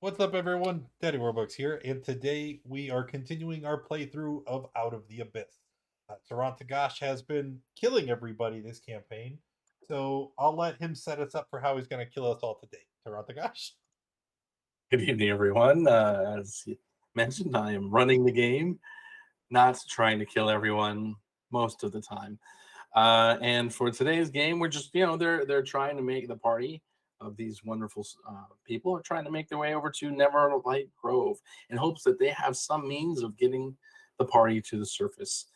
What's up, everyone? Daddy Warbucks here, and today we are continuing our playthrough of Out of the Abyss. Tarantagash has been killing everybody this campaign, so I'll let him set us up for how he's going to kill us all today. Tarantagash? Good evening, everyone. As you mentioned, I am running the game, not trying to kill everyone most of the time. And for today's game, we're just, they're trying to make the party of these wonderful people are trying to make their way over to Neverlight Grove in hopes that they have some means of getting the party to the surface.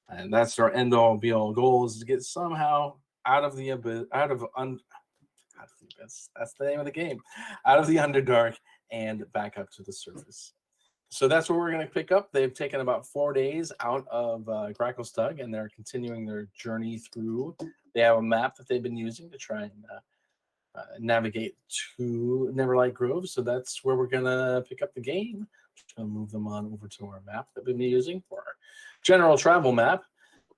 And that's our end-all, be-all goal, is to get somehow out of the abyss, out of the abyss. That's the name of the game. Out of the Underdark and back up to the surface. So that's where we're going to pick up. They've taken about 4 days out of Gracklestug, and they're continuing their journey through. They have a map that they've been using to try and navigate to Neverlight Grove. So that's where we're going to pick up the game. Just going to move them on over to our map that we've been using for our general travel map.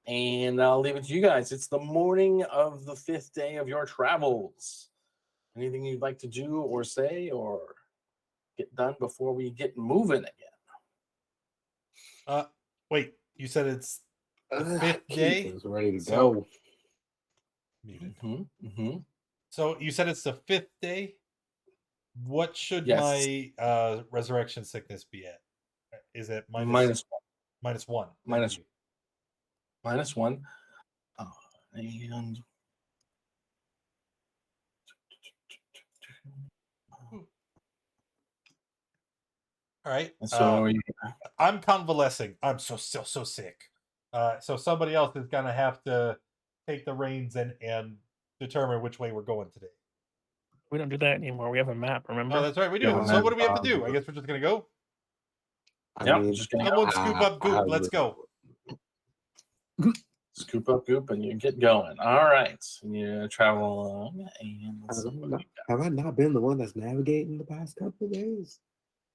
And I'll leave it to you guys. It's the morning of the 5th day of your travels. Anything you'd like to do or say or get done before we get moving again? Wait, you said it's the fifth day? Is ready to go. So you said it's the 5th day? What should Yes. my resurrection sickness be at? Is it -1. minus one? -1. And all right. So I'm convalescing. I'm still so sick. So somebody else is gonna have to take the reins and determine which way we're going today. We don't do that anymore. We have a map, remember? Oh, that's right, we do. Yeah, So what do we have to do? I guess we're just gonna go. Someone scoop up goop. Let's go. Scoop up goop and you get going. All right. And you travel along and let's see what we got. Have I not been the one that's navigating the past couple of days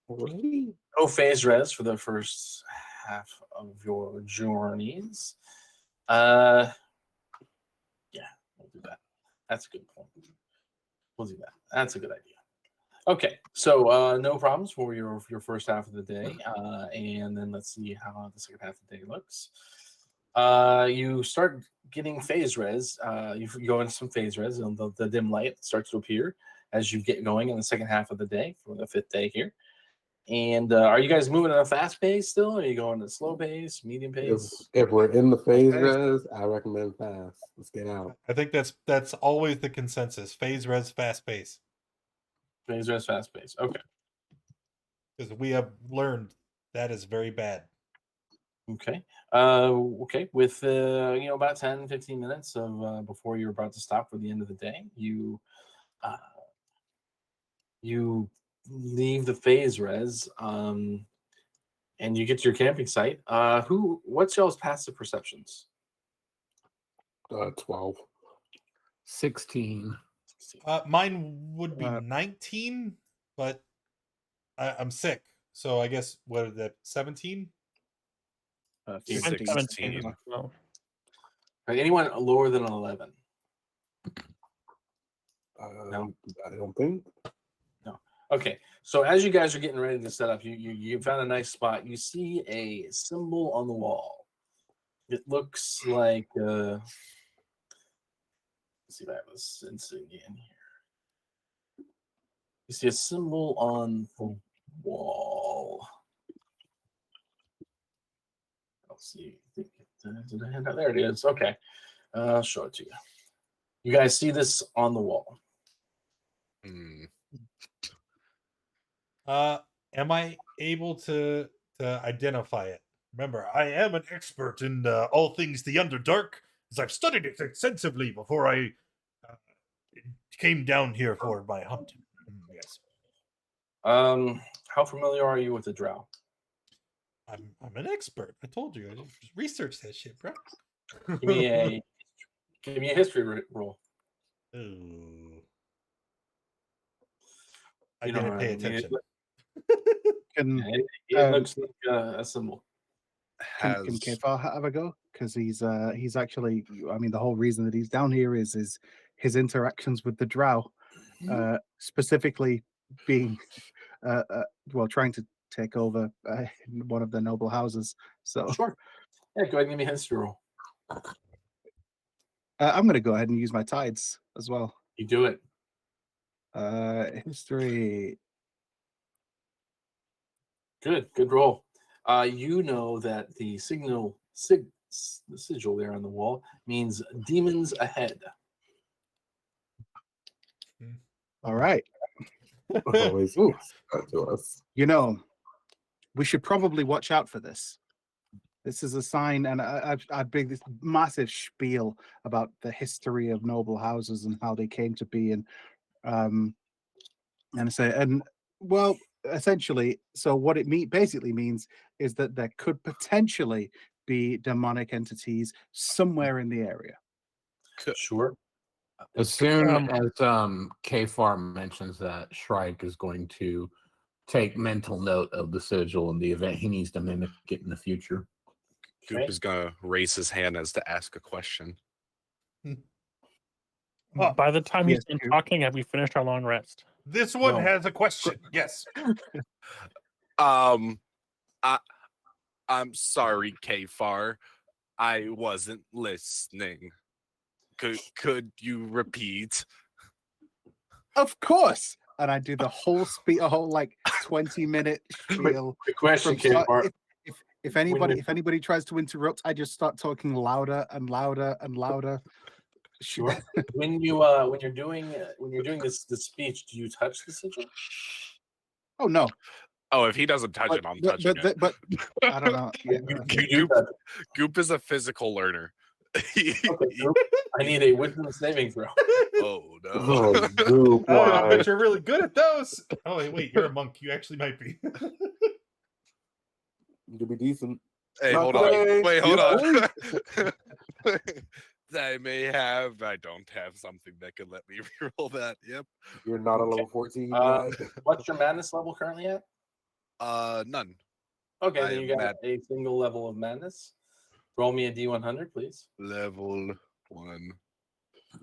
already? No phase res for the first half of your journeys. Yeah, we'll do that. That's a good point. We'll do that. That's a good idea. Okay, so no problems for your first half of the day, and then let's see how the second half of the day looks. You start getting phase res. You go into some phase res, and the dim light starts to appear as you get going in the second half of the day for the 5th day here. And are you guys moving at a fast pace still? Or are you going at a slow pace, medium pace? If we're in the phase res, I recommend fast. Let's get out. I think that's always the consensus. Phase res, fast pace. Phase res, fast pace. Okay. Because we have learned that is very bad. Okay. Okay. With about 10, 15 minutes of before you're about to stop for the end of the day, you leave the phase res and you get to your camping site. What's y'all's passive perceptions? 12. 16. Mine would be 19, but I'm sick. So I guess, what is that, 17? 17. Well, Anyone lower than an 11? No, I don't think. No. Okay. So as you guys are getting ready to set up, you found a nice spot. You see a symbol on the wall. It looks like let's see if I have this insignia in here. You see a symbol on the wall. I'll see. There it is. Okay. I'll show it to you. You guys see this on the wall. Am I able to identify it? Remember, I am an expert in all things the Underdark, as I've studied it extensively before I came down here for my hunt. Yes. How familiar are you with the drow? I'm an expert. I told you. I just researched that shit, bro. Give me a history roll. Ooh. I didn't pay attention. It looks like a symbol. Can Kefar have a go? Because he's actually, I mean, the whole reason that he's down here is his interactions with the drow, specifically being trying to take over one of the noble houses. So Sure. Yeah, go ahead and give me a history roll. I'm going to go ahead and use my tides as well. You do it. History. Good roll. You know that the the sigil there on the wall means demons ahead. All right. Always to us. You know, we should probably watch out for this. This is a sign, and I bring this massive spiel about the history of noble houses and how they came to be, essentially, so what it basically means is that there could potentially be demonic entities somewhere in the area. Sure. As soon as K-Farm mentions that, Shrike is going to take mental note of the sigil in the event he needs to mimic it in the future. Goop is gonna raise his hand as to ask a question. By the time he's yes, done Coop. talking, have we finished our long rest? This one No. has a question. Yes. I'm sorry, Kfar. I wasn't listening. Could you repeat? Of course. And I do the whole 20-minute spiel. The question from came start- apart. if anybody tries to interrupt, I just start talking louder and louder and louder. Sure. when you're doing this speech, do you touch the sigil? Oh no. Oh, if he doesn't touch it, I'm touching it. But I don't know. Yeah, Goop is a physical learner. Okay, Goop, I need a wisdom saving throw. Oh no. Oh, Goop, Oh, I why? bet you're really good at those. Oh, wait, you're a monk. You actually might be. To be decent. Hey, Not hold today. on. Wait, hold Yeah. on. I don't have something that could let me reroll that. Yep. You're not a level 14 yet. What's your madness level currently at? None. Okay, I then you am got a single level of madness. Roll me a D100, please. Level 1.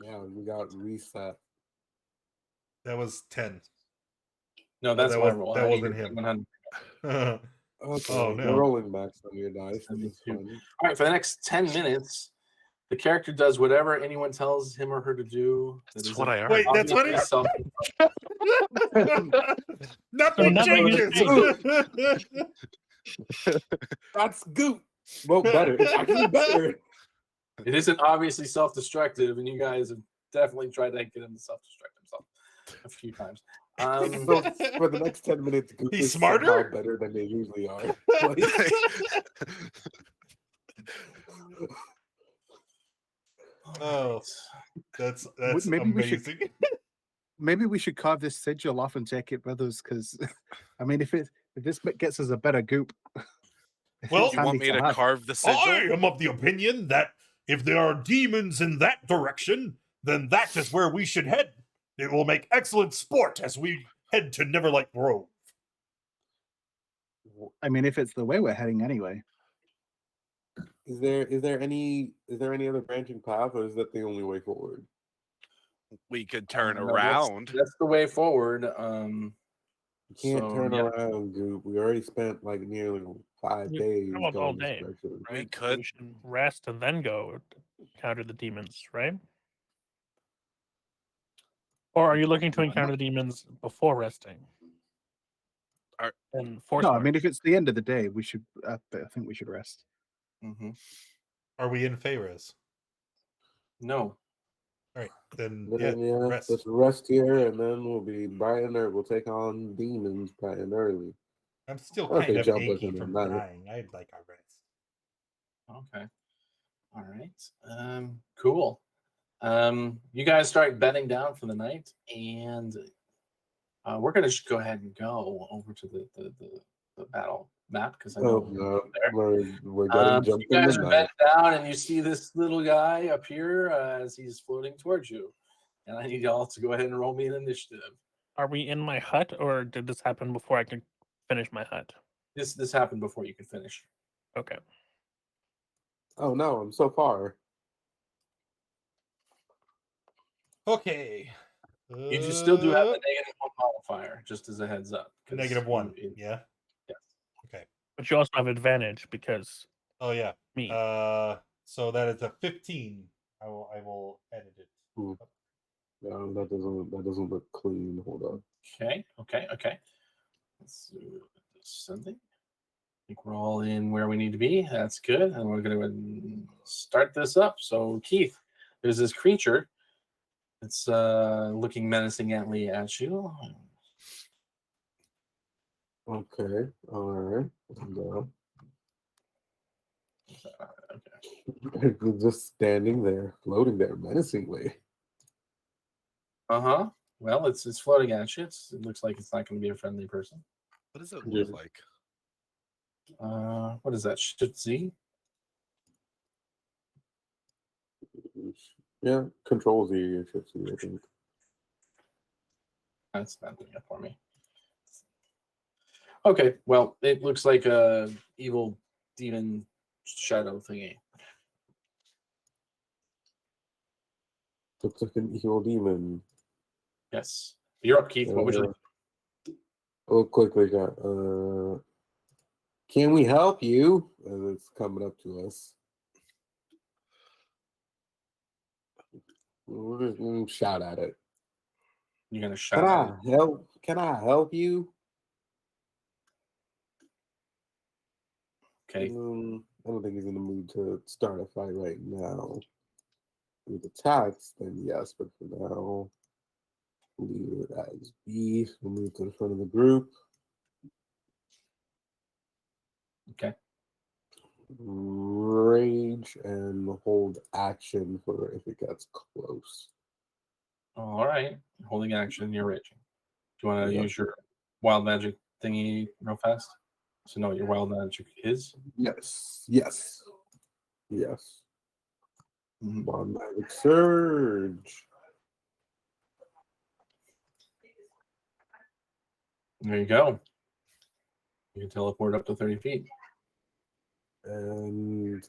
Yeah, we got reset. That was 10. No, that's that my was- roll. that I need wasn't a him. D100. Okay, Oh, you're no. rolling max on your dice. Me That's too. fine. All right, for the next 10 minutes, the character does whatever anyone tells him or her to do. That's what I already. Wait, that's what obviously Nothing nothing has changes. That's Goop. Well, better. It's actually better. It isn't obviously self-destructive, and you guys have definitely tried to get him to self-destruct himself a few times. So for the next 10 minutes, Goop He's is smarter? somehow better than they usually are. Like, Oh, that's Maybe we should- amazing. Maybe we should carve this sigil off and take it with us, because I mean, if this gets us a better goop. Well, it's You want handy me to have. carve the sigil? I am of the opinion that if there are demons in that direction, then that is where we should head. It will make excellent sport as we head to Neverlight Grove. I mean, if it's the way we're heading anyway. is there any other branching path, or is that the only way forward? We could turn No, around. That's the way forward. You can't So, turn yeah. around, Goop. We already spent like nearly 5 We days traveled all going this day. direction. We Right? could. We should rest and then go encounter the demons, right? Or are you looking to encounter the demons before resting? Are- And force No, I march? mean, if it's the end of the day, we should. I think we should rest. Are we in Faerus? No. All right, then Then, yeah, yeah, rest. let's rest here, and then we'll be bright and early. We'll take on demons bright and early. I'm still Or if kind they of jump us achy in the from night. dying. I'd like a rest. Okay. All right. Cool. You guys start bedding down for the night, and we're gonna just go ahead and go over to the battle map because I know Oh no, there. we're getting So jumped you in guys the are night. bent down, and you see this little guy appear as he's floating towards you. And I need y'all to go ahead and roll me an initiative. Are we in my hut, or did this happen before I could finish my hut? This happened before you could finish. Okay. Oh no, I'm so far. Okay. You just still do have the -1 modifier, just as a heads up. 'cause -1. you- Yeah. yes. Okay. But you also have advantage because Oh yeah. me. So that is a 15. I will edit it. No, that doesn't look clean. Hold on. Okay. Let's do something. I think we're all in where we need to be. That's good. And we're going to start this up. So, Keith, there's this creature that's looking menacingly at you. Okay. All right. Okay. Just standing there, floating there menacingly. Uh-huh. Well, it's floating at you. It looks like it's not going to be a friendly person. What does it Yeah. look like? What is that? Shitzi? Yeah, Control Z. You should see. I think. That's not doing it for me. Okay, well, it looks like a evil demon shadow thingy. Looks like an evil demon. Yes. You're up, Keith. What would you like? Oh, quickly, can we help you? As it's coming up to us. We'll just shout at it. You're going to shout at it. Can I help you? Okay. I don't think he's in the mood to start a fight right now. With attacks, then yes, but for now, leave it as B. We'll move to the front of the group. Okay. Rage and hold action for if it gets close. All right. Holding action, you're raging. Do you want to Yep. use your wild magic thingy real fast? So know what your wild magic is? Yes. Mhm. Wild magic surge. There you go. You can teleport up to 30 feet. And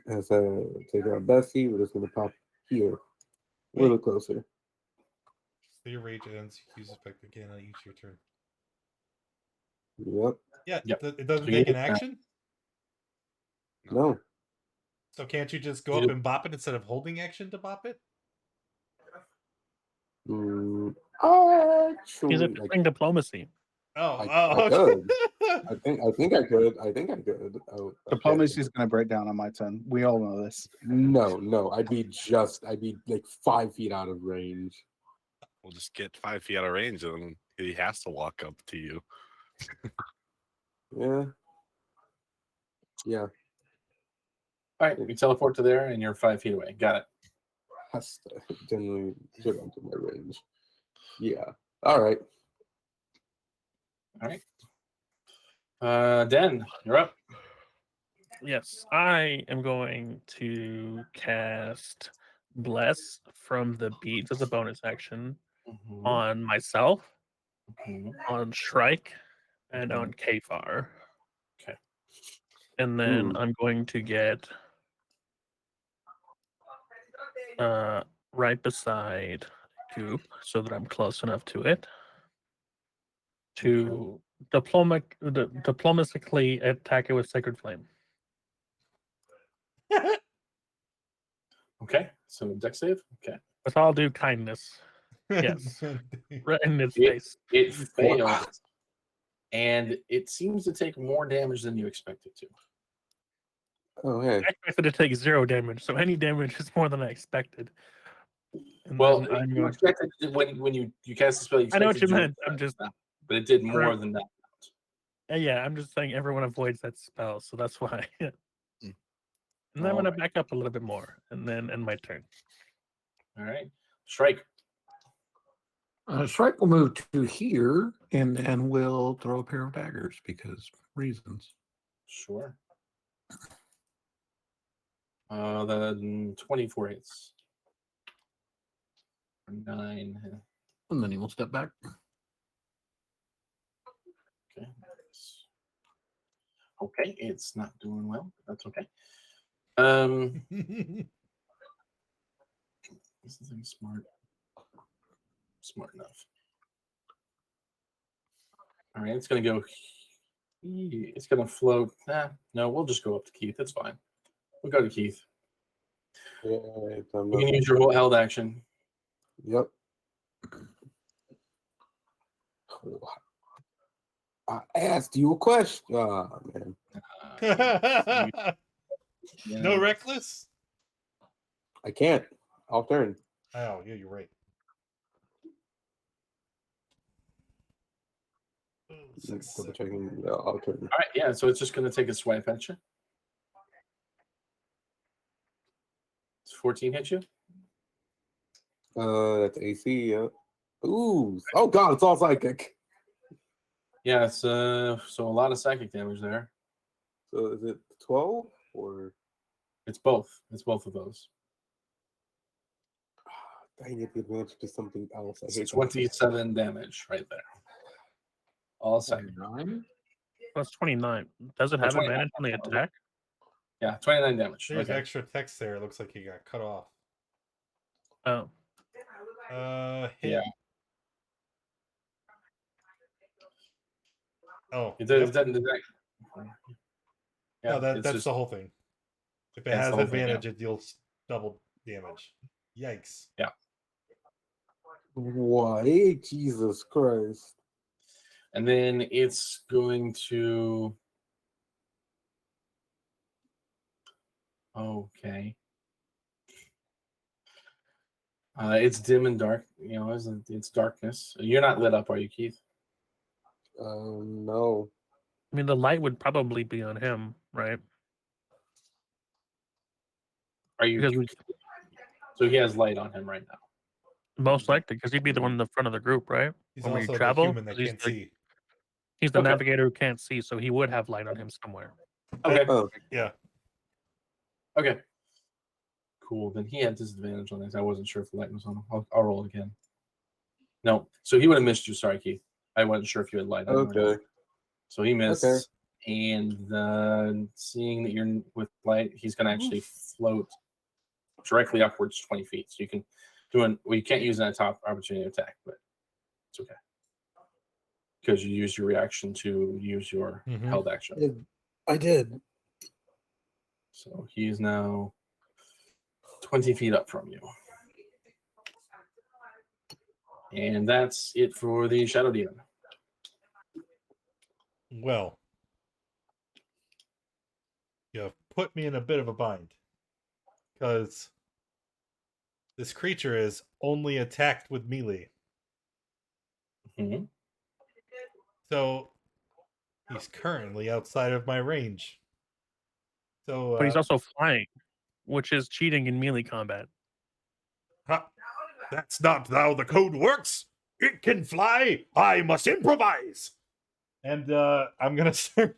as I take out Bessie, we're just gonna pop here. A little closer. So your rage ends. Use effect again on each your turn. Yep. Yeah. Yep. It doesn't So take you an get action. No. So can't you just go up and bop it instead of holding action to bop it? Actually, He's applying diplomacy. I okay. could. I think I could. Oh, Diplomacy okay. is going to break down on my turn. We all know this. No. I'd be like 5 feet out of range. We'll just get 5 feet out of range, and then he has to walk up to you. Yeah. All right. You teleport to there and you're 5 feet away. Got it. Has to generally get onto my range. Yeah. All right. All right. Den, you're up. Yes, I am going to cast Bless from the beads as a bonus action Mhm. on myself, Mhm. on Shrike, and on Kfar. Okay. And then I'm going to get right beside Goop so that I'm close enough to it to diplomatically attack it with Sacred Flame. Okay. So deck save. Okay. But I'll do kindness. Yes. Right in its It, face. it fails. And it seems to take more damage than you expect it to. Oh, hey. I expected to take 0 damage, so any damage is more than I expected. And Well, then I'm you going expected when you cast the spell. I know what you expected meant. I'm just but it did more than that. yeah, I'm just saying everyone avoids that spell, so that's why. And then I'm gonna back up a little bit more, and then end my turn. All right, Shrike. Shrike will move to here and then we'll throw a pair of daggers because reasons. Sure. Then 24 hits. 9. And then he will step back. Okay. Okay, it's not doing well. But that's okay. This is smart. Smart enough. All right, it's going to go. It's going to float. No, we'll just go up to Keith. That's fine. We'll go to Keith. Yeah, You can use your whole held action. Yep. I asked you a question. Oh, man. No reckless? I can't. I'll turn. Oh, yeah, you're right. Double checking. No, I'll turn. All right, yeah, so it's just going to take a swipe at you. Does 14 hit you? That's AC. Yeah. Ooh. Oh God, it's all psychic. Yeah, it's so a lot of psychic damage there. So is it 12 or? It's both. It's both of those. Dang it, the advantage to something else. I It's hate that. 27 damage right there. All psychic. 29? Plus 29. Does it Oh, have 29. advantage on the attack? Yeah, 29 damage. There's Okay. extra text there. It looks like he got cut off. Oh. Hit. Yeah. Oh, It yep. doesn't. Yeah, No, it's that's just, the whole thing. If it That's has the whole thing, advantage, it deals double damage. Yikes. Why? Jesus Christ. and then it's going to. Okay. It's dim and dark. You know, it's darkness. You're not lit up, are you, Keith? No. I mean, the light would probably be on him, right? Are you? Because we, So he has light on him right now. most likely, because he'd be the one in the front of the group, right? He's When we also the travel, human that 'cause can't see. he's the Okay. navigator who can't see, so he would have light on him somewhere. Okay. Oh, Yeah. Okay. Cool. Then he had disadvantage on this. I wasn't sure if the light was on him. I'll roll again. No. So he would have missed you. Sorry, Keith. I wasn't sure if you had light on him. or not. okay. So he missed. Okay. And seeing that you're with light, he's going to actually float directly upwards 20 feet. So you can well, you can't use that top opportunity attack, but it's okay. Because you use your reaction to use your Mhm. held action. I did. So he is now 20 feet up from you. And that's it for the Shadow Demon. Well, you put me in a bit of a bind. Because this creature is only attacked with melee. Mhm. So he's currently outside of my range. So But he's also flying, which is cheating in melee combat. that's not how the code works. It can fly. I must improvise. And I'm gonna start.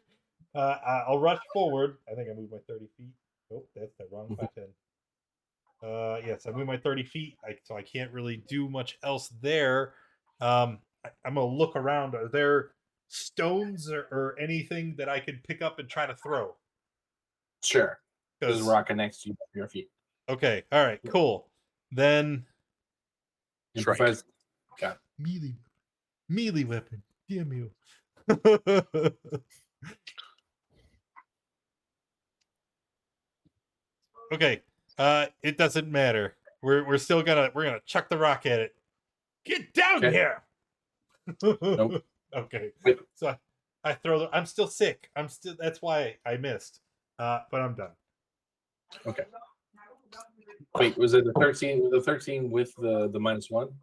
I'll rush forward. I think I moved my 30 feet. Oh, that's the wrong button. Yes, I moved my 30 feet, so I can't really do much else there. I'm gonna look around. Are there stones or anything that I could pick up and try to throw? Sure. There's a 'Cause- rocket next to you at your feet. Okay, all right, cool. Then Improvise. melee weapon. Damn you. Okay. It doesn't matter. We're still gonna chuck the rock at it. Get down Okay. here. Nope. Okay. Wait. So I throw I'm still sick. That's why I missed. But I'm done. Okay. Wait, was it the 13? The 13 with the -1?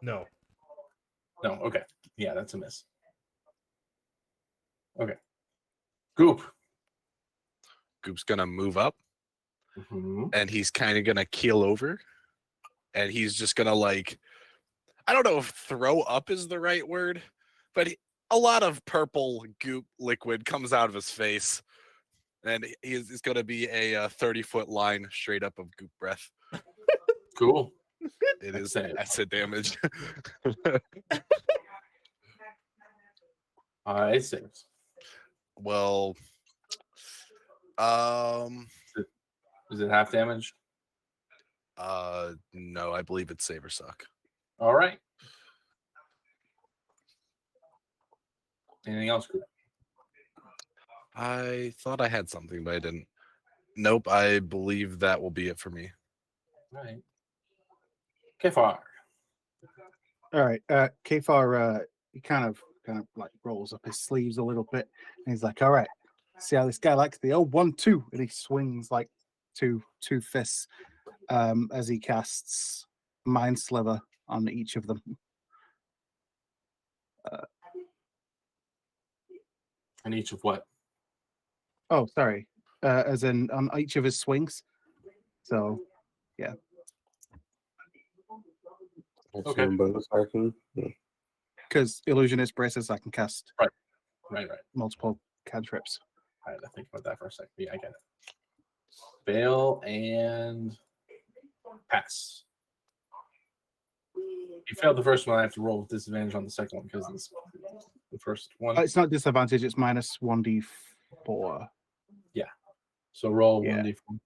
No. No. Okay. Yeah, that's a miss. Okay. Goop. Goop's gonna move up Mhm. and he's kind of gonna keel over, and he's just gonna I don't know if throw up is the right word, but a lot of purple goop liquid comes out of his face, and he's going to be a 30-foot line straight up of goop breath. Cool. It is Same. acid damage. It saves. Well, Is it half damage? No, I believe it's save or suck. All right. Anything else? I thought I had something, but I didn't. Nope, I believe that will be it for me. All right. Kefar. All right. Kefar, he kind of like rolls up his sleeves a little bit, and he's like, "All right, see how this guy likes the old 1-2," and he swings like two fists as he casts Mind Sliver on each of them. And each of what? Oh, sorry. As in on each of his swings. So, yeah. Okay. Bonus action. Yeah. Because Illusionist Braces, I can cast Right. multiple cantrips. I had to think about that for a second. Yeah, I get it. Fail and pass. You failed the first one. I have to roll with disadvantage on the second one because it's the first one. It's not disadvantage, it's minus 1d4. So roll Yeah. 1d4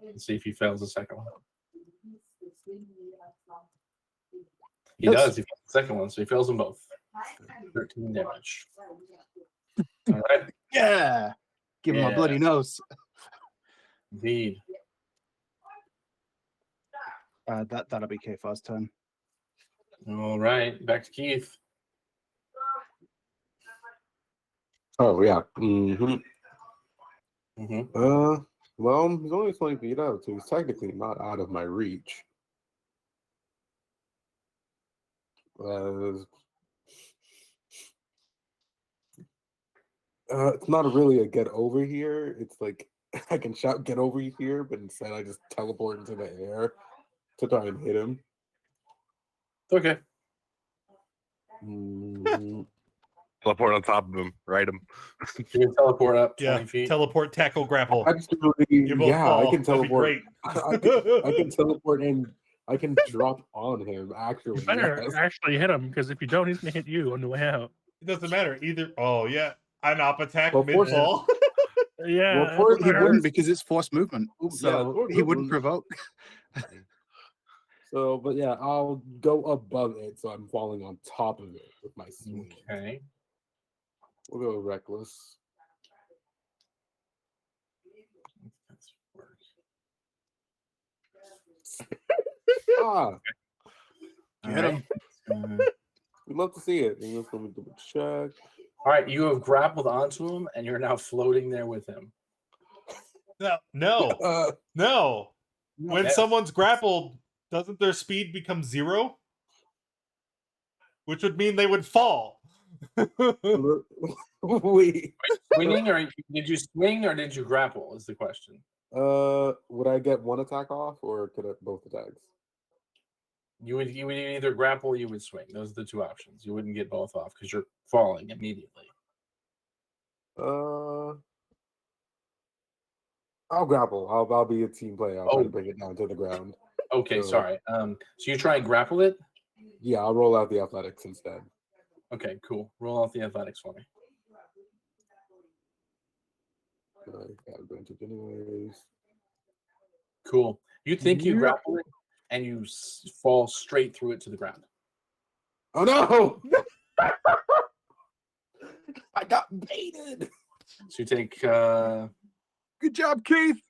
and see if he fails the second one. He Yes. does. He fails the second one, so he fails them both. 13 damage. All right. Yeah. Give him a bloody Yeah. nose. Indeed. That'll be K-Far's turn. All right. Back to Keith. Oh yeah. Mm-hmm. Mm-hmm. Well, he's only 20 feet out, so he's technically not out of my reach. It's not really a get over here. It's like I can shout "get over here," but instead I just teleport into the air to try and hit him. Okay. Mhm. Teleport on top of him, right him. You can teleport up 20 Yeah, feet. teleport, tackle, grapple. Actually, You both yeah, fall. I can That'd be teleport. great. I can teleport and I can drop on him. You Actually, better yes. actually hit him, because if you don't, he's gonna hit you on the way out. It doesn't matter either. Oh yeah, an op attack Well, mid fall. Yeah, Well, that's for- what He I wouldn't heard. because it's forced movement. So forced he wouldn't movement. provoke. So, but yeah, I'll go above it, so I'm falling on top of it with my swing. Okay. We'll go reckless. That's Ah, Get him. we'd love to see it. And let's go double check. All right, you have grappled onto him, and you're now floating there with him. No. When Yes. someone's grappled, doesn't their speed become 0? Which would mean they would fall. Wait. Swinging, or did you swing, or did you grapple? Is the question. Would I get one attack off, or could I both attacks? You would either grapple, or you would swing. Those are the two options. You wouldn't get both off because you're falling immediately. I'll grapple. I'll be a team player. I'll try to bring it down to the ground. Okay, So- sorry. So you try and grapple it. Yeah, I'll roll out the athletics instead. Okay, cool. Roll off the athletics for me. I got advantage anyways. Cool. You think you Yep. grapple it, and you fall straight through it to the ground. Oh no! I got baited. So you take Good job, Keith.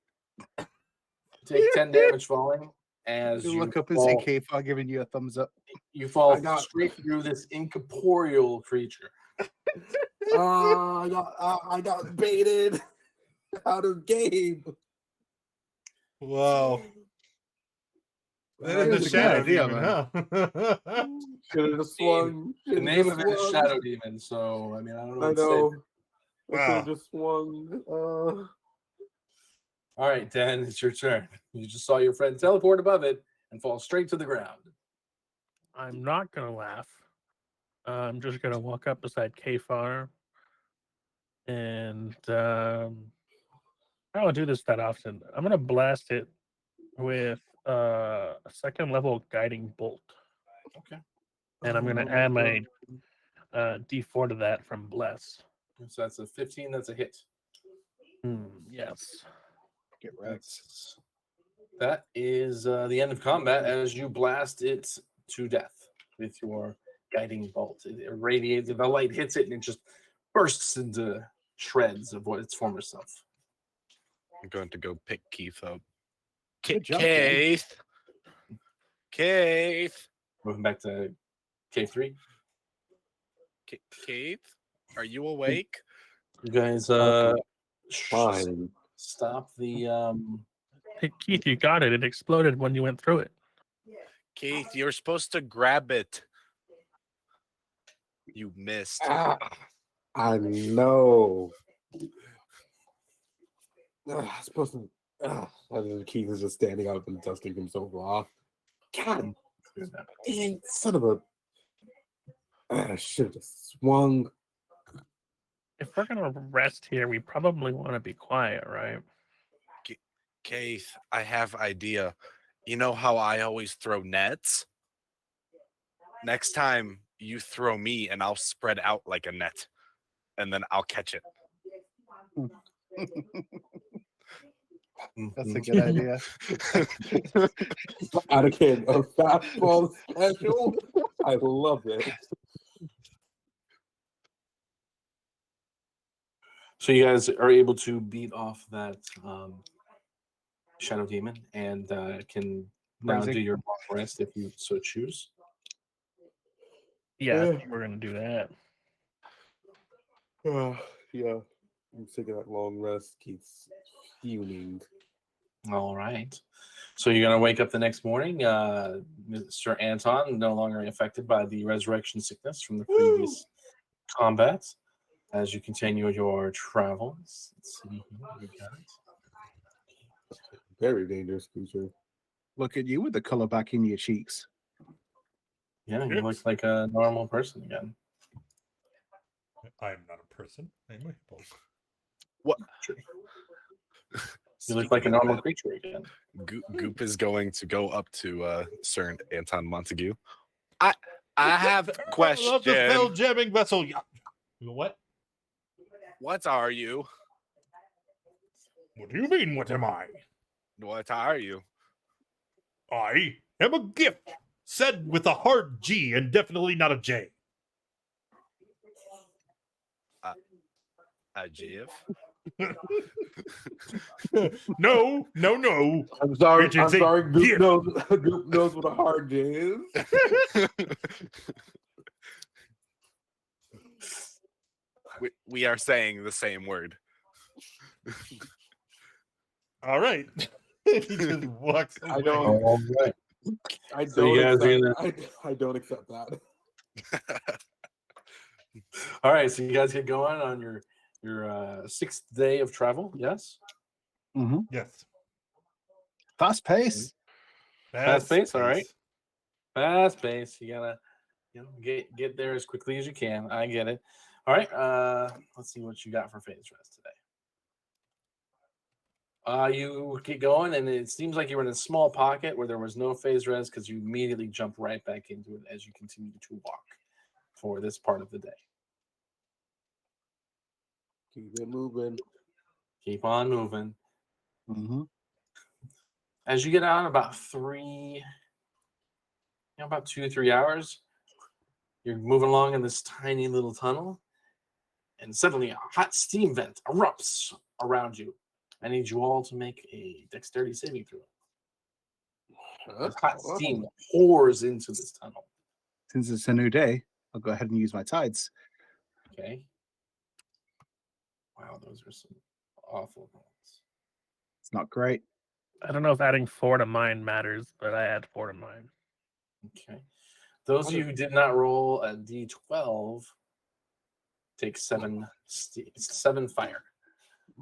10 damage falling as You you look up and fall, see K-Far giving you a thumbs up. you fall I got- straight through this incorporeal creature. I got baited out of game. Wow. That That is is the a good shadow idea, demon, huh? Should have swung. The name of it is Shadow Demon, so I mean I don't know. I what to say. know. I should Wow. have just swung. All right, Dan, it's your turn. You just saw your friend teleport above it and fall straight to the ground. I'm not gonna laugh. I'm just gonna walk up beside Kfar, and I don't do this that often. I'm gonna blast it with a second level guiding bolt. Okay. And I'm gonna add my D4 to that from bless. So that's a 15. That's a hit. Yes. Get right. That's That is the end of combat as you blast it to death with your guiding bolt. It irradiates, the light hits it, and it just bursts into shreds of what its former self. I'm going to go pick Keith up. Good job, Dan. Keith. Moving back to K3. Keith, are you awake? You guys Fine. stop the Hey, Keith, you got it. It exploded when you went through it. Keith, you're supposed to grab it. You missed. Ah, I know. I'm supposed to. And then Keith is just standing up and dusting himself off. God dang, son of a. I should have just swung. If we're gonna rest here, we probably want to be quiet, right? Keith, I have idea. You know how I always throw nets? Next time you throw me and I'll spread out like a net. And then I'll catch it. That's a good idea. Out of kid, a fastball special. I love it. So you guys are able to beat off that shadow demon and can now Crazy. do your long rest if you so choose. Yeah, I think we're gonna do that. Yeah. I'm taking that long rest. Keith's fuming. All right. So you're gonna wake up the next morning, Mr. Anton, no longer affected by the resurrection sickness from the previous combat. As you continue your travels, let's see here. We got Very dangerous creature. Look at you with the color back in your cheeks. you look like a normal person again. I am not a person. I am a hippo. What? You look like a normal creature again. Goop is going to go up to Sir Anton Montague. I have a I question. love the spell jamming vessel. Yeah. What? What are you? What do you mean, what am I? What are you? I am a gift, said with a hard G and definitely not a J. A GIF? No. I'm sorry. It I'm is a sorry. Goop gift. knows what a hard J is. we are saying the same word. All right. He just walks away. I don't. All right. I So you don't guys are accept. I don't accept that. All right. So you guys get going on your 6th day of travel. Yes. Mm-hmm. Yes. Fast pace. Fast pace, all right. Fast pace. You gotta get there as quickly as you can. I get it. All right. Let's see what you got for phase rest today. You get going, and it seems like you were in a small pocket where there was no phase res because you immediately jump right back into it as you continue to walk for this part of the day. Keep it moving. Keep on moving. Mm-hmm. As you get out about 2 to 3 hours, you're moving along in this tiny little tunnel, and suddenly a hot steam vent erupts around you. I need you all to make a dexterity saving throw. Hot steam pours into this tunnel. Since it's a new day, I'll go ahead and use my tides. Okay. Wow, those are some awful rolls. It's not great. I don't know if adding 4 to mine matters, but I add 4 to mine. Okay. Those of you who did not roll a d12 take 7 fire.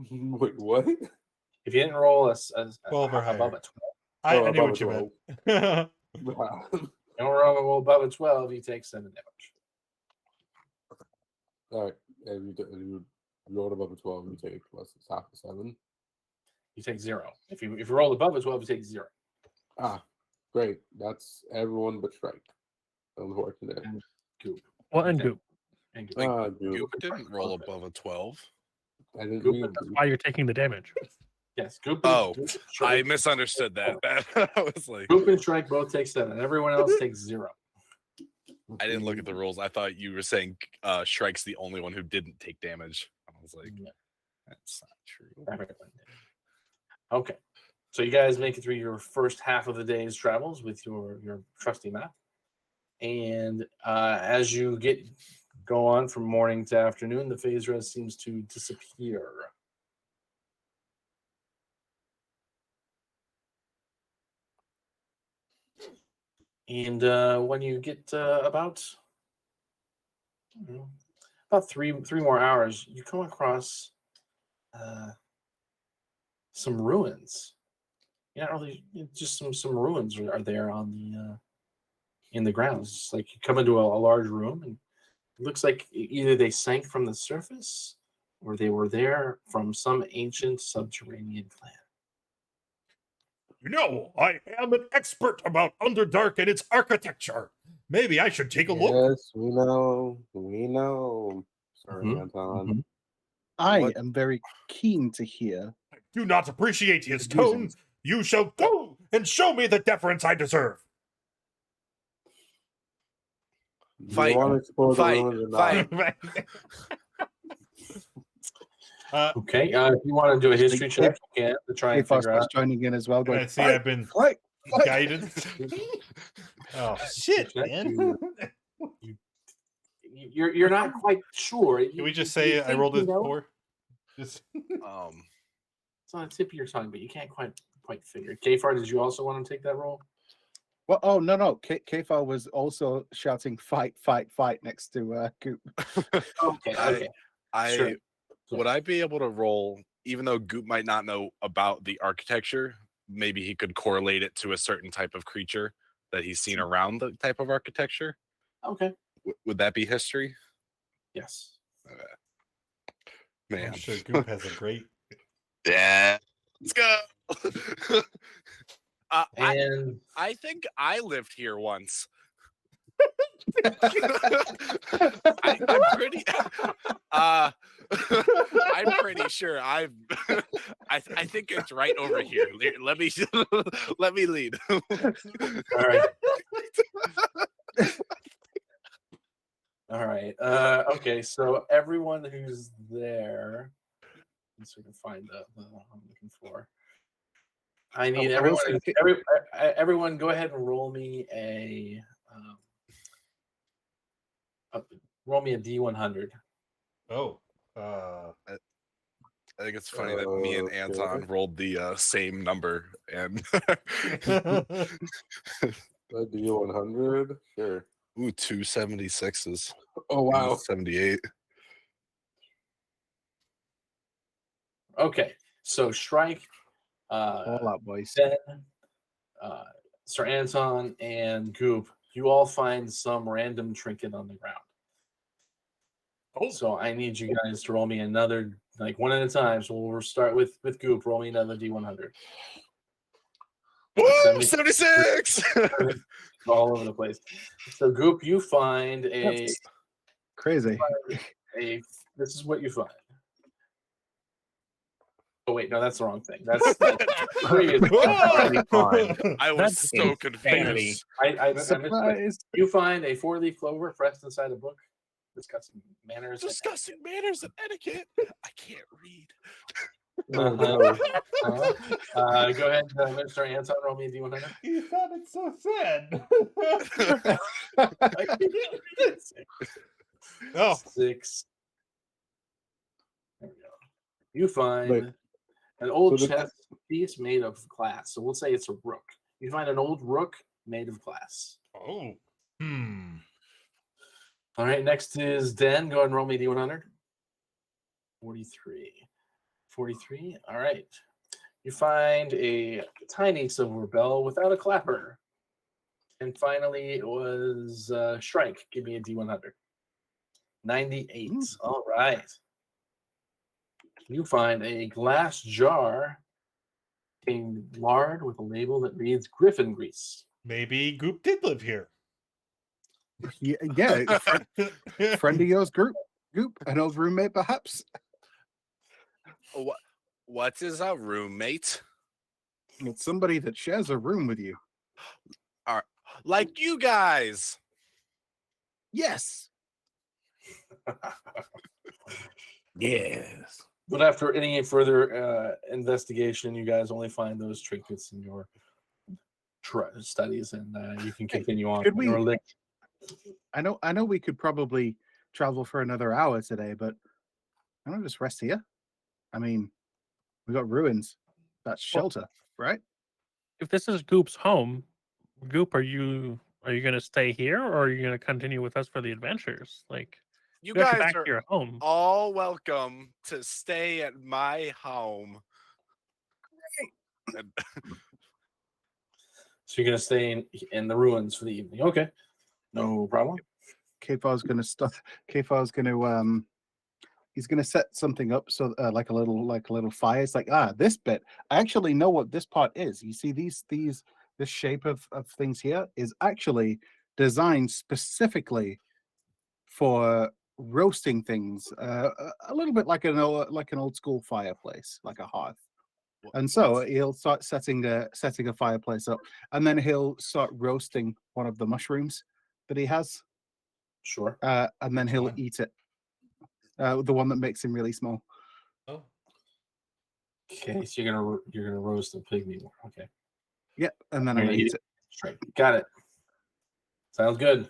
Wait, what? If you didn't roll a 12 or higher. above a 12, I Oh, knew above what you a meant. Wow. you don't roll above a 12, you take 7 damage. All right. And you rolled above a 12, you take half a 7. You take 0. If you roll above a 12, you take 0. Ah, great. That's everyone but Shrike. Unfortunate. And Goop. Well, and Okay. Goop. And Goop. Ah, dude. Goop didn't roll above a 12. I didn't Goop, read. That's why you're taking the damage. Yes, Goop. Oh, Goop, I Shrike, misunderstood that. I was like, Goop and Shrike both take 7. Everyone else takes 0. I didn't look at the rules. I thought you were saying Shrike's the only one who didn't take damage. I was like, No, that's not true. everyone did. Okay, so you guys make it through your first half of the day's travels with your trusty map, and as you go on from morning to afternoon, the phase rest seems to disappear. And when you get about three more hours, you come across some ruins. Yeah, really, just some ruins are there on the in the grounds. It's like you come into a large room, and it looks like either they sank from the surface or they were there from some ancient subterranean clan. You know, I am an expert about Underdark and its architecture. Maybe I should take a look. Yes, we know. We know. Sorry, Mhm, Anton. mhm. I What? am very keen to hear. I do not appreciate his The tone. reasons. You shall go and show me the deference I deserve. Do you Fight. want to explore the Fight. ruins or not? Fight. Okay, if you want to do a history Kate- check, you can to try and K-Far figure starts out. joining in as well, And going, I see fight, I've been fight, fight. guided. Oh shit, Check, man. You're not quite sure. Can we just say I think rolled you a know? 4? Just It's on the tip of your tongue, but you can't quite figure. Kfar, did you also want to take that roll? Well, oh, no. K-Far was also shouting, fight, fight, fight next to Goop. Okay, okay. Sure. Would I be able to roll, even though Goop might not know about the architecture, maybe he could correlate it to a certain type of creature that he's seen around the type of architecture? Okay. Would that be history? Yes. Man. I'm sure Goop has a great. Yeah. Let's go. And I think I lived here once. I'm pretty I'm pretty sure I think it's right over here. Let me let me lead. all right. All right. Okay. So everyone who's there, let's see if I can find the I'm looking for. I need I will everyone. say- Everyone, go ahead and roll me a D100. Oh. I think it's funny that me and Anton Okay. rolled the same number and Do you 100? Sure. ooh, 276s. Oh, wow. 78. Okay. So Shrike, All out, boys. Ben, Sir Anton, and Goop, you all find some random trinket on the ground. Oh. So I need you guys to roll me another, like one at a time. So we'll start with Goop. Roll me another D100. Woo! 76! All over the place. So Goop, you find a That's crazy. this is what you find. Oh wait, no, that's the wrong thing. That's previous. I was That's so insanity. confused. I missed it. Surprise. You find a 4-leaf clover pressed inside a book discussing manners. and Discussing manners and etiquette. I can't read. Oh, Uh-huh. no. Go ahead, Mr. Anton, roll me a D100. He sounded so sad. Oh. 6. There we go. You find Wait. an old So the- chess piece made of glass. So we'll say it's a rook. You find an old rook made of glass. Oh. All right, next is Den. Go ahead and roll me D100. 43. 43. All right. You find a tiny silver bell without a clapper. And finally, it was Shrike. Give me a D100. 98. All right. You find a glass jar containing lard with a label that reads Griffin grease. Maybe Goop did live here. Yeah, friend of yours, Goop, an old roommate, perhaps. What is a roommate? It's somebody that shares a room with you. Like you guys. Yes. Yes. But after any further investigation, you guys only find those trinkets in your studies, and you can Hey, continue on. could we- Your link. I know we could probably travel for another hour today, but I don't just rest here. I mean, we got ruins. That's shelter, right? If this is Goop's home, Goop, are you going to stay here, or are you going to continue with us for the adventures? Like, You we got you guys back are to your home. all welcome to stay at my home. And So you're gonna stay in the ruins for the evening. Okay, no problem. Kfar's gonna stop. Kfar's gonna he's gonna set something up so like a little fire. It's like, this bit. I actually know what this part is. You see this shape of things here is actually designed specifically for roasting things. A little bit like an old school fireplace, like a hearth. And so he'll start setting a fireplace up, and then he'll start roasting one of the mushrooms that he has, Sure. and then Which he'll one? eat it. The one that makes him really small. Oh, Okay, so you're gonna roast a pygmy more. Okay, Yeah, and then I'm You're gonna gonna eat it. straight. Got it. Sounds good.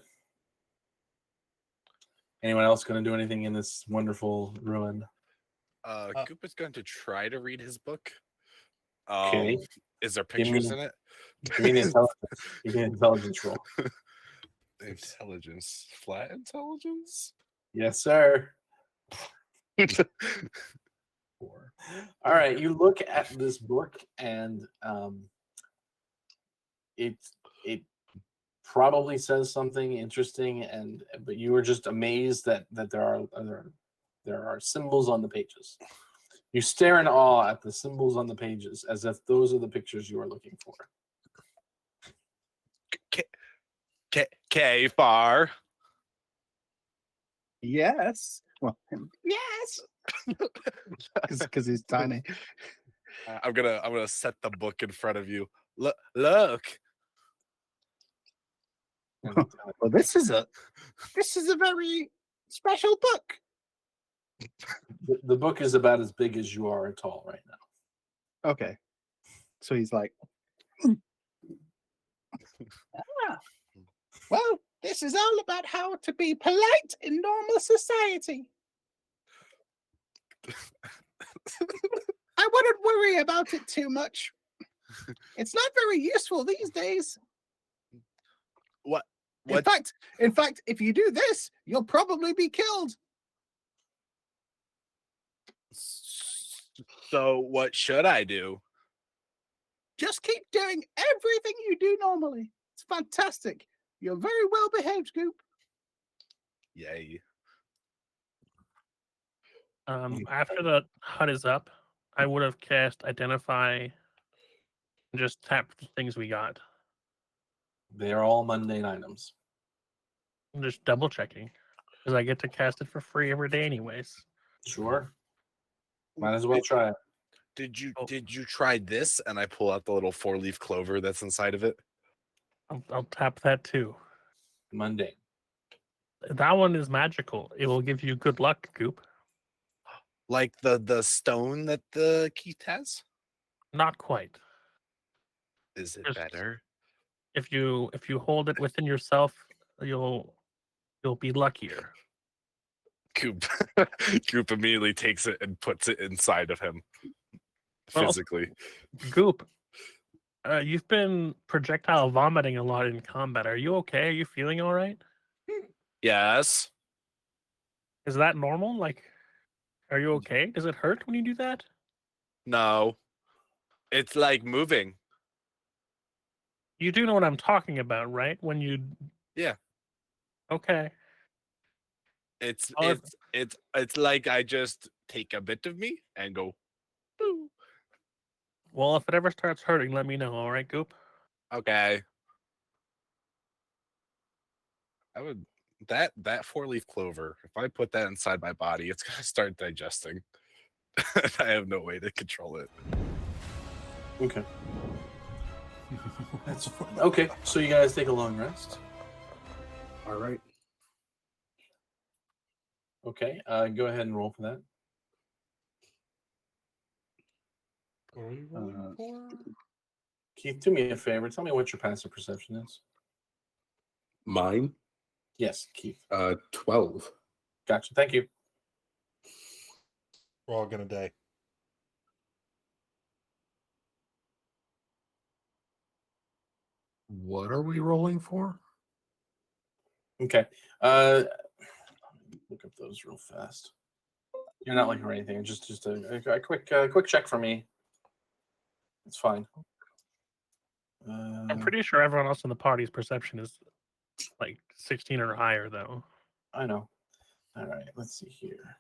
Anyone else gonna do anything in this wonderful ruin? Goop is going to try to read his book. Okay. Is there Give me- pictures in it? Give me an intelligence. Give me an intelligence roll. Intelligence. Flat intelligence? Yes, sir. 4. All right, you look at this book, and it probably says something interesting, but you were just amazed that there are symbols on the pages. You stare in awe at the symbols on the pages as if those are the pictures you are looking for. Kfar. Yes. Well, yes. Because he's tiny. I'm gonna set the book in front of you. Look. Well, this is a very special book. The book is about as big as you are tall right now. Okay. So he's like, well, this is all about how to be polite in normal society. I wouldn't worry about it too much. It's not very useful these days. What? In fact, if you do this, you'll probably be killed. So what should I do? Just keep doing everything you do normally. It's fantastic. You're very well behaved, Goop. Yay. After the hut is up, I would have cast Identify and just tapped the things we got. They are all mundane items. I'm just double checking because I get to cast it for free every day, anyways. Sure. Might as well try it. Did you try this? And I pull out the little 4-leaf clover that's inside of it. I'll tap that too. Mundane. That one is magical. It will give you good luck, Goop. Like the stone that the Keith has? Not quite. Is it Just- better? If you hold it within yourself, you'll be luckier. Goop Goop immediately takes it and puts it inside of him. Well, Physically. Goop, you've been projectile vomiting a lot in combat. Are you okay? Are you feeling all right? Yes. Is that normal? Like, are you okay? Does it hurt when you do that? No. It's like moving. You do know what I'm talking about, right? When you... Yeah. Okay. It's Oh, it's like I just take a bit of me and go boo. Well, if it ever starts hurting, let me know, all right, Goop? Okay. I would that 4-leaf clover, if I put that inside my body, it's gonna start digesting. I have no way to control it. Okay. That's fine. Okay, so you guys take a long rest. All right. Okay, go ahead and roll for that. What are we rolling for? Keith, do me a favor. Tell me what your passive perception is. Mine, Yes, Keith. 12. Gotcha. Thank you. We're all gonna die. What are we rolling for? Okay. Look up those real fast. You're not looking for anything. Just a quick check for me. It's fine. I'm pretty sure everyone else in the party's perception is like 16 or higher, though. I know. All right. Let's see here.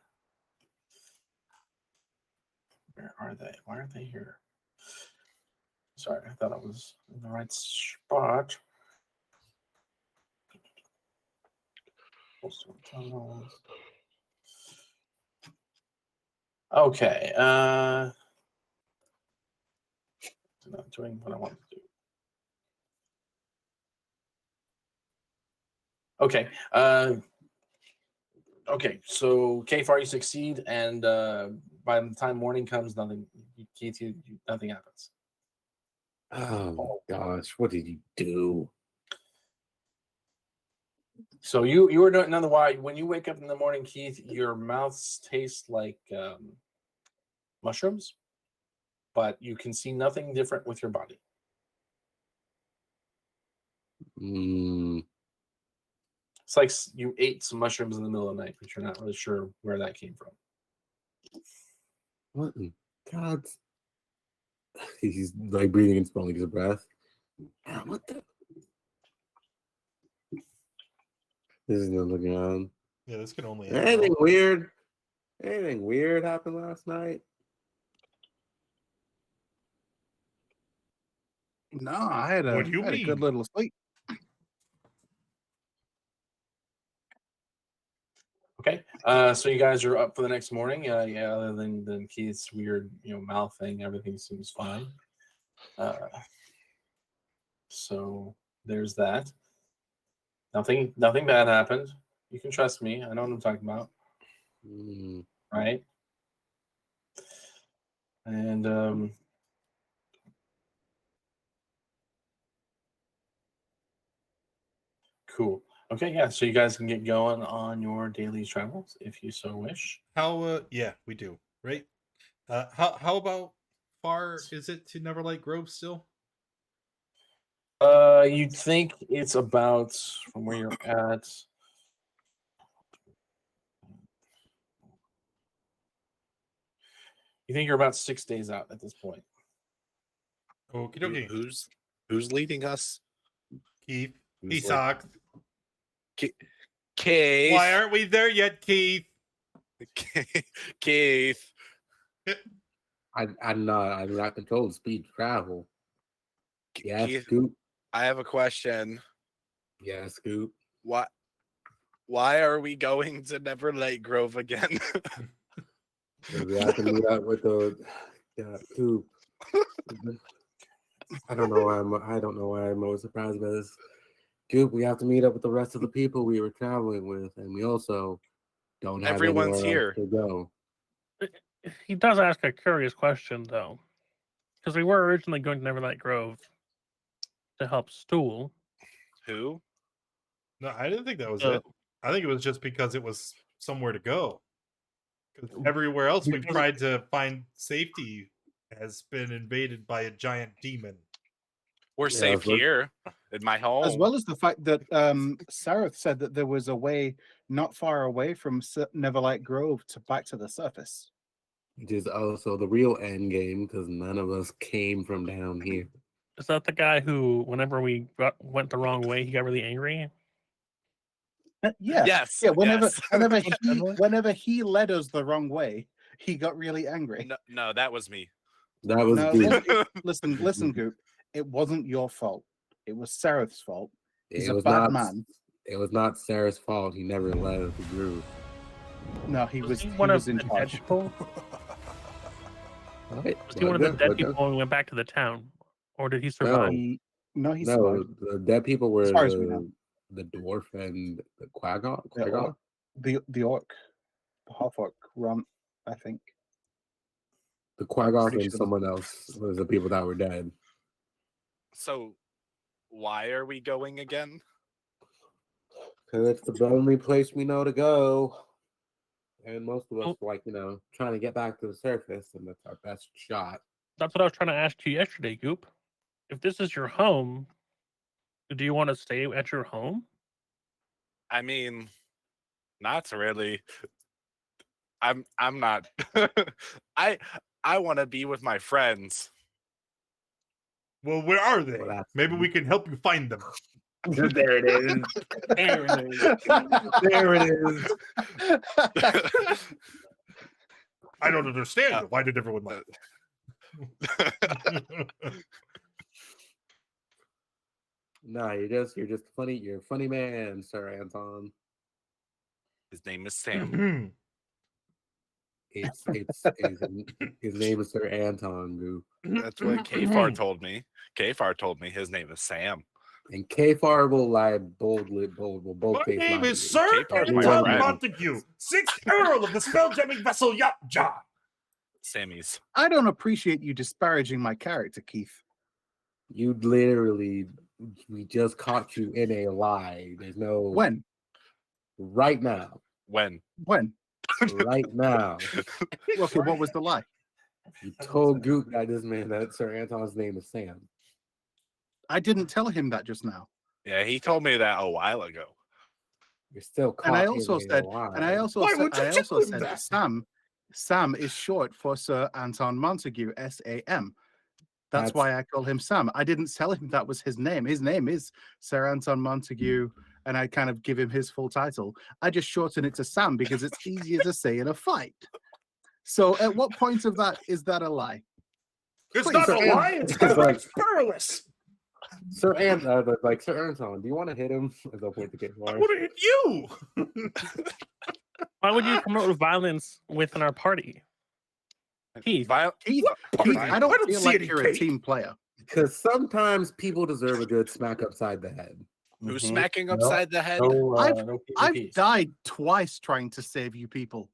Where are they? Why aren't they here? Sorry, I thought I was in the right spot. Okay. Not doing what I want to do. Okay. Okay. So Kfar, you succeed, and by the time morning comes, nothing. Keith, nothing happens. Oh gosh, what did you do? So you were doing another why when you wake up in the morning, Keith, your mouth tastes like mushrooms, but you can see nothing different with your body. It's like you ate some mushrooms in the middle of the night, but you're not really sure where that came from. What in God's... He's like breathing and smelling his breath. What the... This is not looking on. Yeah, this can only Anything weird? Anything weird happened last night? No, I had What do you a mean? good little sleep. Okay, so you guys are up for the next morning. Yeah, other than Keith's weird, mouth thing, everything seems fine. So there's that. Nothing bad happened. You can trust me. I know what I'm talking about. Right? And cool. Okay, yeah. So you guys can get going on your daily travels if you so wish. How? Yeah, we do. Right. How about far is it to Neverlight Grove still? You'd think it's about from where you're at. You think you're about 6 days out at this point. Okie dokie. Who's leading us? Keith. Who's He sucks. Keith. Why aren't we there yet, Keith? Keith. I'm not control the speed of travel. Yeah, Keith, Scoop. I have a question. Yeah, Scoop. Why are we going to Neverlight Grove again? We have to meet up with the Scoop. I don't know why I'm always surprised by this. Scoop, we have to meet up with the rest of the people we were traveling with, and we also don't have Everyone's anywhere else here. to go. He does ask a curious question, though, because we were originally going to Neverlight Grove to help Stool. Who? No, I didn't think that was it. I think it was just because it was somewhere to go. Because everywhere else we've tried to find safety has been invaded by a giant demon. We're safe here in my home. As well as the fact that Sareth said that there was a way not far away from Neverlight Grove back to the surface. Which is also the real end game because none of us came from down here. Is that the guy who, whenever we went the wrong way, he got really angry? Yeah. Yes. Yeah. Whenever yes. whenever he led us the wrong way, he got really angry. No, that was me. That was Goop. Listen, Goop. It wasn't your fault. It was Sareth's fault. He's a was bad not, man. It was not Sarah's fault. He never led us the group. No, he was one of in the charge. people. All right. Was he one of the Roger, dead Roger. people when we went back to the town? Or did he survive? No, he No, survived. the dead people were As far as we know. the dwarf and the quagga. The orc, the orc, the half orc, Ron, I think. The quagga Pretty and sure. someone else was the people that were dead. So, why are we going again? Because it's the only place we know to go. And most of us Oh. like, trying to get back to the surface, and that's our best shot. That's what I was trying to ask you yesterday, Goop. If this is your home, do you want to stay at your home? I mean, not really. I'm not. I want to be with my friends. Well, where are they? Well, that's- Maybe we can help you find them. There it is. There it is. There it is. I don't understand. Why did everyone like No, you're just funny. You're a funny man, Sir Anton. His name is Sam. His name is Sir Anton, Goop. That's what Kfar told me. Kfar told me his name is Sam. And Kfar will lie boldly, will both My face name lie is to Sir you. K-Far's my Anton friend. Montague, 6th Earl of the Spelljamming Vessel Yapja. Sammy's. I don't appreciate you disparaging my character, Keith. You literally, we just caught you in a lie. There's no When? right now, When? right now. Okay, what was the lie? You told Goop that Sir Anton's name is Sam. I didn't tell him that just now. Yeah, he told me that a while ago. You're still caught. And I in also a said, lie. and I also Why said, would you I tell also him said that? Sam is short for Sir Anton Montague, SAM. That's That's- why I call him Sam. I didn't tell him that was his name. His name is Sir Anton Montague, and I kind of give him his full title. I just shorten it to Sam because it's easier to say in a fight. So at what point of that is that a lie? It's Please, not Sir a Anton. lie. It's It's like- perilous. Sir Anton, Sir Anton, do you want to hit him? As I point to I Kfar. want to hit you. Why would you promote violence within our party? Keith, Keith, Party. Keith, I don't feel see like any you're a cake. team player. Because sometimes people deserve a good smack upside the head. Who's Mhm. smacking No, upside the head? No, I've- no I've PvPs. died twice trying to save you people.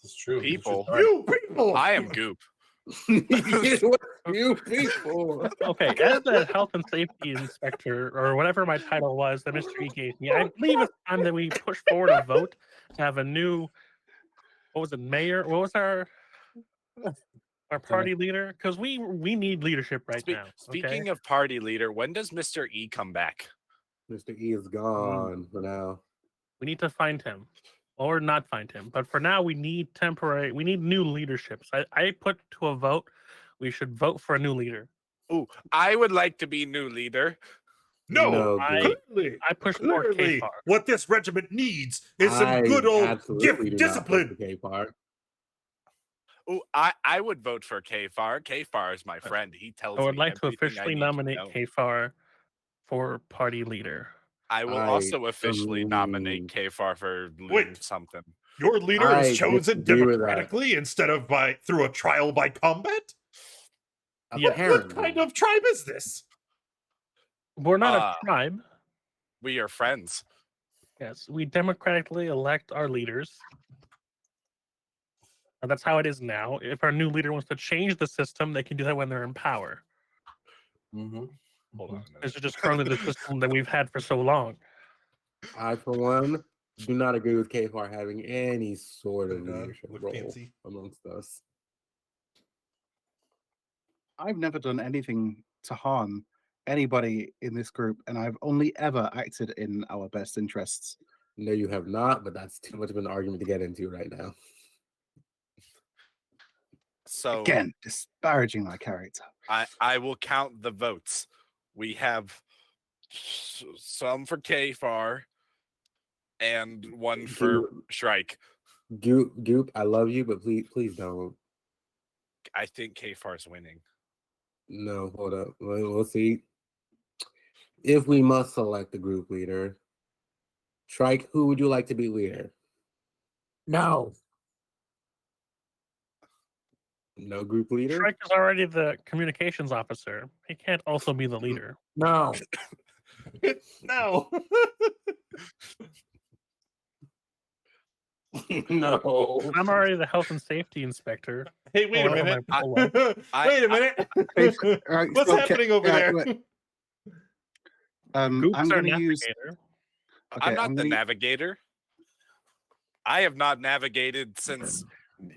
It's true. It's a true People. story. You people. I am Goop. You people. okay, as the health and safety inspector, or whatever my title was that Mr. E gave me, I believe it's time that we push forward a vote to have a new, what was it, mayor? What was our party leader? Because we need leadership right now. Speaking Okay? of party leader, when does Mr. E come back? Mr. E is gone for now. We need to find him. Or not find him. But for now, we need new leadership. So I put to a vote, we should vote for a new leader. Ooh, I would like to be new leader. No, I- clearly, I push for clearly, Kfar. what this regiment needs is some I good old absolutely gift do not discipline. vote for Kfar. Ooh, I would vote for Kfar. Kfar is my friend. He tells I me would like to everything I officially need to nominate know. Kfar for party leader. I will I also officially nominate um, Kfar for Wait. something. Your leader I is chosen disagree with that. democratically instead of through a trial by combat. Yeah. What Apparently. kind of tribe is this? We're not Uh, a tribe. We are friends. Yes, we democratically elect our leaders. And that's how it is now. If our new leader wants to change the system, they can do that when they're in power. Mhm. Hold on. a This minute. is just currently the system that we've had for so long. I, for one, do not agree with Kfar having any sort of leadership Look role fancy. amongst us. I've never done anything to harm anybody in this group, and I've only ever acted in our best interests. No, you have not, but that's too much of an argument to get into right now. So Again, disparaging my character. I will count the votes. We have some for Kfar and one for Shrike. Goop, I love you, but please don't. I think Kfar's winning. No, hold up. We'll see. If we must select the group leader, Shrike, who would you like to be leader? No. No group leader. Shrike is already the communications officer. He can't also be the leader. No. No. No. I'm already the health and safety inspector. Hey, wait a Oh, minute. my polo. Wait a minute. Alright, What's so happening over there? wait. Goop's I'm our going to use. navigator. I'm not the gonna- navigator. I have not navigated since.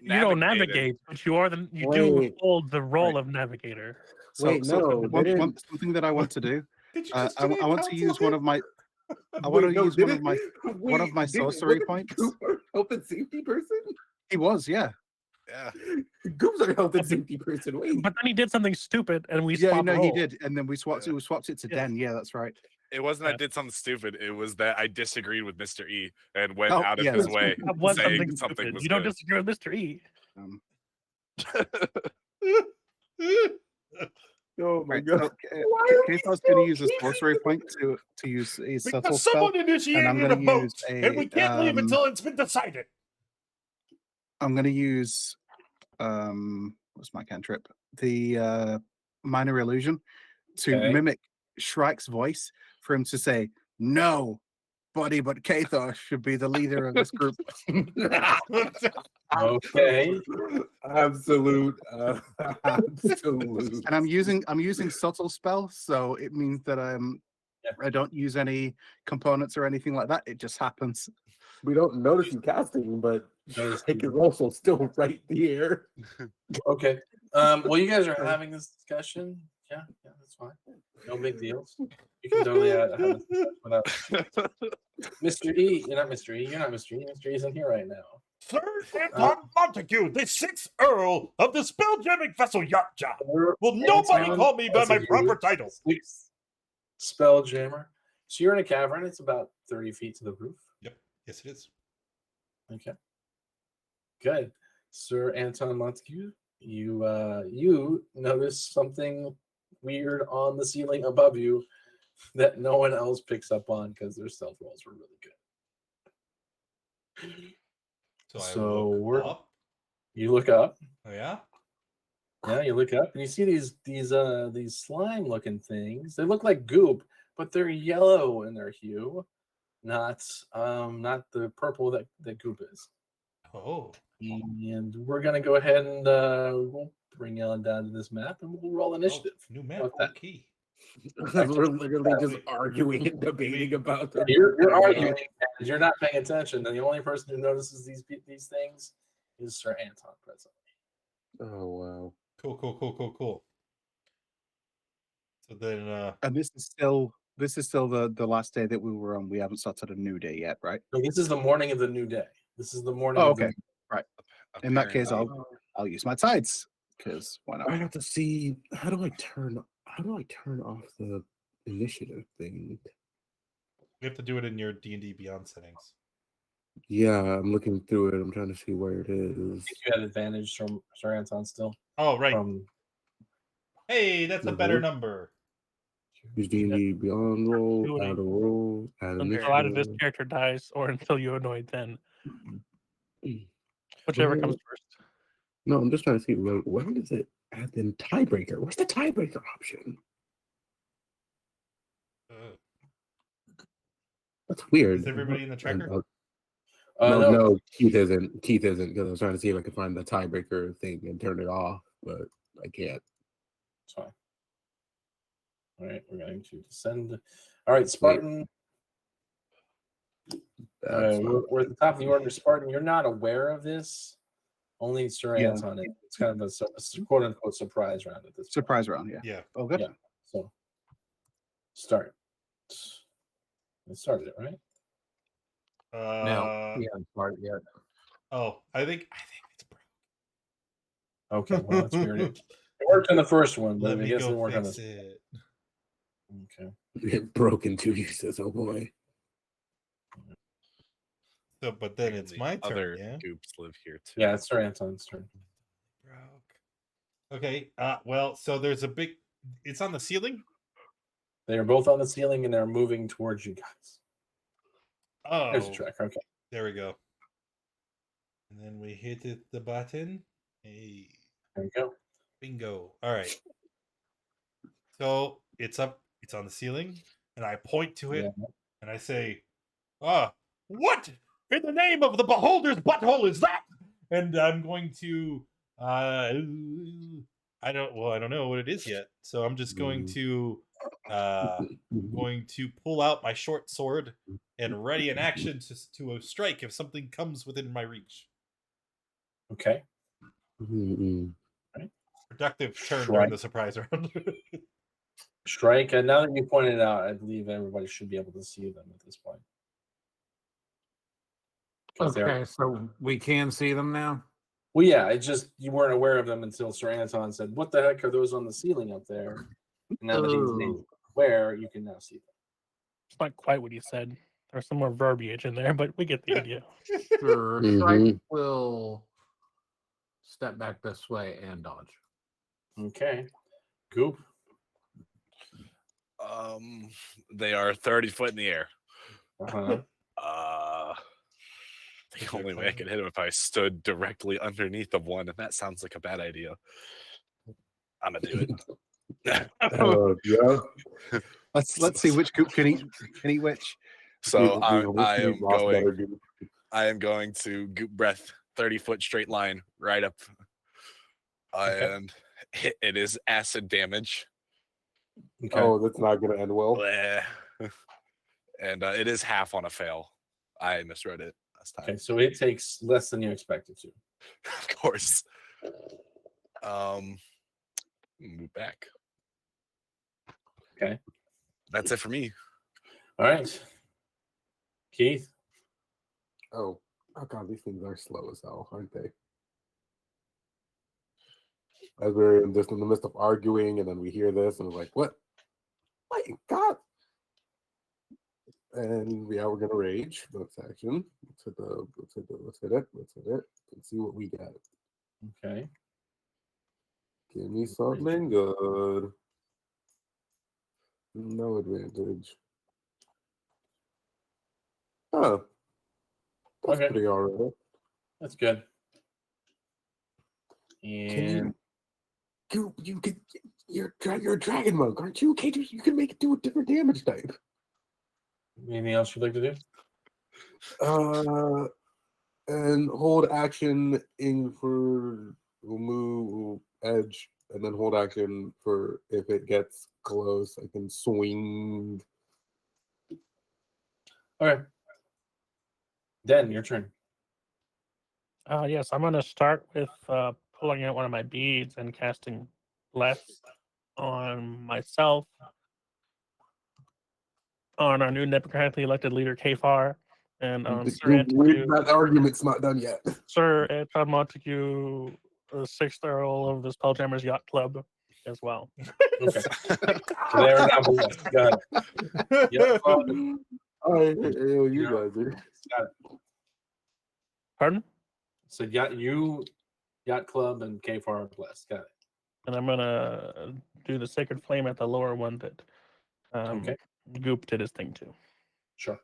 You don't navigated. navigate, but you are the you do Wait. hold the role of navigator. Wait, no, they didn't- something that I want to do. Did you I just today want to counsel use one him? of my. I want to use one of my. Wait, of my didn't- sorcery wasn't points. Goop our health and safety person? He was, yeah. Yeah. Goop's our health and safety person. Wait. But then he did something stupid, and we Yeah, swapped no, he roles. did, and then we swapped. Yeah. We swapped it to Yeah. Den. Yeah, that's right. It wasn't Yeah. I did something stupid. It was that I disagreed with Mr. E and went Oh, out of yeah, his that's way That was saying something something stupid. was You don't good. disagree with Mr. E. Um, Oh my right, god. so, Why are we Kayfar's still going to use a keeping sorcery it? point to use his subtle Because spell. someone initiated I'm a gonna vote, use and we a, can't leave um, until it's been decided. I'm going to use what's my cantrip? The minor illusion to Okay. mimic Shrike's voice for him to say, "No, buddy, but Kathar should be the leader of this group." Okay. Absolute. Absolute. And I'm using subtle spell, so it means that I don't use any components or anything like that. It just happens. We don't notice you casting, but Notice Hank is also still right there. Okay. Well, you guys are having this discussion. Yeah, that's fine. No big deals. You can totally have a discussion without Mr. E. You're not Mr. E. You're not Mr. E. Mr. E isn't here right now. Sir Anton Montague, the 6th Earl of the Spelljamming Vessel Yacht Job. Will nobody Anton call me by my Montague, proper title? sixth Spelljammer. So you're in a cavern. It's about 30 feet to the roof. Yes, it is. Okay. Good. Sir Anton Montague, you notice something weird on the ceiling above you that no one else picks up on because their stealth rolls were really good. So, So I we're- look up. You look up. Oh yeah. Yeah, you look up and you see these slime looking things. They look like goop, but they're yellow in their hue, not the purple that goop is. Oh. And we're gonna go ahead and we'll bring Ellen down to this map and we'll roll initiative. Oh, new map. What's that? Okay. We're literally just arguing and debating about them. You're arguing and you're not paying attention, and the only person who notices these things is Sir Anton presently. Oh wow. Cool. So then And this is still the last day that we were on. We haven't started a new day yet, right? So this is the morning of the new day. This is the morning. Oh, of the okay. In that case, Apparently. I'll use my tides because why not? I have to see how do I turn off the initiative thing? you have to do it in your D&D Beyond settings. Yeah, I'm looking through it. I'm trying to see where it is. I think you had advantage from Sir Anton still. Oh right. From Hey, that's a better Mhm. number. Use D&D Beyond roll, Do it. add a roll, add Until either this initiative. character dies or until you annoy then. Mm. Whichever Well, comes first. No, I'm just trying to see where does it add the tiebreaker? What's the tiebreaker option? That's weird. Is everybody in the tracker? No, Keith isn't because I was trying to see if I could find the tiebreaker thing and turn it off, but I can't. It's fine. All right, we're going to descend. All right, Spartan. We're at the top of the order. Spartan, you're not aware of this. Only Sir Yeah. Anton. It's kind of a quote unquote surprise round at this point. Surprise round, yeah. Yeah. Oh, good. Yeah. So start. It started it, right? No, we haven't started yet. Oh, I think it's broke. Okay, well that's weird. It worked on the first one, but Let I me guess it go worked on fix this. it. Okay. It broke in 2 uses. Oh boy. So, but then And it's the my turn. Other Yeah. goops live here too. Yeah, it's Sir Anton's turn. Broke. Okay. Well, so there's a big. It's on the ceiling. They are both on the ceiling and they're moving towards you guys. Oh, There's a track. Okay. there we go. And then we hit the button. Hey. There you go. Bingo. All right. So it's up. It's on the ceiling, and I point to it, Yeah. and I say, what in the name of the beholder's butthole is that?" And I'm going to, I don't know what it is yet. So I'm just going to pull out my short sword and ready an action to strike if something comes within my reach. Okay. Productive turn Strike. during the surprise round. Strike. And now that you pointed it out, I believe everybody should be able to see them at this point. 'Cause they're- Okay, so we can see them now. Well, yeah, it's just you weren't aware of them until Sir Anton said, "What the heck are those on the ceiling up there?" And now that he's made aware, you can now see them. It's not quite what he said. There's some more verbiage in there, but we get the idea. Sure, Shrike will step back this way and dodge. Okay. Goop. They are 30 foot in the air. Uh-huh. The only way I could hit him if I stood directly underneath of one, and that sounds like a bad idea. I'm gonna do it. Yeah. Let's see which goop can eat which. So I better. am going to goop breath 30-foot straight line right up, and it is acid damage. Okay. Oh, that's not gonna end well. Bleh. And it is half on a fail. I misread it last time. Okay, so it takes less than you expected to. Of course. Move back. Okay. That's it for me. All right. Keith. Oh god, these things are slow as hell, aren't they? As we're just in the midst of arguing, and then we hear this, and we're like, "What? My God!" And we're gonna rage. That's action. Let's hit it. Let's see what we got. Okay. Give me something good. No advantage. Oh, that's Okay. pretty alright. That's good. Can And you could you're a dragon monk, aren't you? You can make it do a different damage type. anything else you'd like to do? And hold action in for move edge, and then hold action for if it gets close, I can swing. Okay. Den, your turn. Yes, I'm going to start with pulling out one of my beads and casting Bless on myself, on our new democratically elected leader, Kafar, and on That argument's not done yet. Sir Anton Montague, the 6th Earl of the Spelljammers Yacht Club, as well. Okay. So they are now blessed. Got it. Yep. You guys are. Got it. Pardon? So Yacht Club and K4 are blessed. Got it. And I'm going to do the Sacred Flame at the lower one that Okay. Goop did his thing to. Sure.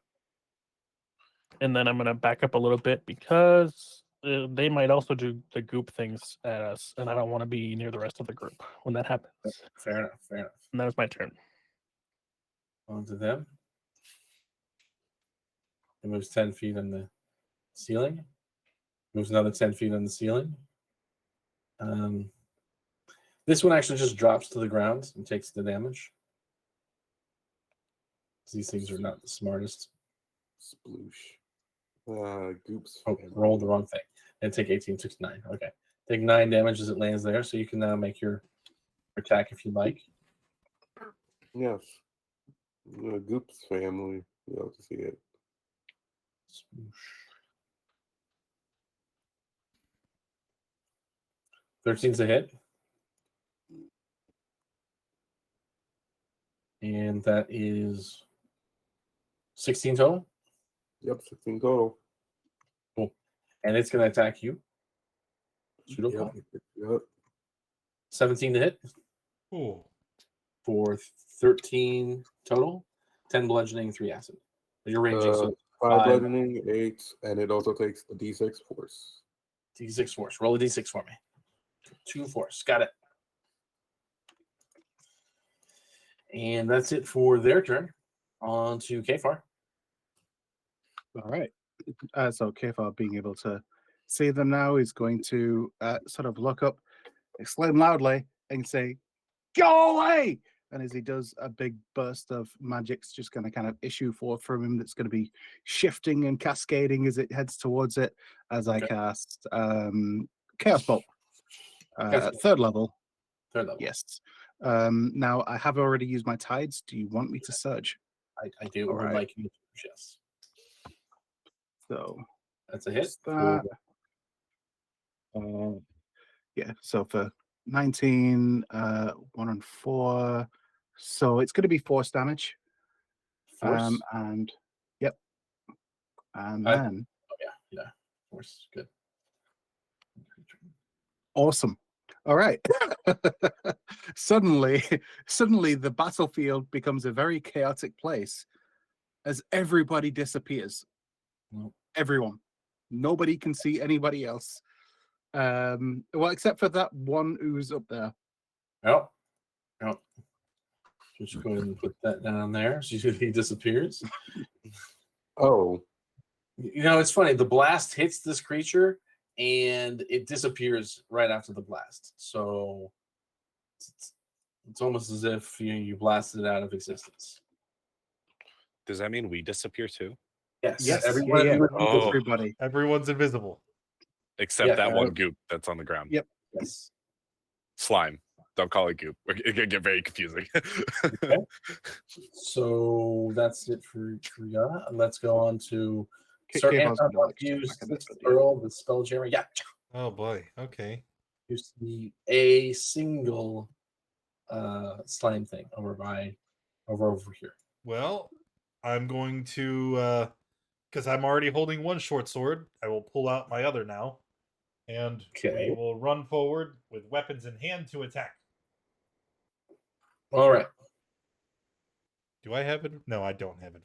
And then I'm going to back up a little bit because they might also do the Goop things at us, and I don't want to be near the rest of the group when that happens. Fair enough. Fair enough. And that was my turn. On to them. It moves 10 feet on the ceiling. Moves another 10 feet on the ceiling. This one actually just drops to the ground and takes the damage. These things are not the smartest. Sploosh. Goops. Oh, rolled the wrong thing. And take 18, 69. Okay. Take 9 damage as it lands there, so you can now make your attack if you like. Yes. Goops family. You love to see it. Swoosh. 13's a hit. And that is 16 total. Yep, 16 total. Cool. And it's going to attack you. Pseudo Yep. 17 to hit. Ooh. For 13 total. 10 bludgeoning, 3 acid. You're ranging, so 5 bludgeoning, 8, and it also takes the D6 force. D6 force. Roll a D6 for me. 2 force. Got it. And that's it for their turn. On to Kfar. All right. So Kefar, being able to see them now, is going to sort of look up, exclaim loudly, and say, "Go away!" And as he does, a big burst of magic's just going to kind of issue forth from him. That's going to be shifting and cascading as it heads towards it. As I cast Chaos Bolt, third level. Third level. Yes. Now I have already used my tides. Do you want me to surge? I do. All Would right. like you to. Yes. So That's a hit. just that. Yeah. So for 19, 1 and 4. So it's going to be force damage. Force. And yep. And I- then Yeah. Force. Good. awesome. All right. suddenly the battlefield becomes a very chaotic place as everybody disappears. Nope. Everyone. Nobody can see anybody else. Well, except for that one who's up there. Oh. Just go ahead and put that down there. So he disappears. Oh, You know, it's funny. The blast hits this creature and it disappears right after the blast. So it's almost as if you blasted it out of existence. Does that mean we disappear too? Yes. Oh. Everybody. Everyone's invisible. Except Yeah, that one goop that's on the ground. Yep. Yes. Slime. Don't call it goop. It could get very confusing. Okay. So that's it for ya. Let's go on to Sir Kevor's Anton. gonna, like, Use check back in this this Earl, the spell jammer. Yeah. Oh boy. Okay. You see a single slime thing over here. Well, I'm going to because I'm already holding one short sword, I will pull out my other now. And Okay. we will run forward with weapons in hand to attack. All right. Do I have it? No, I don't have advantage.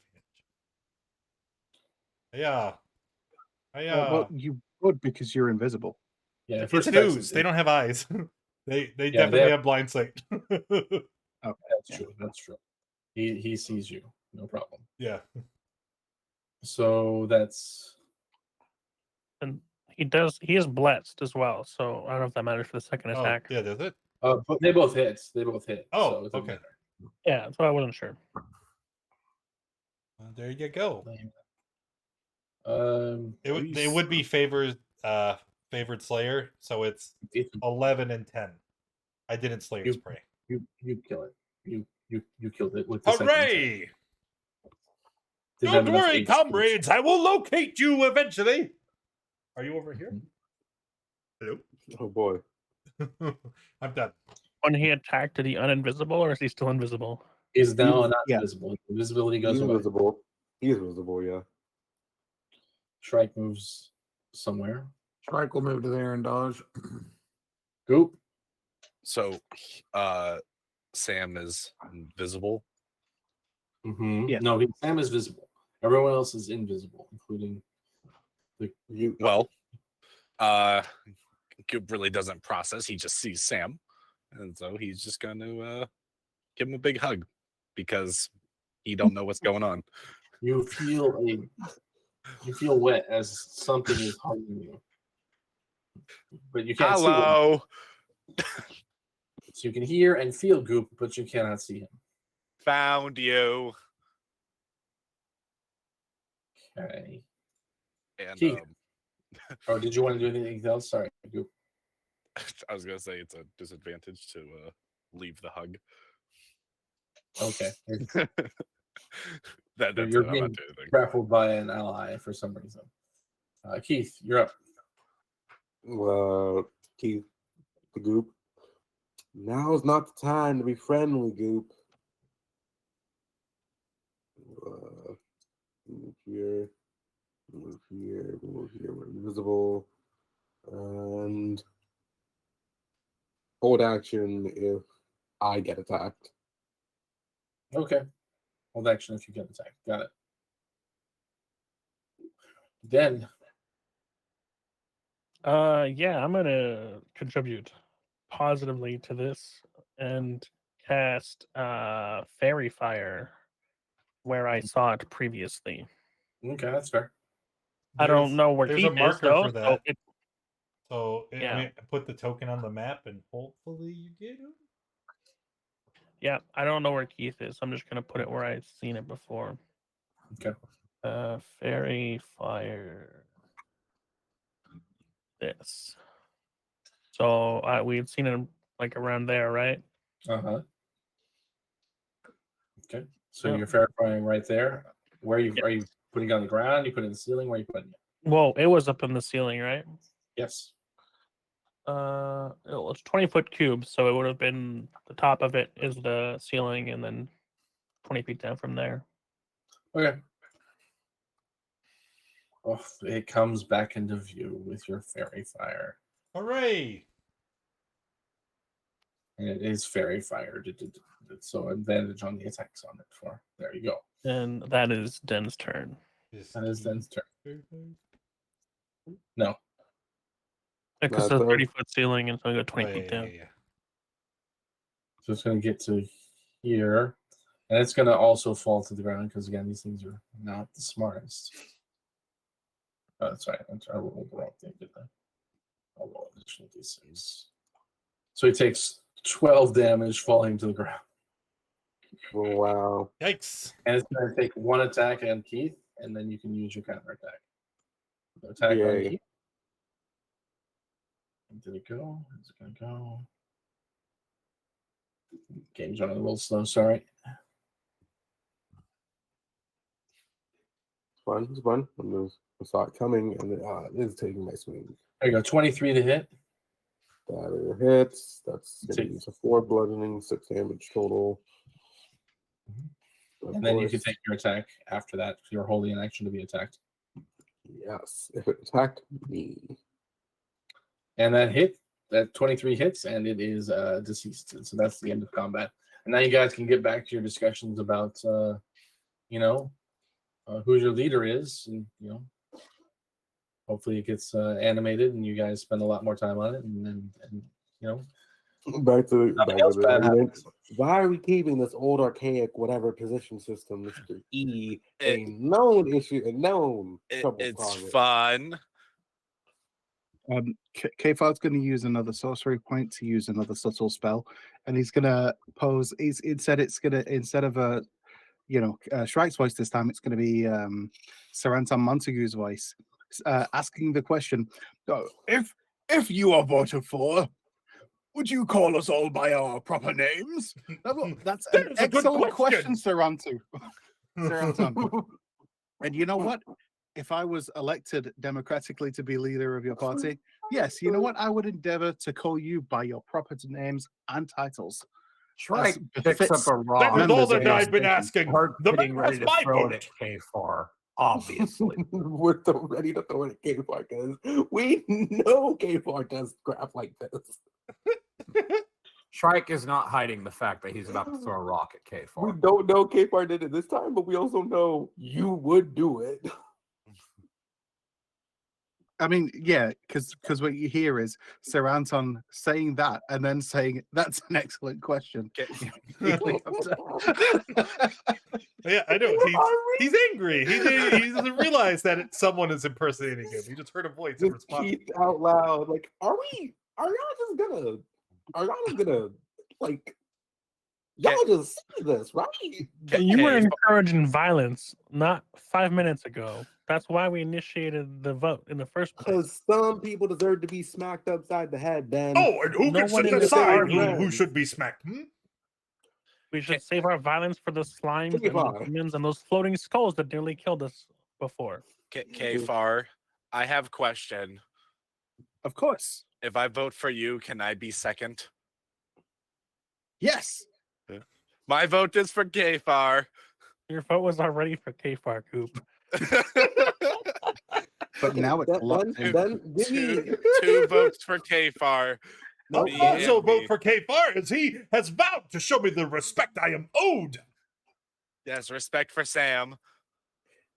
Yeah. Well, you would because you're invisible. Yeah. It's First an attacks ooze. They don't have eyes. they Yeah, definitely have blind sight. That's true. That's true. He sees you. No problem. Yeah. So that's And he is blitzed as well, so I don't know if that matters for the second Oh, attack. yeah, does it? but they both hit. Oh, so it doesn't okay. matter. Yeah, so I wasn't sure. There you go. They would be favored Slayer, so it's 11 and 10. I didn't Slayer's Prey. You kill it. You killed it with the second attack. Hooray! Didn't have Don't enough worry, HP. comrades. I will locate you eventually. Are you over here? Hello? oh boy. I'm done. When he attacked, did he uninvisible or is he still invisible? Is now not Yeah. visible. Invisibility goes He's away. visible. He is visible, yeah. Shrike moves somewhere. Shrike will move to there and dodge. Goop. So Sam is invisible. Mm-hmm. Yeah. No, Sam is visible. Everyone else is invisible, including You Well, Goop really doesn't process. He just sees Sam. And so he's just going to give him a big hug because he don't know what's going on. you feel wet as something is hugging you. But you can't see Hello. him. So you can hear and feel Goop, but you cannot see him. Found you. Okay. And Keith. Or did you want to do anything else? Sorry, Goop. I was going to say it's a disadvantage to leave the hug. Okay. That's You're it. I'm being not doing anything. grappled by an ally for some reason. Keith, you're up. Keith, the Goop. Now is not the time to be friendly, Goop. Move here. Move here. Move here. We're invisible. And hold action if I get attacked. Okay. Hold action if you get attacked. Got it. Then Yeah, I'm gonna contribute. positively to this and cast Fairy Fire where I saw it previously. Okay, that's fair. I don't know where There's Keith a marker is, though, for that. So So I Yeah. mean, put the token on the map, and hopefully you get him. yeah, I don't know where Keith is. I'm just gonna put it where I've seen it before. Okay. Fairy Fire. This. So we had seen it like around there, right? Uh-huh. Okay. So Yeah. you're verifying right there. Where are you putting it on the ground? You put it in the ceiling? Where are you putting it? Well, it was up in the ceiling, right? Yes. It was 20-foot cube, so it would have been the top of it is the ceiling, and then 20 feet down from there. Okay. Oh, it comes back into view with your fairy fire. Hooray! And it is fairy fire. So advantage on the attacks on it for. There you go. And that is Den's turn. That is Den's turn. turn. No. Because My it's a turn. 30-foot ceiling, and it's only go 20 feet down. Yeah. So it's going to get to here. And it's going to also fall to the ground because, again, these things are not the smartest. Oh, that's right. I rolled the wrong thing, didn't I? I'll roll additional d6. So he takes 12 damage falling to the ground. Oh, wow. Yikes! And it's going to take one attack on Keith, and then you can use your counter attack. So attack on Yay. Keith. Did it go? Is it going to go? Game's running a little slow, sorry. It's fun. I saw it coming, and it is taking my swing. There you go, 23 to hit. That hits. That's going to Take- use a 4 bludgeoning, 6 damage total. Of And then you can course. take your attack after that. You're holding an action to be attacked. Yes, if it attacked me. And that 23 hits, and it is deceased. And so that's the end of combat. And now you guys can get back to your discussions about, who your leader is, and hopefully it gets animated, and you guys spend a lot more time on it, and Back to Nothing else the bad argument. happens. Why are we keeping this old archaic whatever position system, Mr. E? It- A known issue, a known trouble It's target. fun. Kfar's going to use another sorcery point to use another subtle spell, and he's going to pose. Instead of a Shrike's voice this time, it's going to be Sarantan Montague's voice, asking the question: If you are voted for, would you call us all by our proper names? That's That an is a good excellent question, question. Sarantan. And you know what? If I was elected democratically to be leader of your party, yes, you know what? I would endeavor to call you by your proper names and titles. Shrike As picks up befits a rock. That is members all of that your I've been station. asking. Start The getting man has ready to my throw it vote. at Kfar, obviously. We're so ready to throw it at Kfar because we know Kfar does crap like this. Shrike is not hiding the fact that he's about to throw a rock at We Kfar. don't know Kfar did it this time, but we also know you would do it. I mean, yeah, because what you hear is Saranton saying that and then saying, "That's an excellent question." Immediately after. Yeah, I know. He's angry. He doesn't realize that someone is impersonating him. He just heard a voice and Just responded. keep out loud. Like, are y'all just gonna like y'all just see this, right? You were Kf- encouraging violence not 5 minutes ago. That's why we initiated the vote in the first place. Because some people deserve to be smacked upside the head, then Oh, and who No gets one to in this decide argument- who should be smacked? We should save our violence for the slimes and the Kfar. demons and those floating skulls that nearly killed us before. Kfar, I have a question. Of course. If I vote for you, can I be second? Yes. My vote is for Kfar. Your vote was already for Kfar Coop. But now it's locked in. then give me two votes for Kfar. I'll Me also and vote me. for Kfar as he has vowed to show me the respect I am owed. Yes, respect for Sam.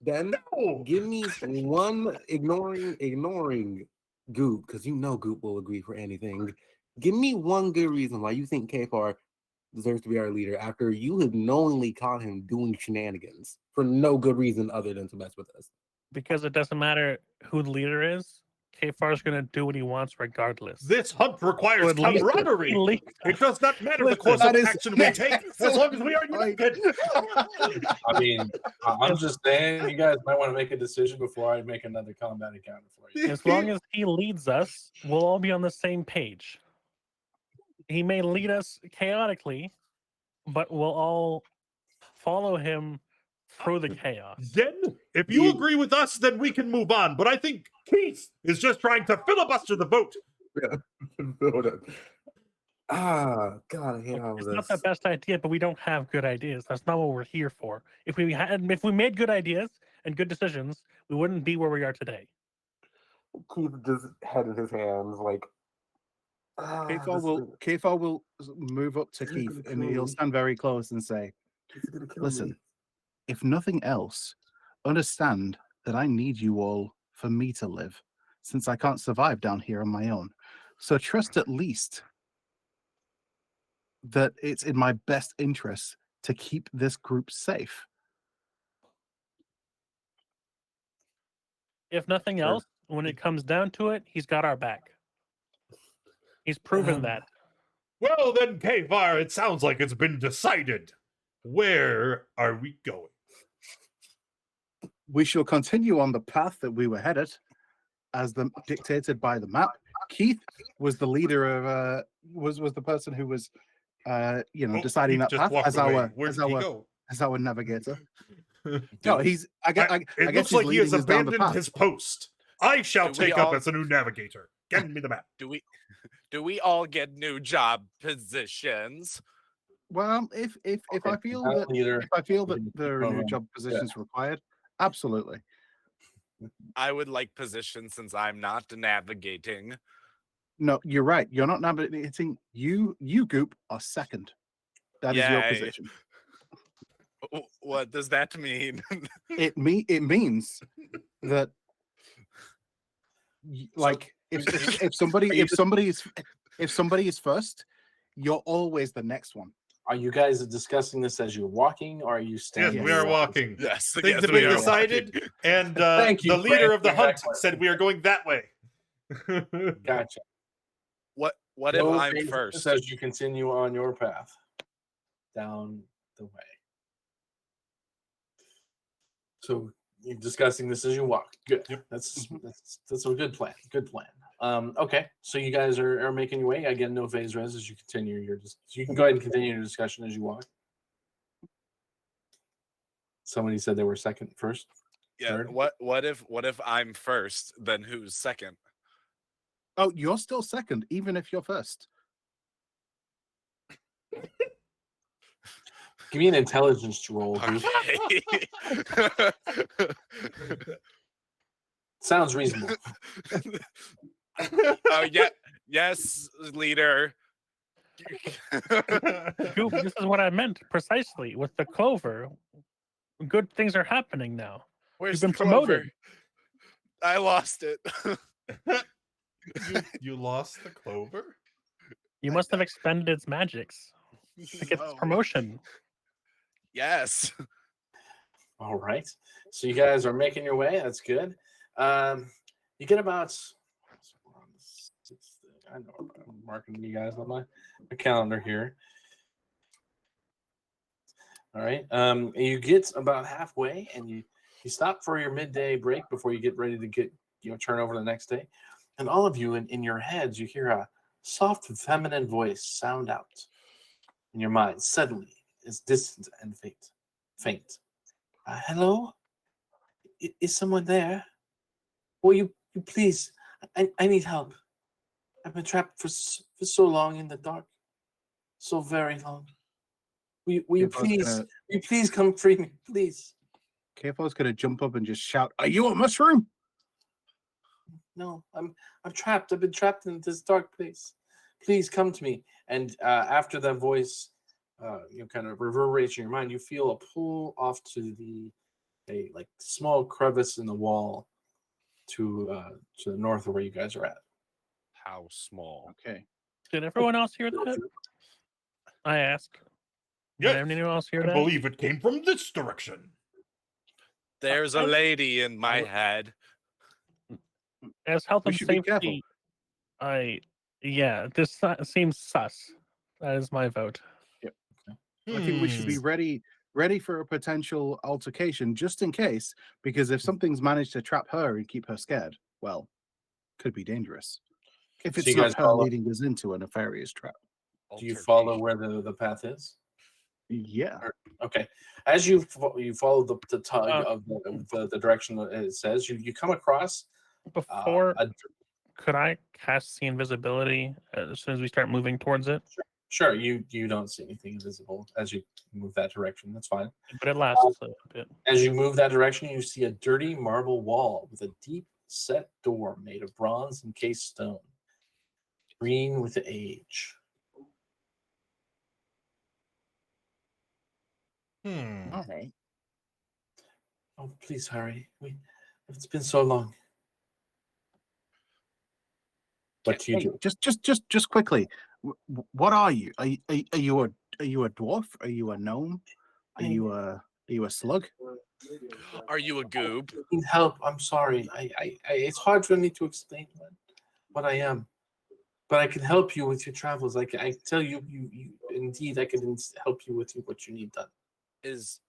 then No. give me one ignoring Goop, because you know Goop will agree for anything. Give me one good reason why you think Kfar deserves to be our leader after you have knowingly caught him doing shenanigans for no good reason other than to mess with us. Because it doesn't matter who the leader is. Kfar is going to do what he wants regardless. This hunt requires Well, at least- camaraderie. at least- It does not matter the Listen, course of that is- action we take as long as we are Like- united. I mean, I'm just saying, you guys might want to make a decision before I make another combat encounter for you. As long as he leads us, we'll all be on the same page. He may lead us chaotically, but we'll all follow him through the chaos. Then, if you agree with us, then we can move on. But I think Keith is just trying to filibuster the vote. God, I hate all of It's this. not the best idea, but we don't have good ideas. That's not what we're here for. If we made good ideas and good decisions, we wouldn't be where we are today. Keith just head in his hands, like. Kfar will move up to He's Keith gonna and kill he'll me. stand very close and say, He's gonna kill "Listen, me. if nothing else, understand that I need you all for me to live, since I can't survive down here on my own. So trust at least that it's in my best interest to keep this group safe." If nothing Sure. else, when it comes down to it, he's got our back. He's proven that. Well, then, Kvar, it sounds like it's been decided. Where are we going? We shall continue on the path that we were headed, as dictated by the map. Keith was the leader of was the person who was Oh, deciding Keith that just path walked as away. our Where as did he our go? as our navigator. Do No, we- he's I guess It guess looks he's like he has leading us down the abandoned path. his post. I shall Do we take up all- as a new navigator. Get me the map. Do we all get new job positions? Well, if Okay, I feel not that leader. if I feel that can there are move new on. job positions required, absolutely. I would like positions since I'm not navigating. No, you're right. You're not navigating. You Goop are second. That is your Yay. position. What does that mean? It means that like if somebody is first, you're always the next one. Are you guys discussing this as you're walking, or are you Yes, standing? we are walking. Yes, Things yes, have we been are decided, walking. and Thank you, the leader Frank, of the for that hunt question. said we are going that way. Gotcha. What if No I'm phases first? as you continue on your path down the way. So you're discussing this as you walk. Good. Yep. That's a good plan. Good plan. Okay. So you guys are making your way. Again, no phase res as you continue your you can go ahead and continue your discussion as you walk. Somebody said they were first. Yeah. Third? What if I'm first? Then who's second? Oh, you're still second, even if you're first. Give me an intelligence roll. Dude. Okay. Sounds reasonable. Oh yeah, yes, leader. Goop, this is what I meant precisely with the clover. Good things are happening now. Where's been the clover? promoted. I lost it. you lost the clover? You must have expended its magics to get this Oh, promotion. yes. All right. So you guys are making your way. That's good. You get about. I know I'm marking you guys on my calendar here. All right. You get about halfway, and you stop for your midday break before you get ready to turn over the next day. And all of you in your heads, you hear a soft feminine voice sound out in your mind. Suddenly, it's distant and faint. Hello? Is someone there? Will you please? I need help. I've been trapped for so long in the dark, so very long. Will you please come free me, please? Kfo's gonna jump up and just shout, "Are you a mushroom?" No, I'm trapped. I've been trapped in this dark place. Please come to me. And after that voice, kind of reverberates in your mind, you feel a pull off to a small crevice in the wall to the north of where you guys are at. How small? Okay. Did everyone else hear that? I ask. Did Yes, anyone else hear I that? believe it came from this direction. There's a lady in my head. As health We and should be careful. safety, this seems sus. That is my vote. I think we should be ready for a potential altercation just in case, because if something's managed to trap her and keep her scared, well, could be dangerous. If So it's you not guys her follow- leading us into a nefarious trap. Do you follow where the path is? Yeah. Okay. As you follow the tug of the direction that it says, you come across Before, a could I cast see invisibility as soon as we start moving towards it? Sure, you don't see anything invisible as you move that direction. That's fine. But it lasts a bit. As you move that direction, you see a dirty marble wall with a deep set door made of bronze and cased stone, green with age. All right. Oh, please hurry. It's been so long. What do you do? Just quickly. What are you? Are you a dwarf? Are you a gnome? Are you a slug? Are you a goob? I need help. I'm sorry. I it's hard for me to explain what I am, but I can help you with your travels. I tell you, indeed, I can help you with what you need done. Is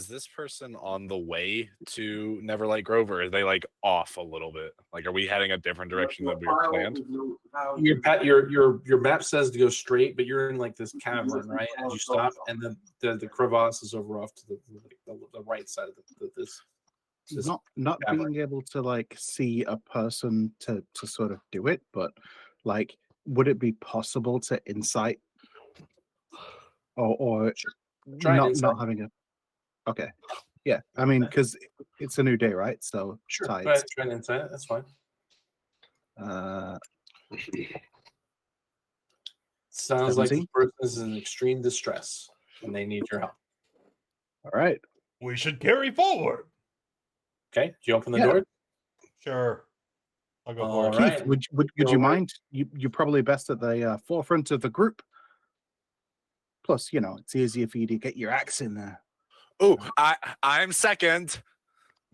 this person on the way to Neverlight Grove, or are they like off a little bit? Like, are we heading a different direction than we were planned? Your map says to go straight, but you're in like this cavern, right? As you stop, and then the crevasse is over off to the right side of this Not cavern. being able to like see a person to sort of do it, but like, would it be possible to insight or Try and not insight. having a? Okay, yeah. I mean, because it's a new day, right? So Sure. tides. Go ahead, try and insight it. That's fine. Sounds like this 17? person is in extreme distress and they need your help. All right. We should carry forward. Okay, do you open the Yeah. door? Sure. I'll go All for it. right. Keith, would you mind? You're probably best at the forefront of the group. Plus, it's easier for you to get your axe in there. Oh, I'm second.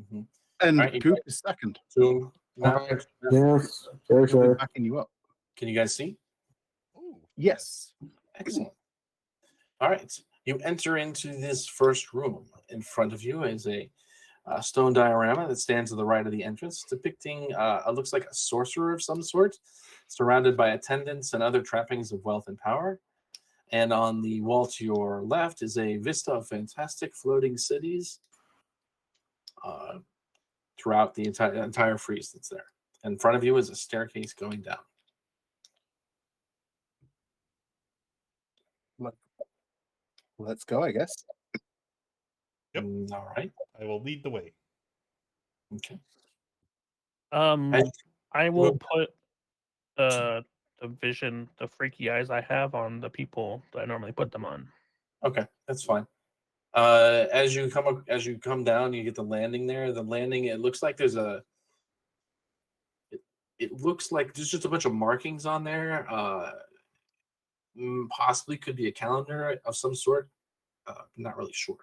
Mhm. And All right, Goop is second. So, Yes, sure, He'll be sure. backing you up. can you guys see? Ooh. Yes. Excellent. All right. You enter into this first room. In front of you is a stone diorama that stands to the right of the entrance, depicting it looks like a sorcerer of some sort, surrounded by attendants and other trappings of wealth and power. And on the wall to your left is a vista of fantastic floating cities throughout the entire frieze that's there. In front of you is a staircase going down. Let's go, I guess. Yep. All right. I will lead the way. Okay. I will put the freaky eyes I have on the people that I normally put them on. Okay, that's fine. As you come down, you get the landing there. The landing, it looks like there's it looks like there's just a bunch of markings on there. Possibly could be a calendar of some sort. I'm not really sure.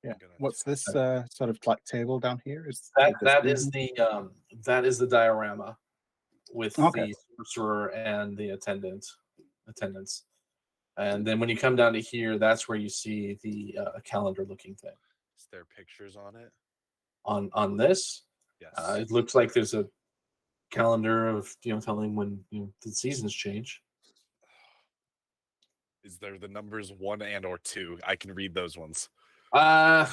Yeah. What's this sort of like table down here? That is the diorama with Okay. the sorcerer and the attendants. And then when you come down to here, that's where you see the calendar-looking thing. Is there pictures on it? On this, Yes. it looks like there's a calendar of telling when the seasons change. Is there the numbers 1 and or 2? I can read those ones. Probably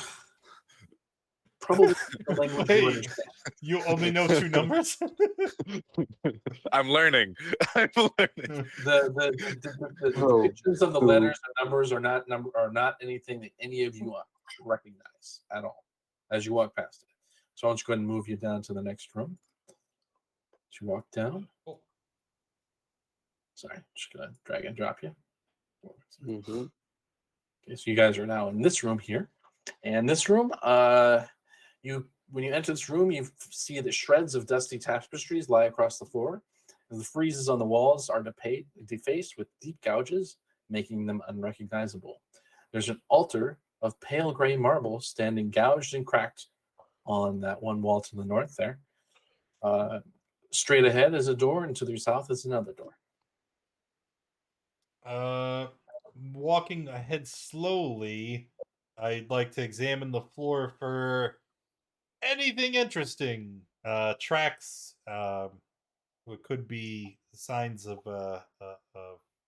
the language you Hey, understand. you only know 2 numbers? I'm learning. I'm learning. The pictures of the letters and numbers are not anything that any of you recognize at all as you walk past it. So I'll just go ahead and move you down to the next room. As you walk down. Oh. Sorry, just gonna drag and drop you. Mm-hmm. Okay, so you guys are now in this room here. And this room, when you enter this room, you see the shreds of dusty tapestries lie across the floor. The friezes on the walls are defaced with deep gouges, making them unrecognizable. There's an altar of pale gray marble standing gouged and cracked on that one wall to the north there. Straight ahead is a door, and to the south is another door. Walking ahead slowly, I'd like to examine the floor for anything interesting. Tracks. What could be signs of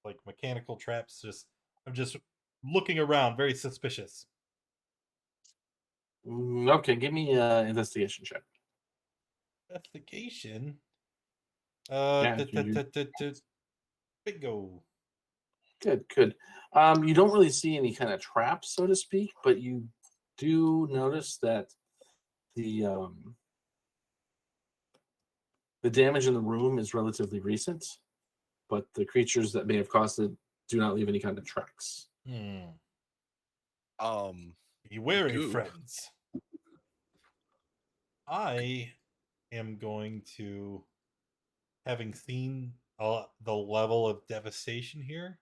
like mechanical traps. I'm just looking around, very suspicious. Okay, give me an investigation check. Investigation. Yeah, Bingo. Good. You don't really see any kind of traps, so to speak, but you do notice that the damage in the room is relatively recent, but the creatures that may have caused it do not leave any kind of tracks. Be wary, Goop. friends. I am going to, having seen the level of devastation here,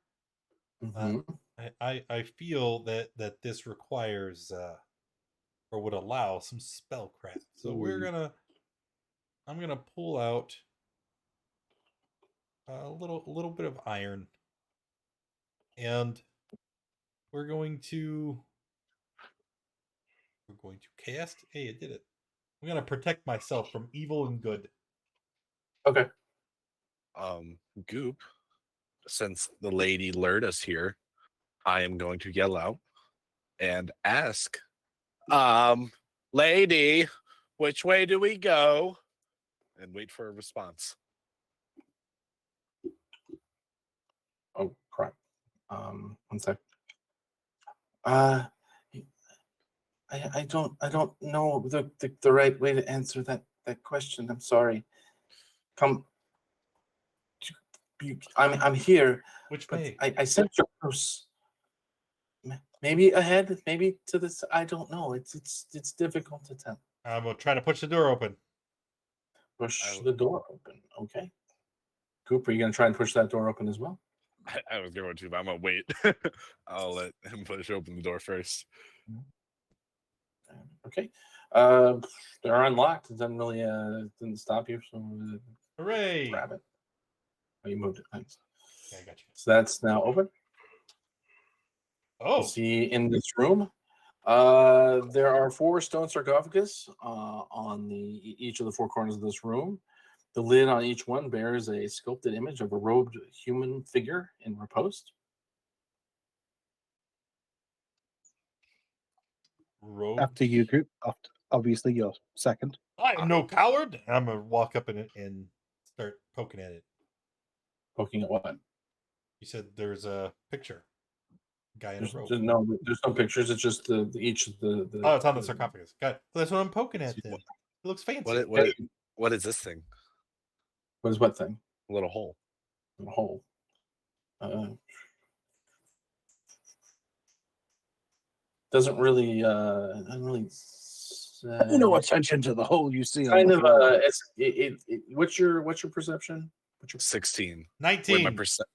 I feel that this requires or would allow some spellcraft. So I'm gonna pull out a little bit of iron, and we're going to cast. Hey, it did it. I'm gonna protect myself from evil and good. Okay. Goop, since the lady lured us here, I am going to yell out and ask, lady, which way do we go? And wait for a response. Oh crap. One sec. I don't know the right way to answer that question. I'm sorry. I'm here. Which way? I sent your house. Maybe ahead, maybe to this. I don't know. It's difficult to tell. I'm gonna try to push the door open. Push the door open. Okay. Cooper, you gonna try and push that door open as well? I was going to, but I'm gonna wait. I'll let him push open the door first. Okay. They're unlocked. It doesn't really didn't stop you, so Hooray! grab it. Oh, you moved it. Thanks. Okay, I got you. So that's now open. Oh, You see in this room, there are 4 stone sarcophagus on each of the 4 corners of this room. The lid on each one bears a sculpted image of a robed human figure in repose. After you, Group. Obviously, you're second. I am no coward. I'm gonna walk up and start poking at it. Poking at what? You said there's a picture. Guy in a robe. There's no pictures. It's just each of the. Oh, it's on the sarcophagus. Got it. That's what I'm poking at. Then it looks fancy. What is this thing? What is what thing? A little hole. A hole. Doesn't really. Pay no attention to the hole you see. Kind of. What's your perception? What's your 16. 19. My percent.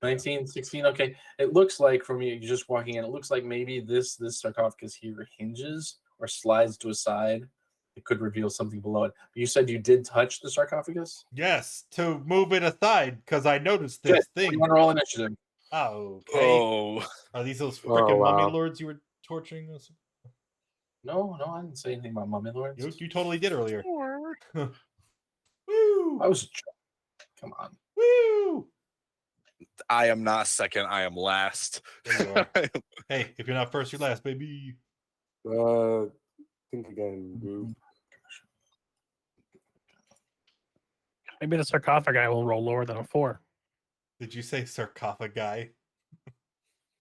19, 16. Okay. It looks like from you just walking in, it looks like maybe this sarcophagus here hinges or slides to a side. It could reveal something below it. But you said you did touch the sarcophagus? Yes, to move it aside because I noticed this thing. You want to roll initiative? Oh, okay. Oh, Are these those freaking wow. mummy lords you were torturing us? No, I didn't say anything about mummy lords. You totally did earlier. Woo! I was a joke. Come on. Woo! I am not second. I am last. There you are. Hey, if you're not first, you're last, baby. Think again, Group. Maybe the sarcophagi will roll lower than a 4. Did you say sarcophagi?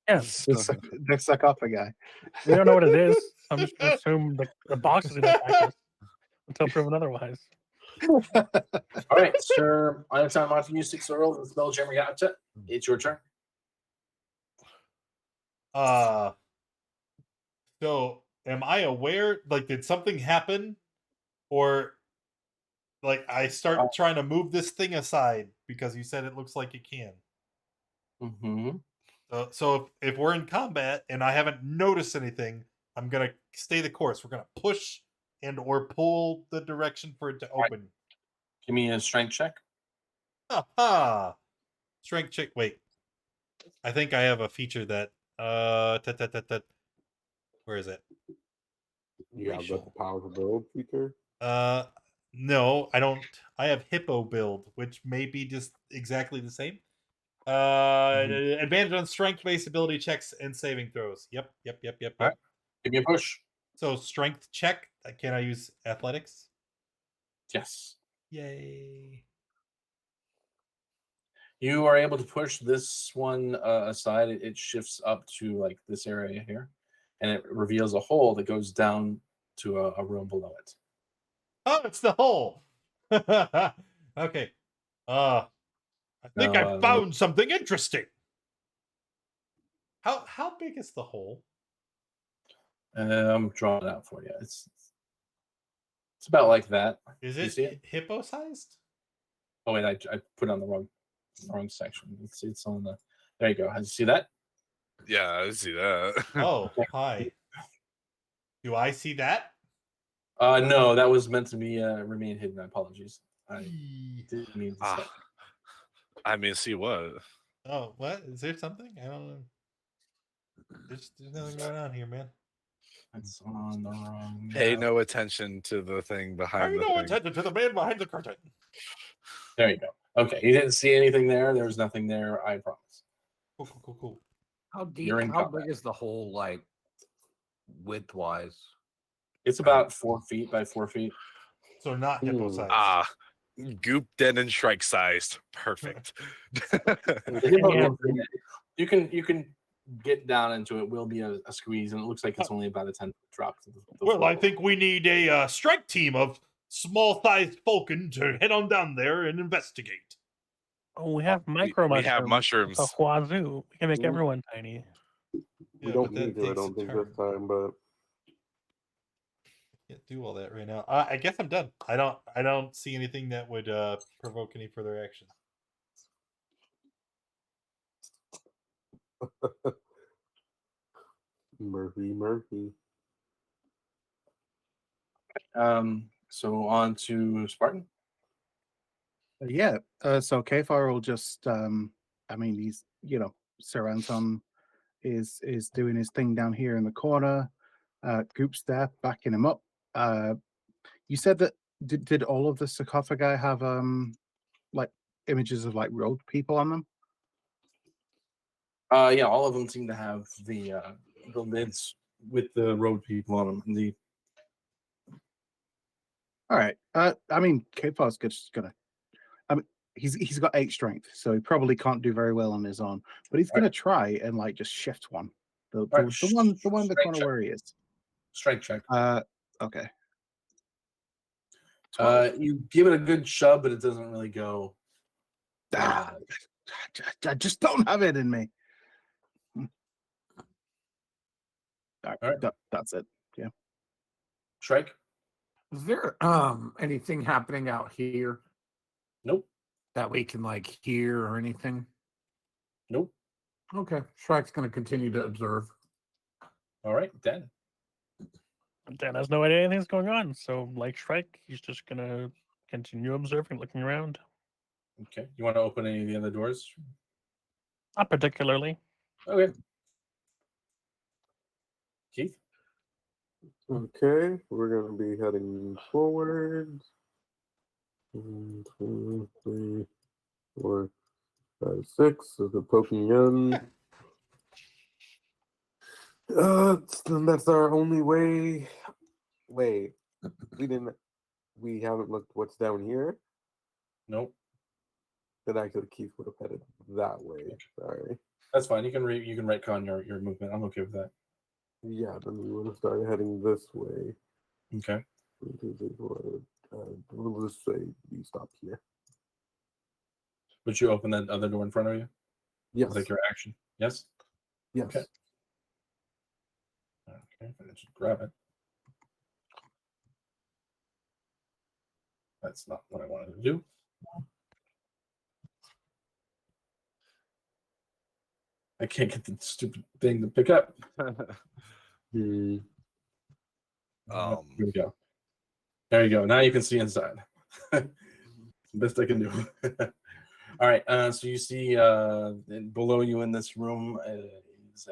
Yes. The sarcophagi. We don't know what it is. I'm just going to assume the box is going to attack us until proven otherwise. All right, Sir Einstein Montague, 6 Earl, and Spell Jeremy Gotcha. It's your turn. So am I aware? Like, did something happen, or Like I start trying to move this thing aside because you said it looks like it can. Mm-hmm. So if we're in combat and I haven't noticed anything, I'm gonna stay the course. We're gonna push and or pull the direction for it to open. Give me a strength check. Ha! Strength check. Wait, I think I have a feature that where is it? You have the Racial. powerful build feature. No, I don't. I have hippo build, which may be just exactly the same. Advantage on strength-based ability checks and saving throws. Yep. All right. Give me a push. So strength check. Can I use athletics? Yes. Yay! You are able to push this one aside. It shifts up to like this area here, and it reveals a hole that goes down to a room below it. Oh, it's the hole. Okay. I think I found something interesting. How big is the hole? I'm drawing it out for you. It's about like that. Is You see it it? hippo sized? Oh wait, I put it on the wrong section. It's on the. There you go. You see that? Yeah, I see that. Oh, hi. Do I see that? No, that was meant to be remain hidden. Apologies. I didn't mean to say. I mean, see what? Oh, what? Is there something? I don't know. There's nothing going on here, man. It's on the wrong. Pay no attention to the thing behind Pay the no thing. attention to the man behind the curtain. There you go. Okay, you didn't see anything there. There's nothing there. I promise. Cool. How deep? You're in How combat. big is the hole, like width-wise? It's about 4 feet by 4 feet. So not hippo Hmm. sized. Goop Den and Shrike sized. Perfect. You can get down into it. Will be a squeeze, and it looks like it's only about a 10 drop. To the Well, floor. I think we need a strike team of small-sized falcon to head on down there and investigate. Oh, we have micro we have mushrooms. A wazoo. We can make Ooh. everyone tiny. We Yeah, don't but that need to. I takes don't a think turn. this time, but Can't do all that right now. I guess I'm done. I don't see anything that would provoke any further action. Murphy. So on to Spartan. Yeah. So Kfar will just I mean he's Saranton is doing his thing down here in the corner. Goop's there backing him up. You said that did all of the sarcophagi have like images of like road people on them? Yeah, all of them seem to have the lids with the road people on them. Indeed. All right. I mean Kfar's just gonna he's got 8 strength, so he probably can't do very well on his own. But he's gonna try and like just shift one. The one in the corner where he is. Strength check. Okay. 12. You give it a good shove, but it doesn't really go. I just don't have it in me. All right. That's it. Yeah. Strike. Is there anything happening out here Nope. that we can like hear or anything? Nope. Okay. Shrike's gonna continue to observe. All right, Dan. Dan has no idea anything's going on. So, like Shrike, he's just gonna continue observing, looking around. Okay. You want to open any of the other doors? Not particularly. Okay. Keith. Okay, we're gonna be heading forward. 1, 2, 3, 4, 5, 6. So the poking gun. That's our only way. Wait, we haven't looked what's down here. Nope. Then actually Keith would have headed that way. Sorry. That's fine. You can retcon your movement. I'm okay with that. Yeah, then we would have started heading this way. Okay. We'll just say we stop here. Would you open that other door in front of you? Yes. Like your action? Yes. Yes. Okay. Okay. Just grab it. That's not what I wanted to do. I can't get the stupid thing to pick up. Hmm. Here we go. There you go. Now you can see inside. Best I can do. All right. So you see below you in this room is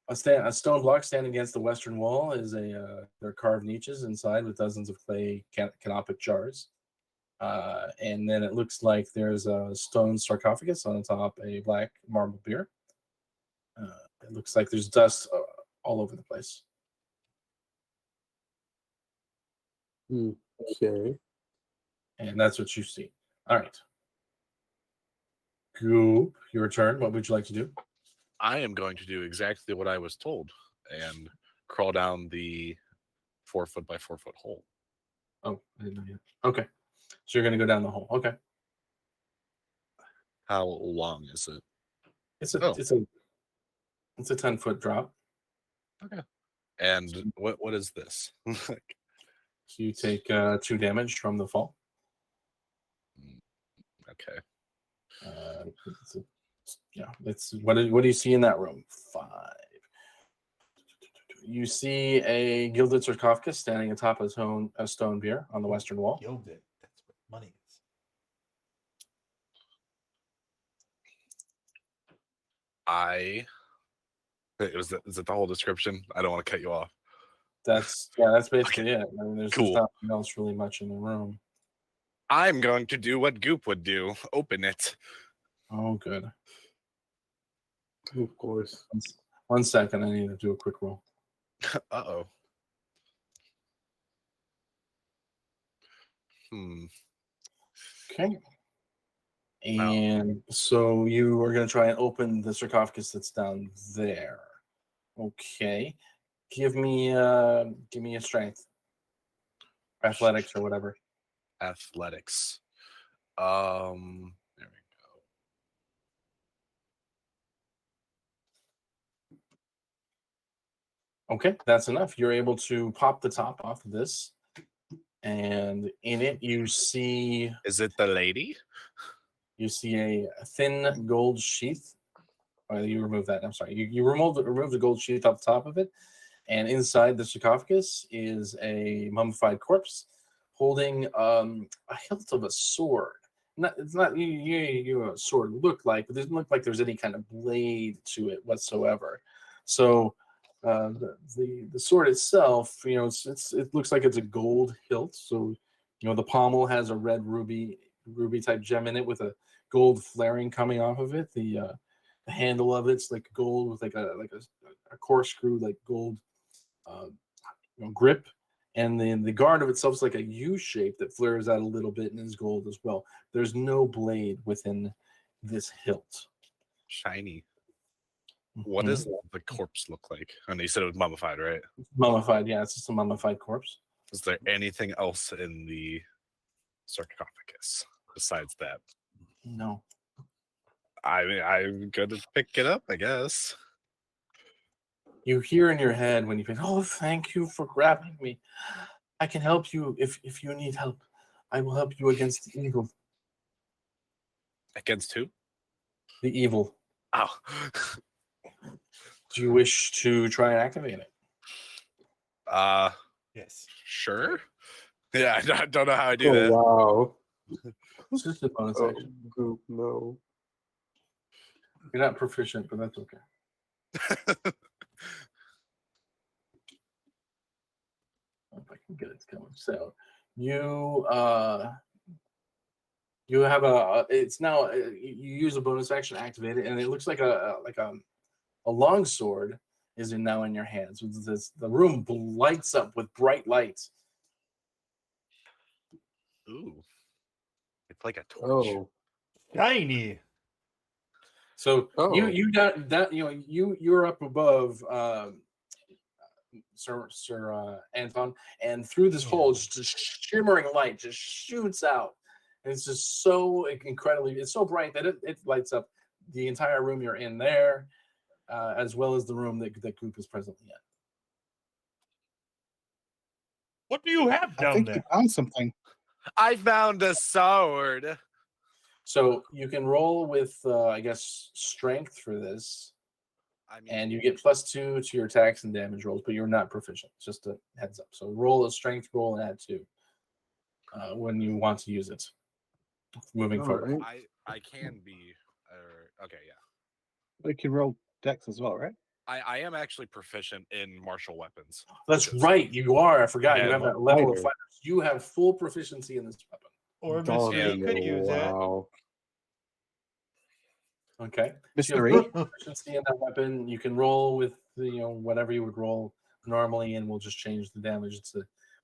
a stone block standing against the western wall. Is there are carved niches inside with dozens of clay canopic jars. And then it looks like there's a stone sarcophagus on top, a black marble beer. It looks like there's dust all over the place. Okay. And that's what you see. All right. Goop, your turn. What would you like to do? I am going to do exactly what I was told and crawl down the 4 foot by 4 foot hole. Oh, I didn't know yet. Okay. So you're going to go down the hole. Okay. How long is it? It's a Oh. it's a 10-foot drop. And what is this? So you take 2 damage from the fall. Okay. It's what do you see in that room? 5. You see a gilded sarcophagus standing atop a stone bier on the western wall. Gilded. That's what money is. Is it the whole description? I don't want to cut you off. That's basically it. I mean, there's Cool. nothing else really much in the room. I'm going to do what Goop would do. Open it. Oh, good. Of course. 1 second. I need to do a quick roll. Uh-oh. Okay. And so you are going to try and open the sarcophagus that's down there. Okay. Give me a strength, athletics, or whatever. Athletics. There we go. Okay, that's enough. You're able to pop the top off of this, and in it you see Is it the lady? a thin gold sheath. Oh, you remove that. I'm sorry. You remove the gold sheath off the top of it, and inside the sarcophagus is a mummified corpse holding a hilt of a sword. It's not you a sword look like, but it doesn't look like there's any kind of blade to it whatsoever. So the sword itself, it looks like it's a gold hilt. So the pommel has a red ruby type gem in it with a gold flaring coming off of it. The handle of it's like gold with like a corkscrew like gold grip, and then the guard of itself is like a U shape that flares out a little bit and is gold as well. There's no blade within this hilt. Shiny. What Mhm. does the corpse look like? And you said it was mummified, right? Mummified? Yeah, it's just a mummified corpse. Is there anything else in the sarcophagus besides that? No. I mean, I'm gonna pick it up, I guess. You hear in your head when you think, "Oh, thank you for grabbing me. I can help you if you need help. I will help you against the evil." Against who? The evil. Oh. Do you wish to try and activate it? Yes. Sure. Yeah, I don't know how I do Oh, that. wow. It's just a bonus Oh, action. Goop, no. You're not proficient, but that's okay. If I can get it going. So you have it's now you use a bonus action to activate it, and it looks like a long sword is now in your hands. The room lights up with bright lights. Ooh. It's like a torch. Oh. Shiny. So Oh. you got that you're up above Sir Anton, and through this hole, just shimmering light just shoots out, and it's just so incredibly. It's so bright that it lights up the entire room you're in there, as well as the room that Goop is presently in. What do you have I down think you there? found something. I found a sword. So you can roll with, I guess, strength for this, I mean, and you get +2 to your attacks and damage rolls, but you're not proficient. Just a heads up. So roll a strength roll and add 2 when you want to use it. Moving All forward. right. I can be. Okay, yeah. We can roll dex as well, right? I am actually proficient in martial weapons. That's Just- right. You are. I forgot. You And have that level of fighter. fighters. You have full proficiency in this weapon. Or Dog Mystery and- could use that. wow. Okay. So Mystery. you have full proficiency in that weapon. You can roll with whatever you would roll normally, and we'll just change the damage. It's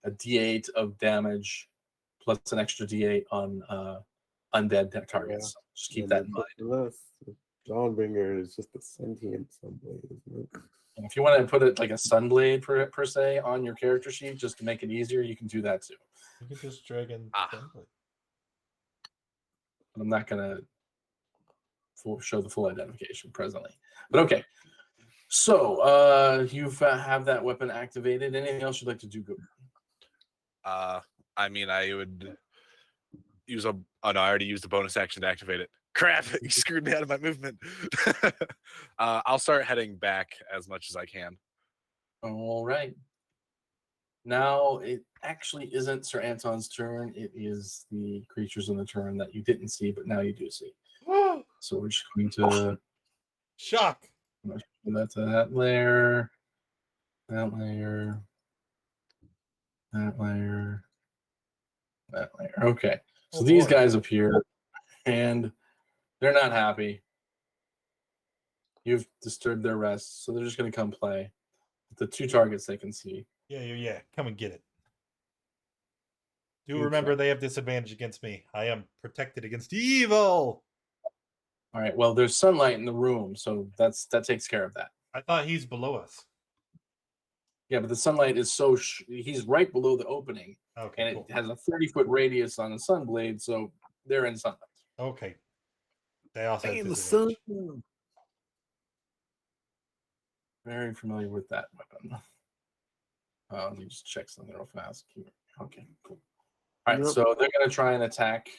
a D8 of damage plus an extra D8 on undead targets. So just keep And that then in mind. for this, Dawnbringer is just a sentient somebody, isn't it? And if you want to put it like a sunblade per se on your character sheet just to make it easier, you can do that too. You can just drag in Ah. Sunblade. I'm not gonna show the full identification presently, but okay. So you have that weapon activated. Anything else you'd like to do? Good. I mean, I would use a. Oh no, I already used a bonus action to activate it. Crap! You screwed me out of my movement. I'll start heading back as much as I can. All right. Now it actually isn't Sir Anton's turn. It is the creatures in the turn that you didn't see, but now you do see. So we're just going to Shock. that layer, that layer, that layer, that layer. Okay. So Oh, these boy. guys appear, and they're not happy. You've disturbed their rest, so they're just going to come play. The 2 targets they can see. Yeah. Come and get it. Do Okay. remember they have disadvantage against me. I am protected against evil. All right. Well, there's sunlight in the room, so that takes care of that. I thought he's below us. Yeah, but the sunlight is so he's right below the opening, Okay, and cool. it has a 30-foot radius on the sun blade, so they're in sunlight. Okay. They also have In the disadvantage. sun. Very familiar with that weapon. Let me just check something real fast. Okay, cool. All right, Yep. so they're going to try and attack.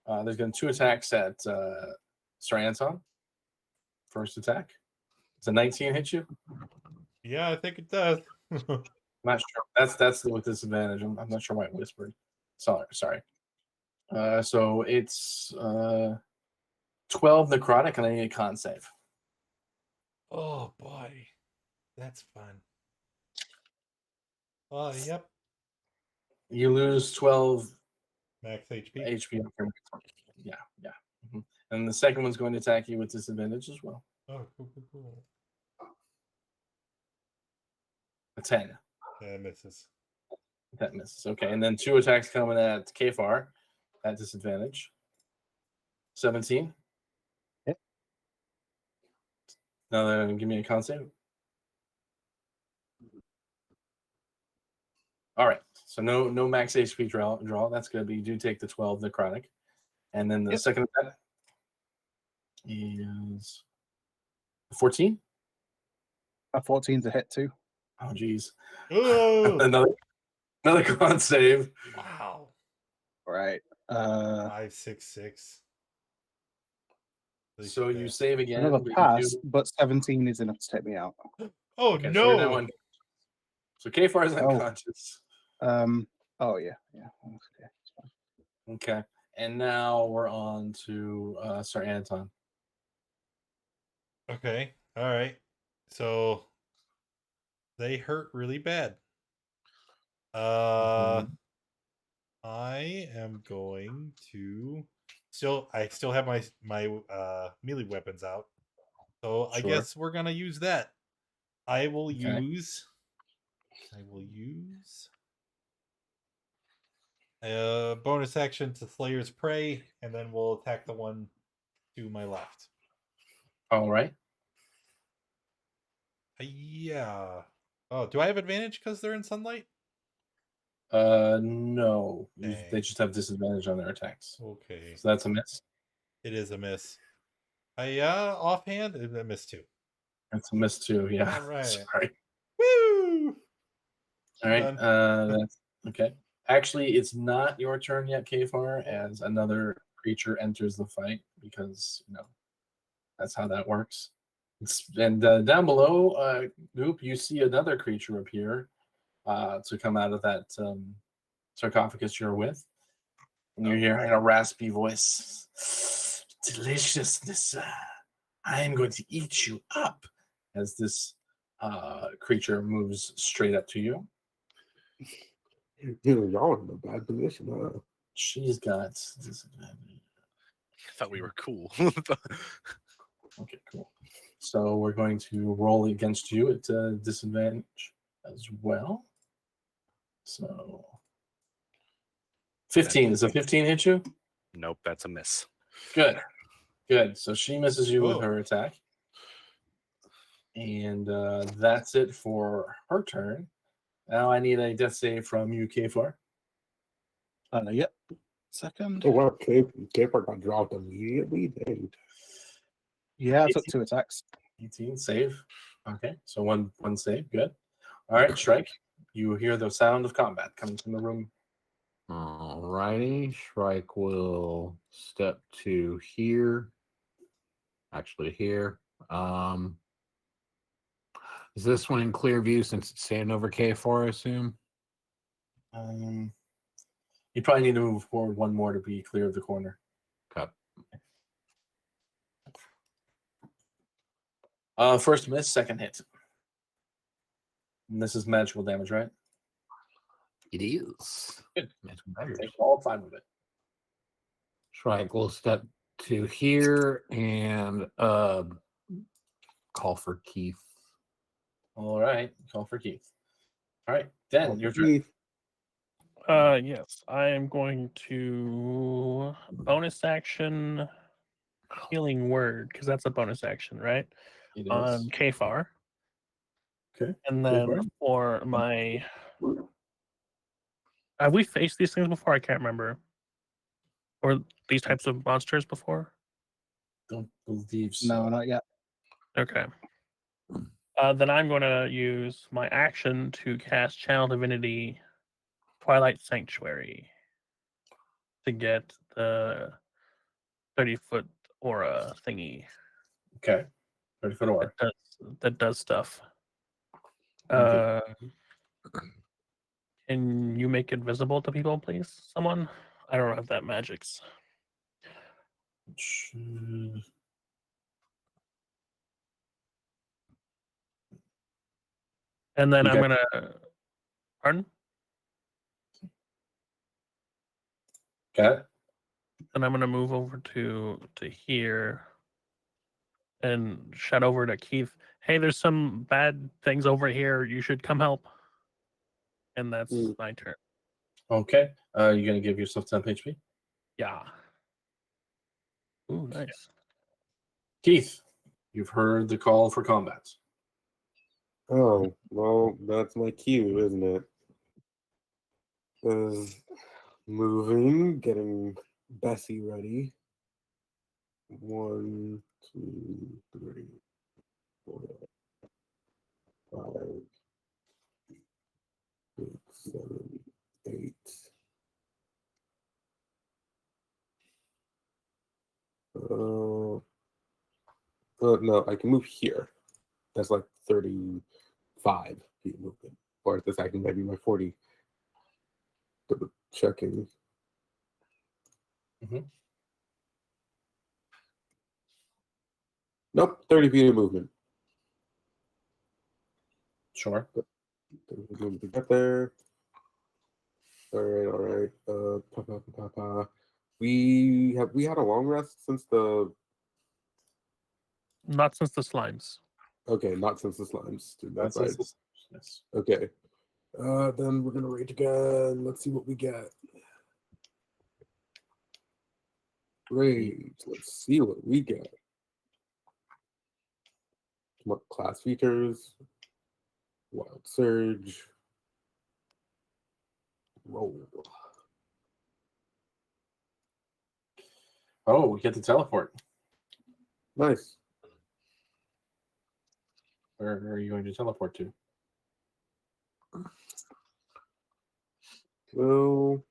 There's going to 2 attacks at Sir Anton. First attack. Does a 19 hit you? Yeah, I think it does. I'm not sure. That's with disadvantage. I'm not sure why it whispered. Sorry. So it's 12 necrotic, and I need a con save. Oh boy. That's fun. Yep. You lose 12 Max HP. HP. Yeah. Mhm. And the second one's going to attack you with disadvantage as well. Oh, cool. A 10. Yeah, misses. That misses. Okay, and then 2 attacks coming at Kfar at disadvantage. 17. Yep. Now then, give me a con save. All right. So no max HP draw. That's good, but you do take the 12 necrotic. And then the second attack is 14. A 14's a hit too. Oh geez. Oh, another con save. wow. All right. 5, 6, 6. So you save again. Another but you pass, do- but 17 is enough to take me out. Oh okay, so you're now no. unconscious. So Kfar is Oh. unconscious. Oh yeah. Okay. Okay. And now we're on to Sir Anton. Okay. All right. So they hurt really bad. Mhm. I am going to I still have my melee weapons out. So I Sure. guess we're gonna use that. I will Okay. use a bonus action to Slayer's Prey, and then we'll attack the one to my left. All right. Yeah. Oh, do I have advantage because they're in sunlight? No. They Dang. just have disadvantage on their attacks. Okay. So that's a miss. It is a miss. Offhand, I missed 2. That's a miss too. Yeah. All right. Sorry. Woo! All right. Done. Okay. Actually, it's not your turn yet, Kfar, as another creature enters the fight because, that's how that works. And down below, Goop, you see another creature appear to come out of that sarcophagus you're with. And you hear in a raspy voice, deliciousness. I am going to eat you up as this creature moves straight up to you. Y'all in a bad position, huh? She's got disadvantage. I thought we were cool. Okay, cool. So we're going to roll against you at disadvantage as well. So 15. Does a 15 hit you? Nope, that's a miss. Good. Good. So she misses you with Oh. her attack. And that's it for her turn. Now I need a death save from you, K4. Yep. Second. Oh, wow. Caper got dropped immediately. Dang. Yeah, I took 2 attacks. 18, save. Okay, so one save. Good. All right, Strike. You hear the sound of combat coming from the room. Alrighty, Shrike will step to here. Actually, here. Is this one in clear view since it's standing over K4, I assume? You probably need to move forward one more to be clear of the corner. Cut. First miss, second hit. And this is magical damage, right? It is. Good. Magical daggers. Take all 5 of it. Shrike will step to here and call for Keith. All right, call for Keith. All right, Dan, your turn. Keith. Yes, I am going to bonus action healing word because that's a bonus action, right? It is. On Kfar. Okay. And Go then for it. for my, have we faced these things before? I can't remember. Or these types of monsters before? Don't believe so. No, not yet. Okay. Then I'm going to use my action to cast Channel Divinity Twilight Sanctuary to get the 30-foot aura thingy. Okay. 30-foot aura. That does stuff. Okay. Can you make it visible to people, please? Someone? I don't have that magics. And then You I'm got- gonna. Pardon? Okay. And I'm gonna move over to here and shout over to Keith. Hey, there's some bad things over here. You should come help. And that's my turn. Okay. You're going to give yourself 10 HP? Yeah. Ooh, nice. Keith, you've heard the call for combat. Oh, well, that's my cue, isn't it? Is moving, getting Bessie ready. 1, 2, 3, 4, 5, 6, 7, 8. No, I can move here. That's like 35 feet movement. Or this acting might be my 40. Double checking. Mhm. Nope, 30 feet of movement. Sure. To get there. All right. We had a long rest since the. Not since the slimes. Okay, not since the slimes. Dude, that's right. Yes. Okay. Then we're gonna rage again. Let's see what we get. Rage. Let's see what we get. What class features? Wild Surge. Roll. Oh, we get to teleport. Nice. Where are you going to teleport to? Well,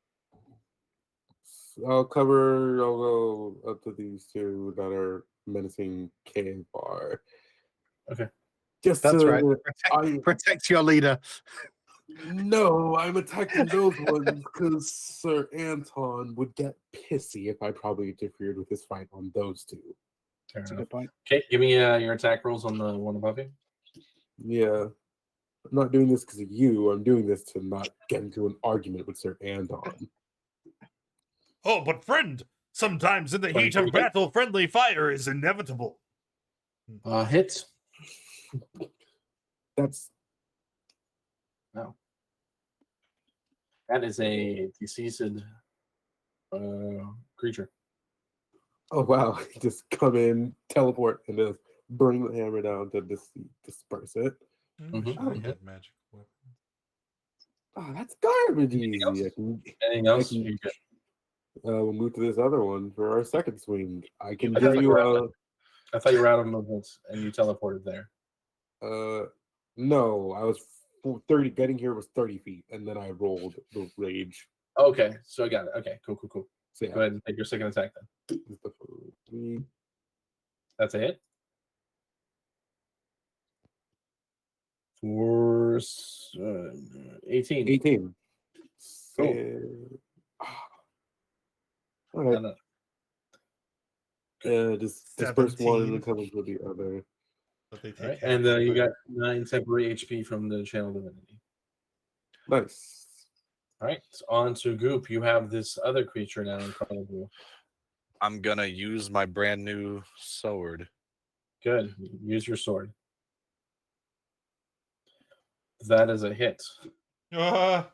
I'll go up to these two that are menacing K-Bar. Okay. Just That's right. I Protect your leader. No, I'm attacking those ones because Sir Anton would get pissy if I probably interfered with his fight on those two. Fair That's a enough. good point. Okay, give me your attack rolls on the one above you. Yeah. I'm not doing this because of you. I'm doing this to not get into an argument with Sir Anton. Oh, but friend, sometimes in the heat of 23. battle, friendly fire is inevitable. Hits. That's No. That is a deceased creature. oh wow. Just come in, teleport, and just bring the hammer down to disperse it. I wish Mhm. I had magic weapons. Oh, that's garbage Anything easy. else? Anything else? I You good? we'll move to this other one for our second swing. I can I give thought you you were I thought you were out of movements and you teleported there. no, I was 30 getting here was 30 feet, and then I rolled the rage. Okay, so I got it. Okay, cool. So yeah, Go ahead and take your second attack then. it's the three. That's a hit. For 18. 18. Cool. All right. And, Just disperse one and 17. then come into the other. But they take right, half. and you got 9 temporary HP from the channel divinity. Nice. All right, on to Goop. You have this other creature now in front of you. I'm gonna use my brand new sword. Good. Use your sword. That is a hit. Roll.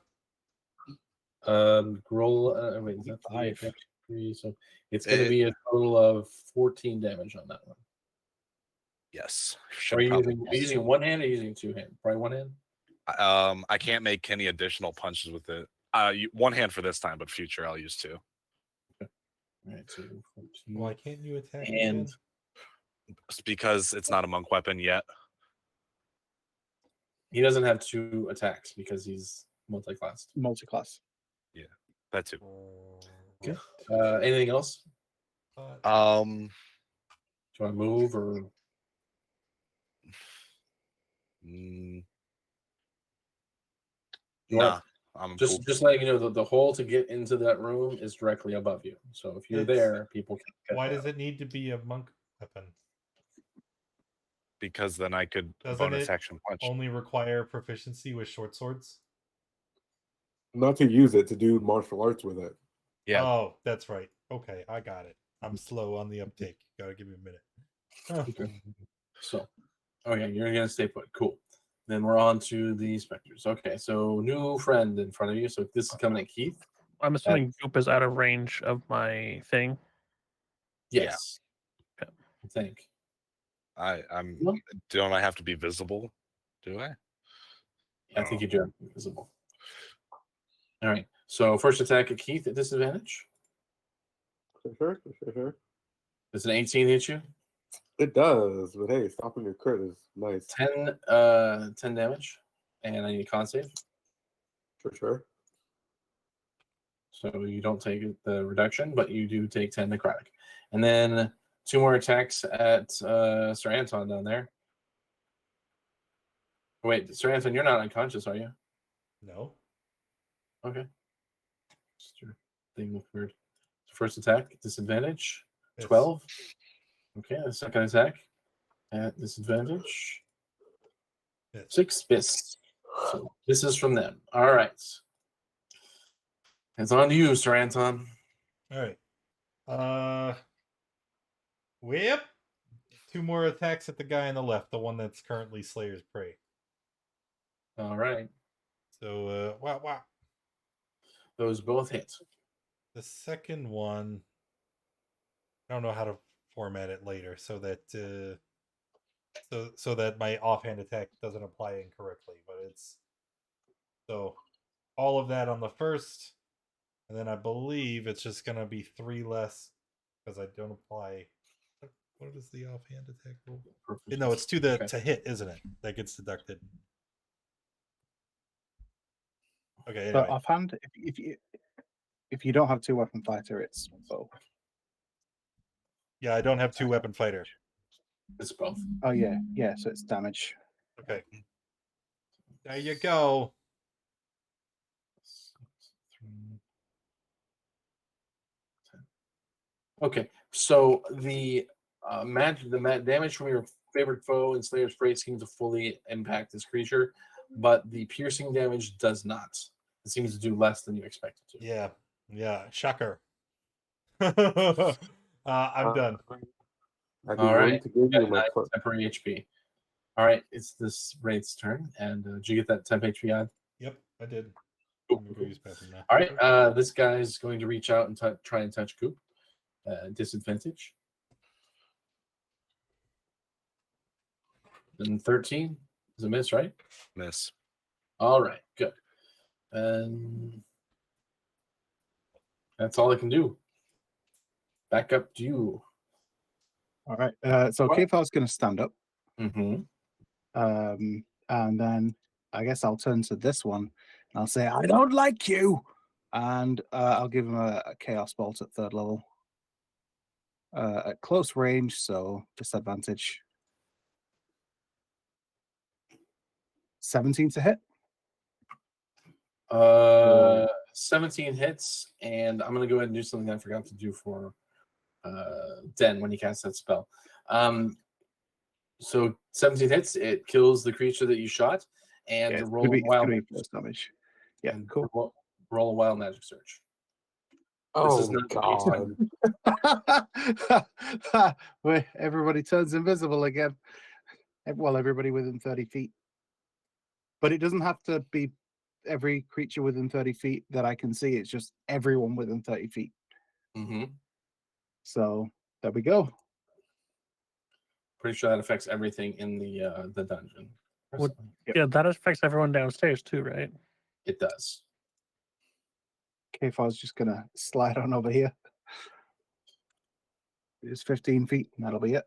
Wait, is that 5. 3? So it's going to be a total of 14 damage on that one. Yes. Are you using one hand or using two hands? Probably one hand. I can't make any additional punches with it. One hand for this time, but future I'll use two. All right, so 14. Why can't you attack And again? It's because it's not a monk weapon yet. he doesn't have 2 attacks because he's multi-classed. Multi-class. That too. Okay. Anything else? Do Um, you want to move or? mm, You want- nah, I'm Just cool. just letting you know that the hole to get into that room is directly above you. So if you're It's- there, people can get Why down. does it need to be a monk weapon? Because then I could Doesn't bonus it action punch. only require proficiency with short swords? Not to use it to do martial arts with it. Yeah. Oh, that's right. Okay, I got it. I'm slow on the uptake. Gotta give me a minute. Okay. So, okay, you're gonna stay put. Cool. Then we're on to the specters. Okay, so new friend in front of you. So this is coming at Keith. I'm assuming Goop is out of range of my thing. Yes. Okay. I think. I'm. No. Don't I have to be visible? Do I? I think you do have to be visible. All right. So first attack at Keith at disadvantage. For sure. Does an 18 hit you? It does, but hey, stopping a crit is nice. 10 damage. And I need a con save. For sure. So you don't take the reduction, but you do take 10 necrotic. And then 2 more attacks at Sir Anton down there. Wait, Sir Anton, you're not unconscious, are you? No. Okay. Just your thing looked weird. First attack, disadvantage. It's- 12. Okay, the second attack at disadvantage. it's- 6 miss. So this is from them. All right. It's on to you, Sir Anton. All right. Whip. 2 more attacks at the guy on the left, the one that's currently Slayer's prey. All right. So, wow. Those both hit. The second one, I don't know how to format it later so that so that my offhand attack doesn't apply incorrectly, but it's so all of that on the first, and then I believe it's just gonna be 3 less because I don't apply. What is the offhand attack rule? No, it's to the Okay. to hit, isn't it? That gets deducted. Okay. But Anyway. offhand, if you don't have 2-weapon fighter, it's both. Yeah, I don't have 2-weapon fighter. It's both. Oh yeah, so it's damage. Okay. There you go. Okay, so the damage from your favorite foe in Slayer's Freight seems to fully impact this creature, but the piercing damage does not. It seems to do less than you expect it to. Yeah. Shocker. I'm done. I'd be All willing right. to give you my 9 temporary HP. All right, it's this Wraith's turn, and did you get that temp HP on? Yep, I did. Cool. I'm gonna go use the bathroom now. All right, this guy's going to reach out and try and touch Coop. Disadvantage. And 13 is a miss, right? Miss. All right, good. And that's all I can do. Back up to you. All right. So What? Kayfar's going to stand up, Mm-hmm. and then I guess I'll turn to this one and I'll say, "I don't like you," and I'll give him a chaos bolt at 3rd level. At close range, so disadvantage. 17 to hit. 17 hits, and I'm gonna go ahead and do something I forgot to do for Den when he casts that spell. So 17 hits, it kills the creature that you shot, and Yeah, it's roll gonna a be wild force damage. Yeah, and cool. roll a wild magic search. Oh is not- God. Where everybody turns invisible again. Well, everybody within 30 feet. But it doesn't have to be every creature within 30 feet that I can see. It's just everyone within 30 feet. Mm-hmm. So there we go. Pretty sure that affects everything in the dungeon. What- Yep. Yeah, that affects everyone downstairs too, right? It does. Kfar's just gonna slide on over here. It's 15 feet, and that'll be it.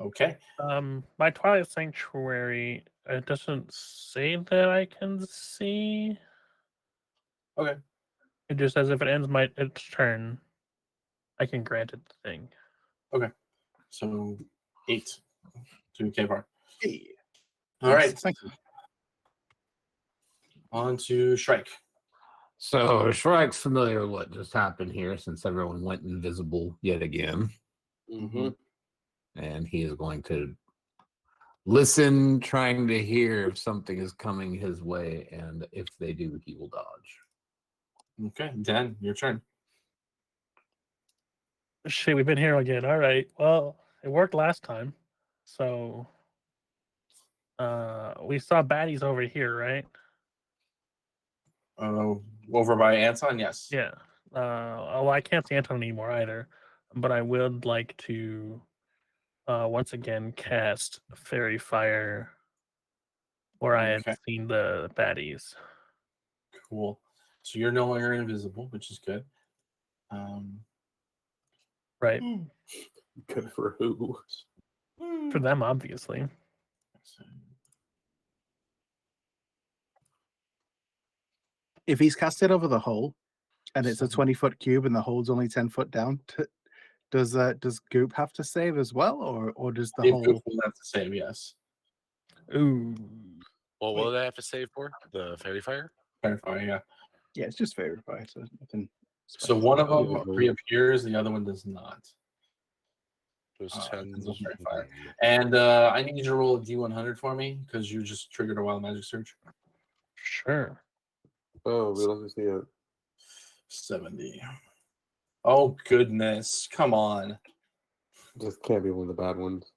Okay. My Twilight Sanctuary, it doesn't say that I can see. Okay. It just says if it ends its turn, I can grant it the thing. So 8 to Kvar. Hey. All Yes, right. thank you. On to Shrike. So Shrike's familiar with what just happened here since everyone went invisible yet again. Mm-hmm. And he is going to listen, trying to hear if something is coming his way, and if they do, he will dodge. Okay, Dan, your turn. Shit, we've been here again. All right. Well, it worked last time. So we saw baddies over here, right? Over by Anton, yes. Yeah. Oh, I can't see Anton anymore either. But I would like to once again cast Fairy Fire where I had Okay. seen the baddies. Cool. So you're no longer invisible, which is good. Right. Good for who? For them, obviously. If he's cast it over the hole, and it's a 20-foot cube, and the hole's only 10 foot down, does Goop have to save as well, or does the If hole? Goop will have to save, yes. Ooh. Well, what do they have to save for? The fairy fire? Clarify, yeah. Yeah, it's just Fairy Fire, so nothing. So special. one of them Mhm. reappears, the other one does not. It was 10. because of fairy fire. And I need you to roll a D100 for me because you just triggered a wild magic search. Sure. Oh, we don't see it. 70. Oh, goodness. Come on. Just can't be one of the bad ones.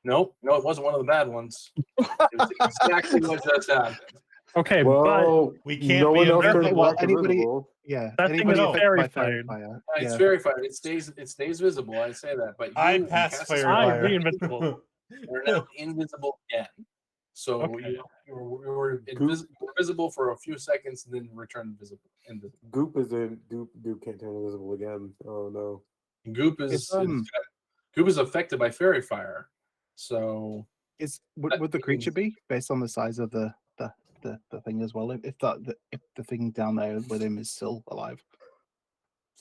Nope. No, it wasn't one of the bad ones. It's exactly what just happened. Okay, but Well, We can't no be one else invisible. turns Well, back anybody- invisible. Yeah, That thing anybody is affected fairy by Fairy fired. Fire. It's Yeah. very fire. It stays visible. I say that, but I you pass cast a Fairy spell, I'm Fire. invisible. You're now invisible again. So Okay. you were invisible for a few seconds and then return invisible. Goop isn't. Goop can't turn invisible again. Oh no. Goop is Goop is affected by fairy fire. So Would the creature be based on the size of the the thing as well. If the thing down there with him is still alive.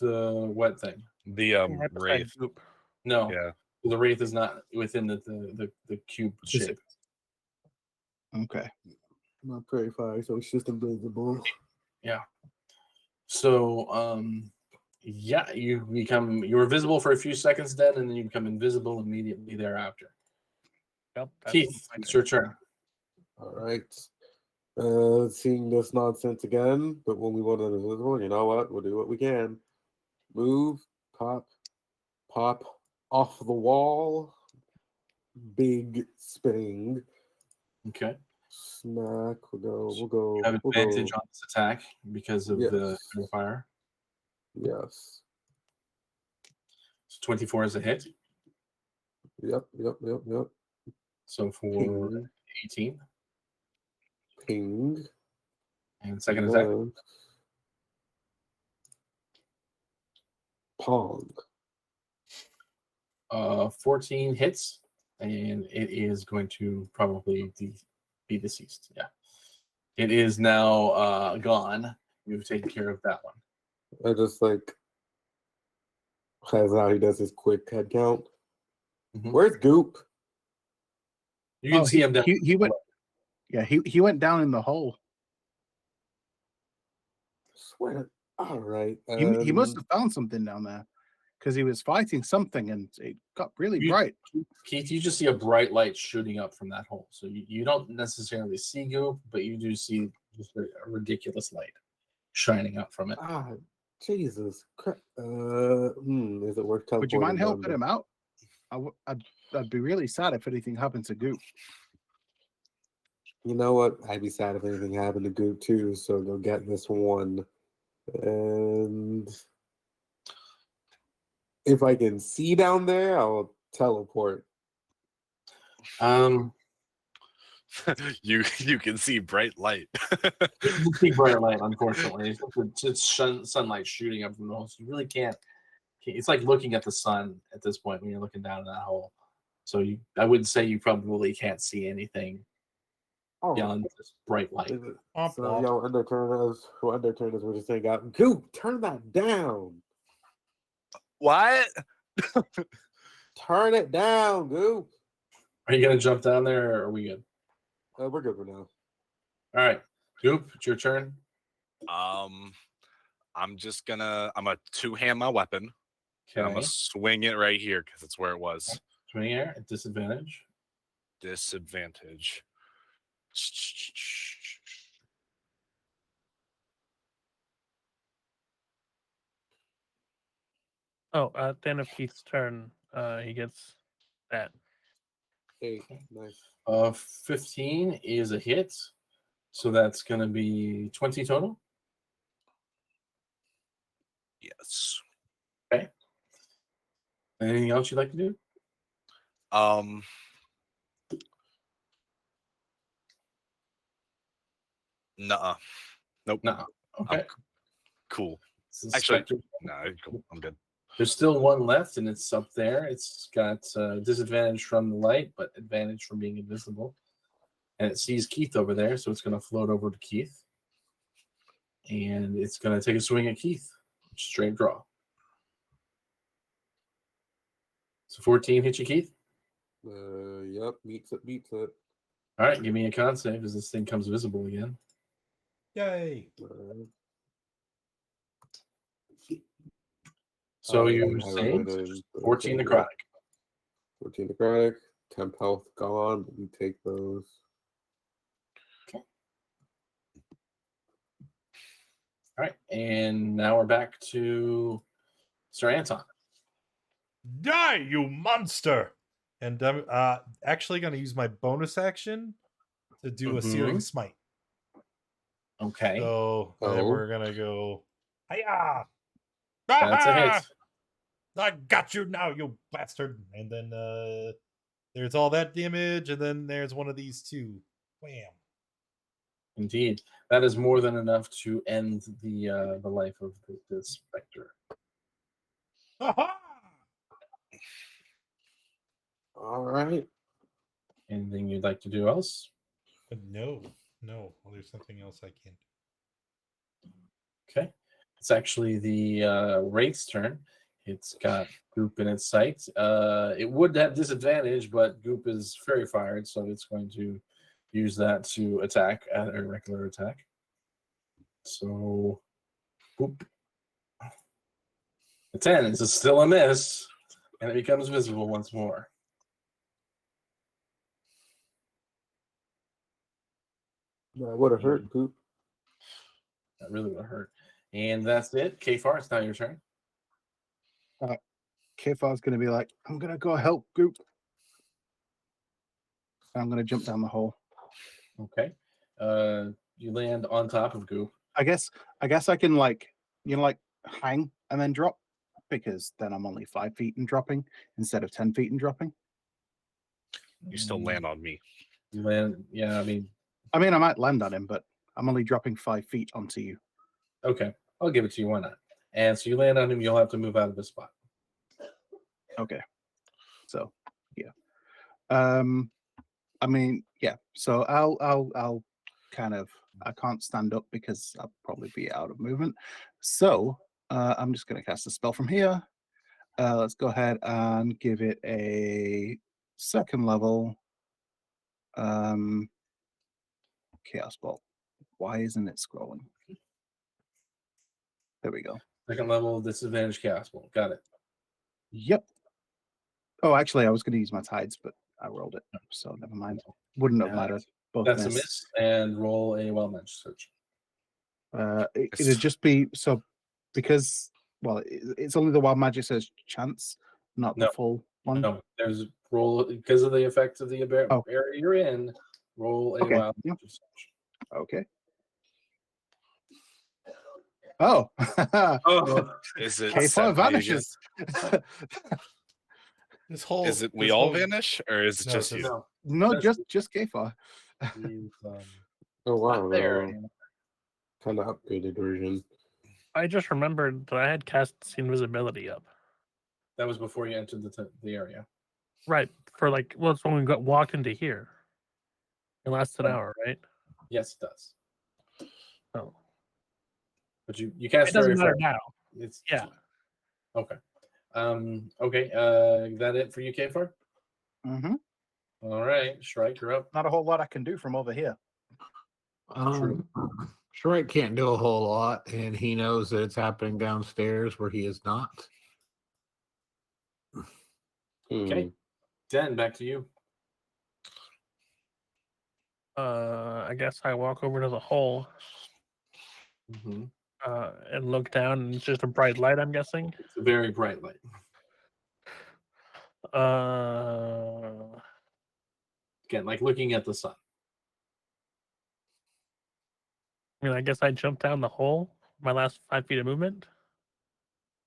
The what thing? The Right beside wraith. Goop. No, Yeah. the wraith is not within the cube Is shape. Okay. Not very far, so it's just invisible. Yeah. So yeah, you're visible for a few seconds then, and then you become invisible immediately thereafter. Yep, that's Keith, my it's turn. your turn. All right. Seeing this nonsense again, but when we want it invisible, you know what? We'll do what we can. Move, pop, pop off the wall. Big spinning. Okay. Smack. We'll You go. have We'll advantage go. on this attack because of the Yes. fire. Yes. So 24 is a hit. Yep. So for Ping. 18. Ping. And second attack. Then Pong. 14 hits, and it is going to probably be deceased. Yeah. It is now gone. You've taken care of that one. I just like has how he does his quick head count. Mhm. Where's Goop? You can see him down. He went. Yeah, he went down in the hole. Swear. All right. He must have found something down there because he was fighting something and it got really bright. Keith, you just see a bright light shooting up from that hole. So you don't necessarily see Goop, but you do see just a ridiculous light shining up from it. Jesus Christ. Is it worth teleporting? Would you mind down helping there? him out? I'd be really sad if anything happened to Goop. You know what? I'd be sad if anything happened to Goop too. So go get this one, and if I can see down there, I'll teleport. You can see bright light. You can see bright light, unfortunately. It's sunlight shooting up from the hole. So you really can't. It's like looking at the sun at this point when you're looking down in that hole. So I would say you probably can't see anything beyond this bright light. So yo, underturners, we're just saying, Goop, turn that down. What? Turn it down, Goop. Are you gonna jump down there, or are we good? We're good for now. All right, Goop, it's your turn. I'm gonna two-hand my weapon. And I'm Okay, gonna swing it right here because it's where it was. swing air at disadvantage. Disadvantage. Oh, at the end of Keith's turn, he gets that. 8, nice. 15 is a hit, so that's gonna be 20 total. Yes. Okay. Anything else you'd like to do? Nuh-uh. Nope. No. Okay. Cool. This is Actually, Spectre. no, cool. I'm good. There's still one left, and it's up there. It's got disadvantage from the light, but advantage from being invisible. And it sees Keith over there, so it's going to float over to Keith. And it's going to take a swing at Keith. Straight draw. So 14 hit you, Keith? Yep, beats it. All right, give me a con save as this thing comes visible again. Yay! So you I saved remember 14 necrotic. 14 necrotic, 10 health gone, but we take those. All right, and now we're back to Sir Anton. Die, you monster! And I'm actually going to use my bonus action to do a searing smite. Okay. So then we're going to go, hiya! That's a hit. I got you now, you bastard! And then there's all that damage, and then there's one of these two. Wham! Indeed, that is more than enough to end the life of the specter. Aha! All right. Anything you'd like to do else? No. No, well, there's something else I can do. Okay. It's actually the Wraith's turn. It's got Goop in its sight. It would have disadvantage, but Goop is Fairy Fired, so it's going to use that to attack at a regular attack. So, Goop. A 10 is still a miss, and it becomes visible once more. That would have hurt, Goop. That really would hurt. And that's it. Kfar, it's now your turn. Kfar's going to be like, I'm going to go help Goop. I'm going to jump down the hole. Okay. You land on top of Goop. I guess I can hang and then drop, because then I'm only 5 feet and dropping instead of 10 feet and dropping. You still land on me. You land, yeah, I mean, I might land on him, but I'm only dropping 5 feet onto you. okay. I'll give it to you. Why not? And so you land on him, you'll have to move out of the spot. Okay. So yeah. Yeah. So I'll kind of, I can't stand up because I'll probably be out of movement. So I'm just gonna cast a spell from here. Let's go ahead and give it a 2nd level chaos bolt. Why isn't it scrolling? There we go. 2nd level disadvantage chaos bolt. Got it. Yep. Oh, actually, I was going to use my tides, but I rolled it, so never mind. Wouldn't have mattered. Both That's a miss. miss. And roll a well matched search. It'd just be so, because it's only the wild magic says chance, not the No. full one. No, there's roll because of the effects of the area you're in. Roll a Okay, wild yeah. magic search. Okay. Oh. Oh, Is it K4 70 again? vanishes. This whole Is it we this all whole- vanish, or is it No, just just- you? no. No, That's- just K4. He's, Oh wow, not there. kind of upgraded version. I just remembered that I had cast invisibility up. That was before you entered the area. Right. For it's when we walked into here. It lasts an hour, right? Yes, it does. Oh. But you cast It doesn't very matter far. now. It's Yeah. okay. Okay. Is that it for you, K4? Mm-hmm. All right, Shrike, you're up. Not a whole lot I can do from over here. Shrike can't do a whole lot, and he knows that it's happening downstairs where he is not. Okay. Den, back to you. I guess I walk over to the hole Mm-hmm. and look down, and it's just a bright light, I'm guessing. It's a very bright light. Again, like looking at the sun. I guess I jump down the hole. My last 5 feet of movement.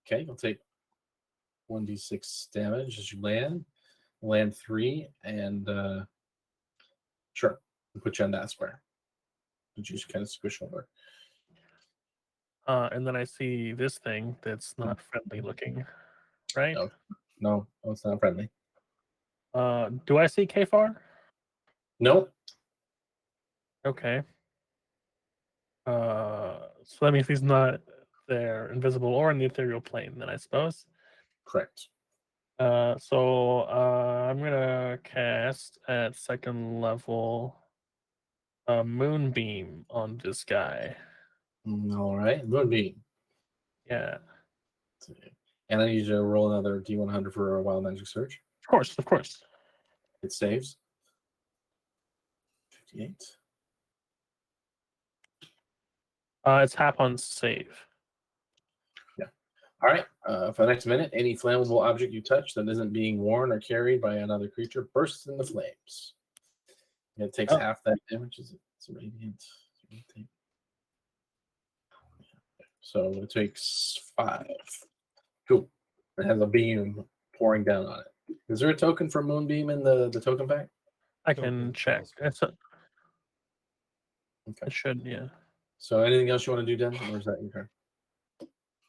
Okay, you'll take 1d6 damage as you land. Land 3, and sure, I'll put you on that square. You just kind of squish over. And then I see this thing that's not friendly looking. Right? No, it's not friendly. Do I see Kfar? Nope. Okay. So that means he's not there, invisible or in the ethereal plane, then I suppose. Correct. So I'm gonna cast at 2nd level a moonbeam on this guy. All right, Moonbeam. Yeah. And I need you to roll another D100 for a wild magic search. Of course. It saves. 58. It's half on save. All right. For the next minute, any flammable object you touch that isn't being worn or carried by another creature bursts into flames. It takes half that damage. It's radiant. So it takes 5. Cool. It has a beam pouring down on it. Is there a token for Moonbeam in the token pack? I can check. Okay. It should, yeah. So anything else you want to do, Den, or is that your turn?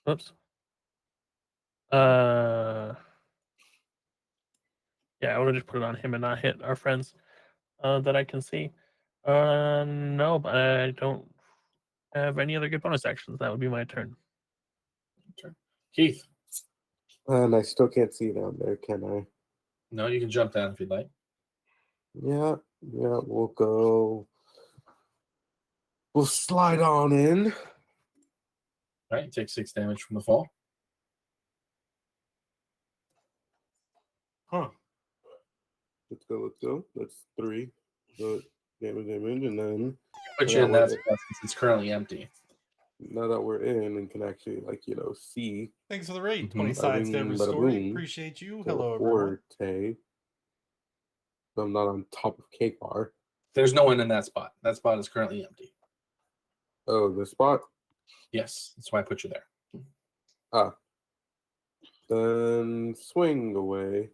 Oops. Yeah, I would have just put it on him and not hit our friends that I can see. No, but I don't have any other good bonus actions. That would be my turn. Keith. And I still can't see down there, can I? No, you can jump down if you'd like. Yeah, we'll go. We'll slide on in. All right, take 6 damage from the fall. Huh. Let's go. That's 3. The damage, and then Put Yeah, you in we're that good. spot since it's currently empty. now that we're in and can actually, see Thanks for the raid. Mhm. 20 sides to Bada every bing, bada story. boom. Appreciate you. the Hello, everyone. Orte. So I'm not on top of Kfar. There's no one in that spot. That spot is currently empty. Oh, the spot. Yes, that's why I put you there. Then swing away.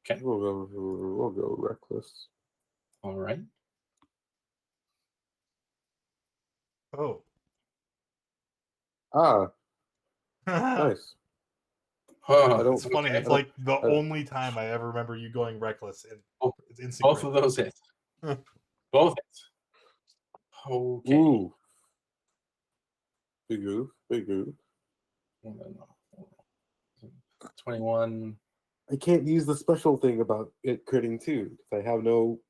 Okay. We'll go reckless. All right. Oh. Nice. Oh, don't- It's funny. okay. It's like the I- only time I ever remember you going reckless, and Oh, it's instant. Both crit. of those hits. Both hits. Okay. Ooh. Big oof. 21. I can't use the special thing about it critting too because I have no.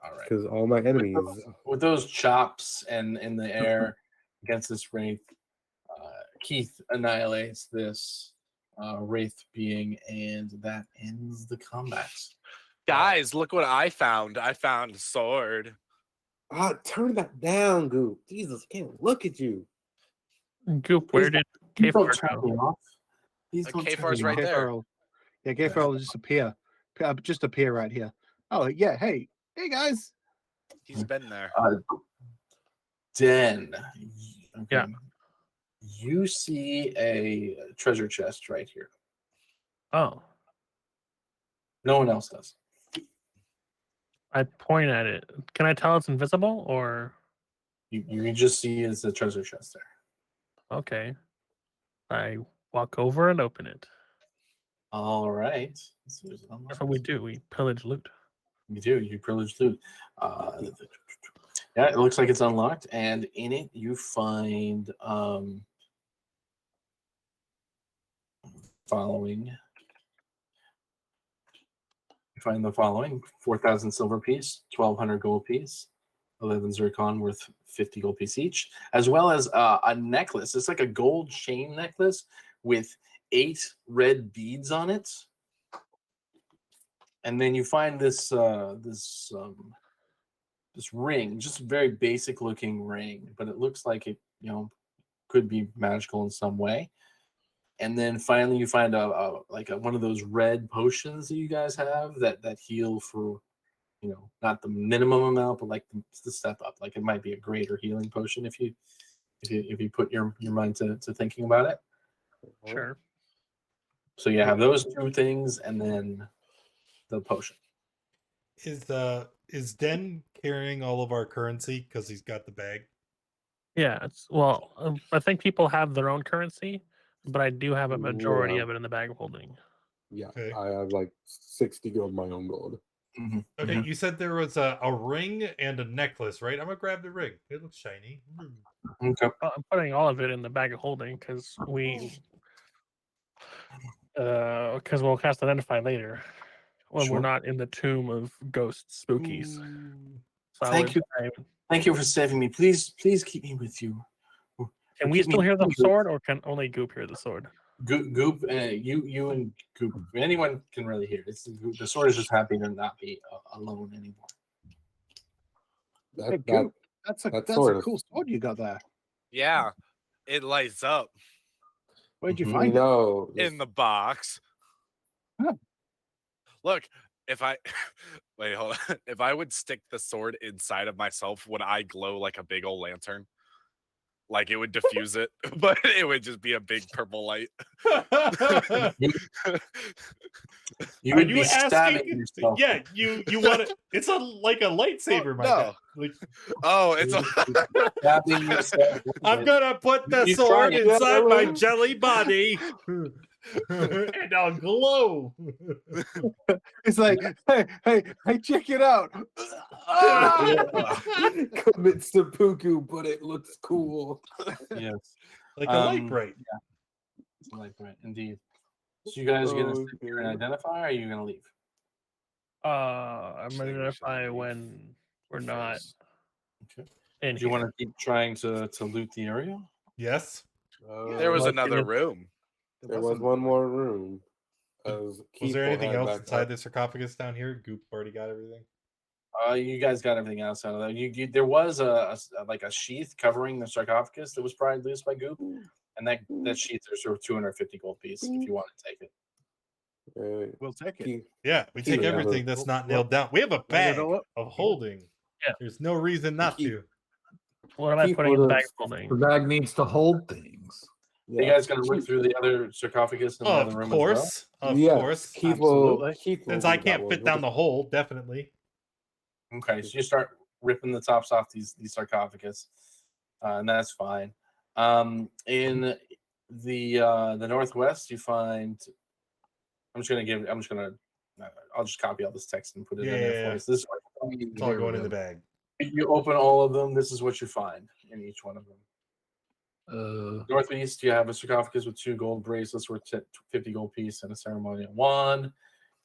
All right. Because all my enemies. With those chops and in the air against this wraith, Keith annihilates this wraith being, and that ends the combat. Guys, look what I found. I found a sword. Turn that down, Goop. Jesus, I can't look at you. Goop, where did Please don't Kfar turn go? me off. Please don't turn Kfar's me right off. there. Kfar will just appear right here. Oh yeah, hey guys. He's been there. Den. Okay. Yeah. You see a treasure chest right here. Oh, No one else does. I point at it. Can I tell it's invisible or You can just see it's a treasure chest there. okay? I walk over and open it. All right. So That's what we do. We pillage loot. You do. You privileged loot. Yeah, it looks like it's unlocked, and in it you find following. You find the following: 4,000 silver piece, 1,200 gold piece, 11 zircon worth 50 gold piece each, as well as a necklace. It's like a gold chain necklace with 8 red beads on it. And then you find this this ring, just a very basic looking ring, but it looks like it, could be magical in some way. And then finally, you find one of those red potions that you guys have that heal for, not the minimum amount, but like the step up. Like it might be a greater healing potion if you put your mind to thinking about it. Sure. So you have those 2 things, and then the potion. Is Den carrying all of our currency because he's got the bag? Yeah. I think people have their own currency, but I do have a majority Yeah. of it in the bag of holding. Yeah, Okay. I have like 60 of my own gold. Mm-hmm. Okay, you said there was a ring and a necklace, right? I'm gonna grab the ring. It looks shiny. Okay. I'm putting all of it in the bag of holding because we'll cast identify later when we're Sure. not in the tomb of ghosts, spookies. Ooh. So Thank you. Thank you for saving me. Please keep me with you. Can we still hear the sword, or can only Goop hear the sword? Goop, you and Goop. Anyone can really hear it. The sword is just happy to not be alone anymore. Hey, Goop, that's a cool sword you got there. Yeah, it lights up Where'd you Mhm. find it? No, in the box. Huh. Look, if I wait, hold on. If I would stick the sword inside of myself, would I glow like a big old lantern? Like it would diffuse it, but it would just be a big purple light. You Are would you be asking? stabbing yourself. Yeah, you want it? It's like a lightsaber, my no. guy. Like, Oh, it's Stabbing yourself. I'm gonna put the You sword try it. inside my jelly body. And I'll glow. It's like, hey, check it out. Commit seppuku, but it looks cool. Yes. Like a light bright. It's a light bright, indeed. So you guys are gonna sit here and Okay. identify, or are you gonna leave? I'm Say gonna we should identify leave when we're not first. Okay. in Do you want here. to keep trying to loot the area? Yes. There was Well, another room. There was one more room. Was there anything else inside the sarcophagus down here? Goop already got everything. You guys got everything outside of that. There was a sheath covering the sarcophagus that was probably loose by Goop, and that sheath is sort of 250 gold piece if you want to take it. We'll take it. Yeah, we take Yeah. everything that's Well, not nailed down. We have a line it bag all up. of holding. Yeah. There's no reason not Keep- to. What am I Keep putting in the with bag us. of holding? The bag needs to hold things. Are you guys gonna look through the other sarcophagus in the Of other room course. Of Yes, course. Keith will. Absolutely. Keith will Since do I that can't one. fit down the hole, definitely. as well? Okay, so you start ripping the tops off these sarcophagus, and that's fine. In the northwest, you find. I'll just copy all this text and put it in there for Yeah. you. So this is It's all going in the bag. you open all of them. This is what you find in each one of them. Northeast, you have a sarcophagus with 2 gold bracelets worth 50 gold piece and a ceremonial wand.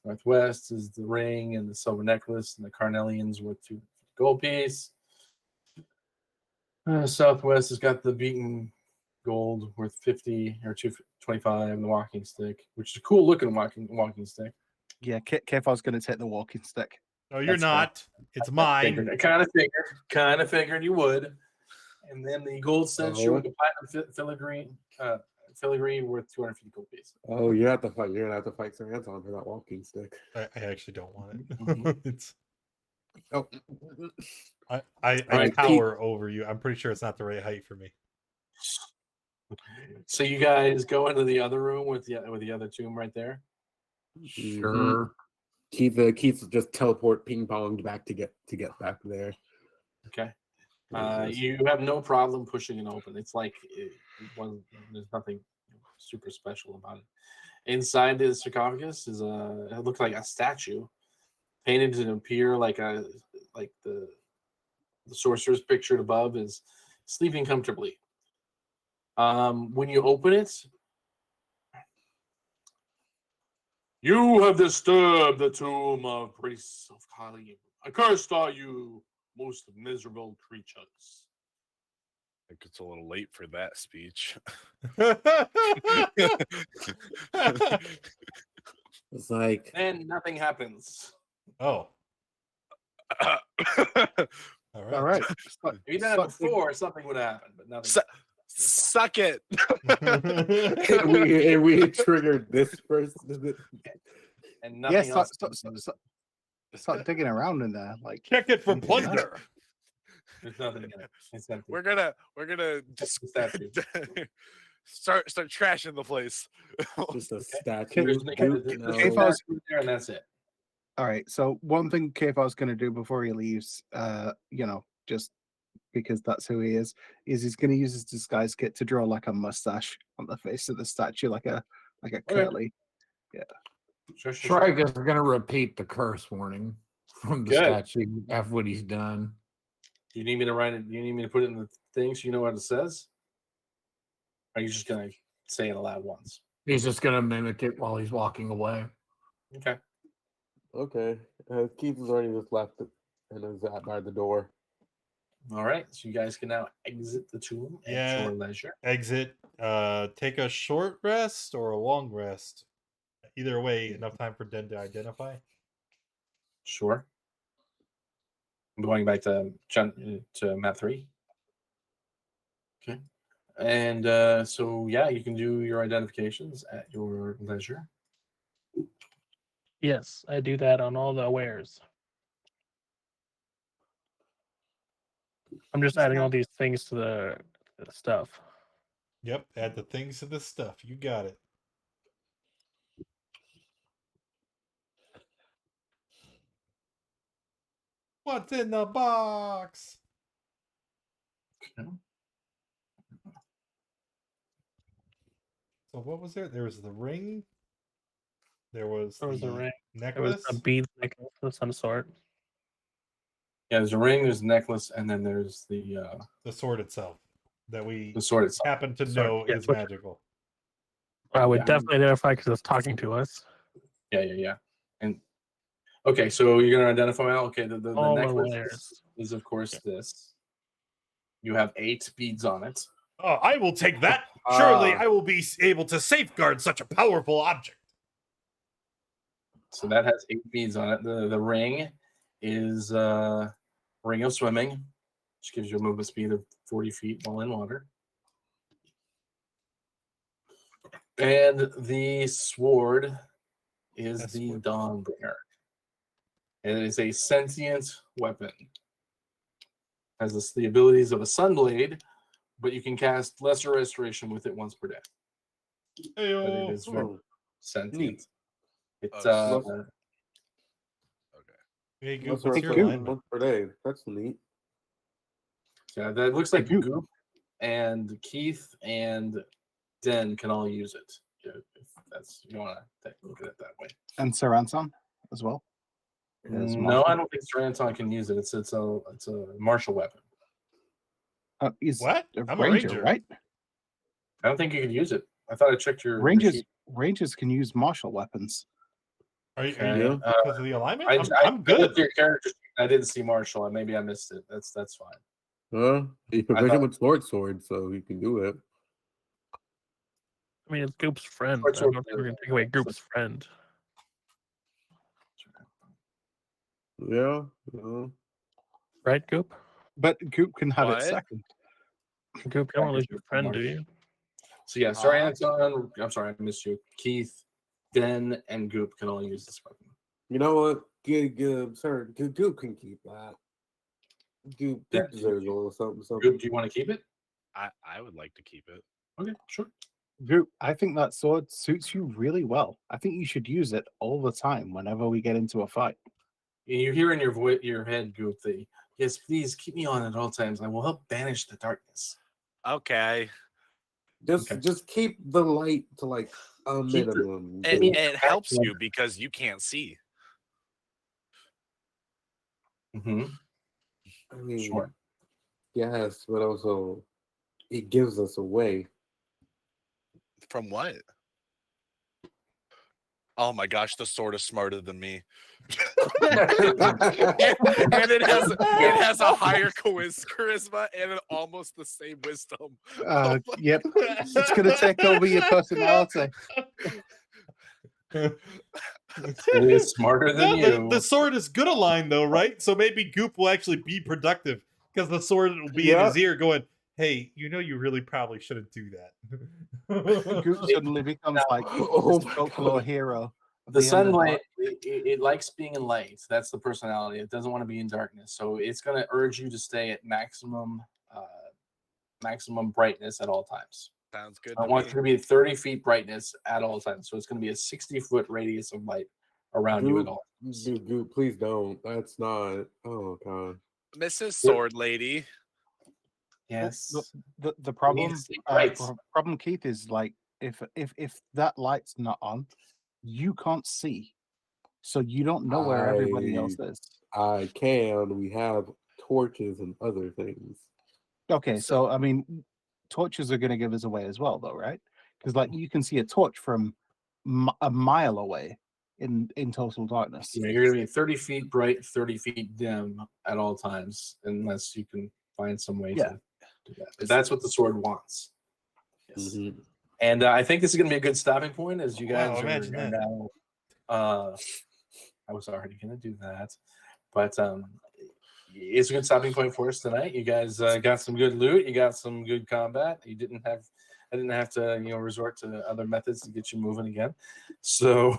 Northwest is the ring and the silver necklace and the carnelians worth 2 gold piece. Southwest has got the beaten gold worth 50 or 225 and the walking stick, which is a cool looking walking stick. Yeah, Kefar's going to take the walking stick. No, you're That's fair. not. It's mine. I kind of figured you would. And then the gold censer with the platinum filigree worth 250 gold piece. Oh, you have to fight. You're gonna have to fight Saranton for that walking stick. I actually don't want it. Mhm. It's Oh, I Alright, tower over you. I'm pretty sure it's not the right height for me. So you guys go into the other room with the other tomb right there. Sure. Keith's just teleport ping ponged back to get back there. Okay. You have no problem pushing it open. It's like there's nothing super special about it. Inside the sarcophagus is it looks like a statue painted to appear like the sorcerer's pictured above is sleeping comfortably. When you open it, you have disturbed the tomb of priests of Khaem. Accursed are you, most miserable creatures. I think it's a little late for that speech. It's like And nothing happens. Oh, Uh, all right. All right. If you'd done it before, something would happen, but nothing. Suck it. and we triggered this first. And nothing Yeah, else. start digging around in there. Like, Check it for anything else? plunder. There's nothing in it. It's empty. We're gonna Just the statue. start trashing the place. Just a There's statue. the If I was- statue there, and that's it. All right. So one thing Kefar's going to do before he leaves, just because that's who he is he's going to use his disguise kit to draw like a mustache on the face of the statue, like a curly. Sure. Shrike is going to repeat the curse warning from the Good. statue after what he's done. Do you need me to write it? Do you need me to put it in the thing so you know what it says? Or are you just gonna say it aloud once? He's just going to mimic it while he's walking away. Okay. Okay. Keith has already just left and is by the door. All right. So you guys can now exit the tomb at your leisure. Exit. Take a short rest or a long rest. Either way, enough time for Den to identify. Sure. I'm going back to map 3. Okay. And so yeah, you can do your identifications at your leisure. Yes, I do that on all the wares. I'm just adding all these things to the stuff. Yep, add the things to the stuff. You got it. What's in the box? Okay. So what was there? There was the ring. There was There was the a ring. There was necklace. a bead necklace of some sort. Yeah, there's a ring, there's a necklace, and then there's the sword itself that we sword itself. happen to Sword, know yeah, is which- magical. I would Yeah. definitely identify because it's talking to us. Yeah. And okay, so you're gonna identify now. Okay, the All the necklace layers. is of course this. You have 8 beads on it. Oh, I will take that. Surely Ah. I will be able to safeguard such a powerful object. So that has 8 beads on it. The ring is ring of swimming, which gives you a movement speed of 40 feet while in water. And the sword is That's the what- Dawnbringer. And it is a sentient weapon. Has the abilities of a sunblade, but you can cast lesser restoration with it once per day. But it is very Oh, sentient. neat. It's Okay. Hey, Goop, What's what's our your Goop? alignment? once per day? That's neat. yeah, that looks like Goop. Goop and Keith and Den can all use it. Yeah, if that's you want to look at it that way. And Sir Anton as well. As No, martial. I don't think Sir Anton can use it. It's a martial weapon. He's What? a I'm a ranger, ranger. right? I don't think you can use it. I thought I checked your Rangers sheet. Rangers can use martial weapons. Are you Okay. because of the alignment? I I'm looked at good. your character sheet. I didn't see Marshall. Maybe I missed it. That's fine. You can I make thought- him a sword, so you can do it. I mean, it's Goop's friend. Short I sword don't think is- we're going to take away Goop's friend. Yeah. Right, Goop? But Goop can have What? it second. Goop, you don't want to lose your friend, do you? So yeah, Sir Huh? Anton. I'm sorry, I missed you. Keith, Den, and Goop can all use this weapon. You know what? Sir, Goop can keep that. Goop Yeah. deserves a little something. Goop, do you want to keep it? I would like to keep it. Okay, sure. Goop, I think that sword suits you really well. I think you should use it all the time whenever we get into a fight. You hear in your voice, your head, Goop, that yes, please keep me on at all times. I will help banish the darkness. Okay. Okay. Just keep the light to like a Keep the- minimum. It, Goop. it helps you because you can't see. Mm-hmm. I mean, Sure. yes, but also it gives us away. From what? Oh my gosh, the sword is smarter than me. and it has a higher charisma and almost the same wisdom. Yep. It's going to take over your personality. It is smarter than No, you. the sword is good aligned though, right? So maybe Goop will actually be productive because the sword will be in his ear going, "Hey, you know you really probably shouldn't do that." Goop suddenly becomes like Oh this my folklore God. hero. of The Underdark. sunlight, it likes being in light. That's the personality. It doesn't want to be in darkness. So it's going to urge you to stay at maximum brightness at all times. Sounds good. I to want me. you to be 30 feet brightness at all times. So it's going to be a 60-foot radius of light around you at all times. Goop, please don't. That's not. Oh God. Mrs. Sword Lady. Yes. The problem, stay bright. problem, Keith, is like if that light's not on, you can't see, so you don't know where everybody else is. I can. We have torches and other things. Okay, so I mean, torches are going to give us away as well, though, right? Because like you can see a torch from a mile away in total darkness. Yeah, you're going to be 30 feet bright, 30 feet dim at all times, unless you can find some way Yeah. to do that. But that's what the sword wants. Yes. Mhm. And I think this is going to be a good stopping point as you Wow, guys imagine are that. now. I was already going to do that, but it's a good stopping point for us tonight. You guys got some good loot. You got some good combat. I didn't have to resort to other methods to get you moving again. So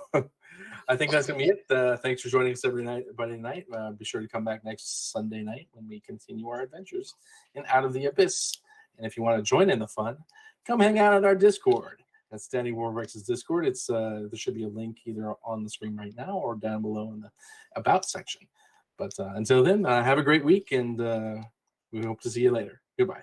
I think that's going to be it. Thanks for joining us every night. Be sure to come back next Sunday night when we continue our adventures in Out of the Abyss. And if you want to join in the fun, come hang out at our Discord. That's Danny Warwick's Discord. It's there should be a link either on the screen right now or down below in the About section. But until then, have a great week, and we hope to see you later. Goodbye.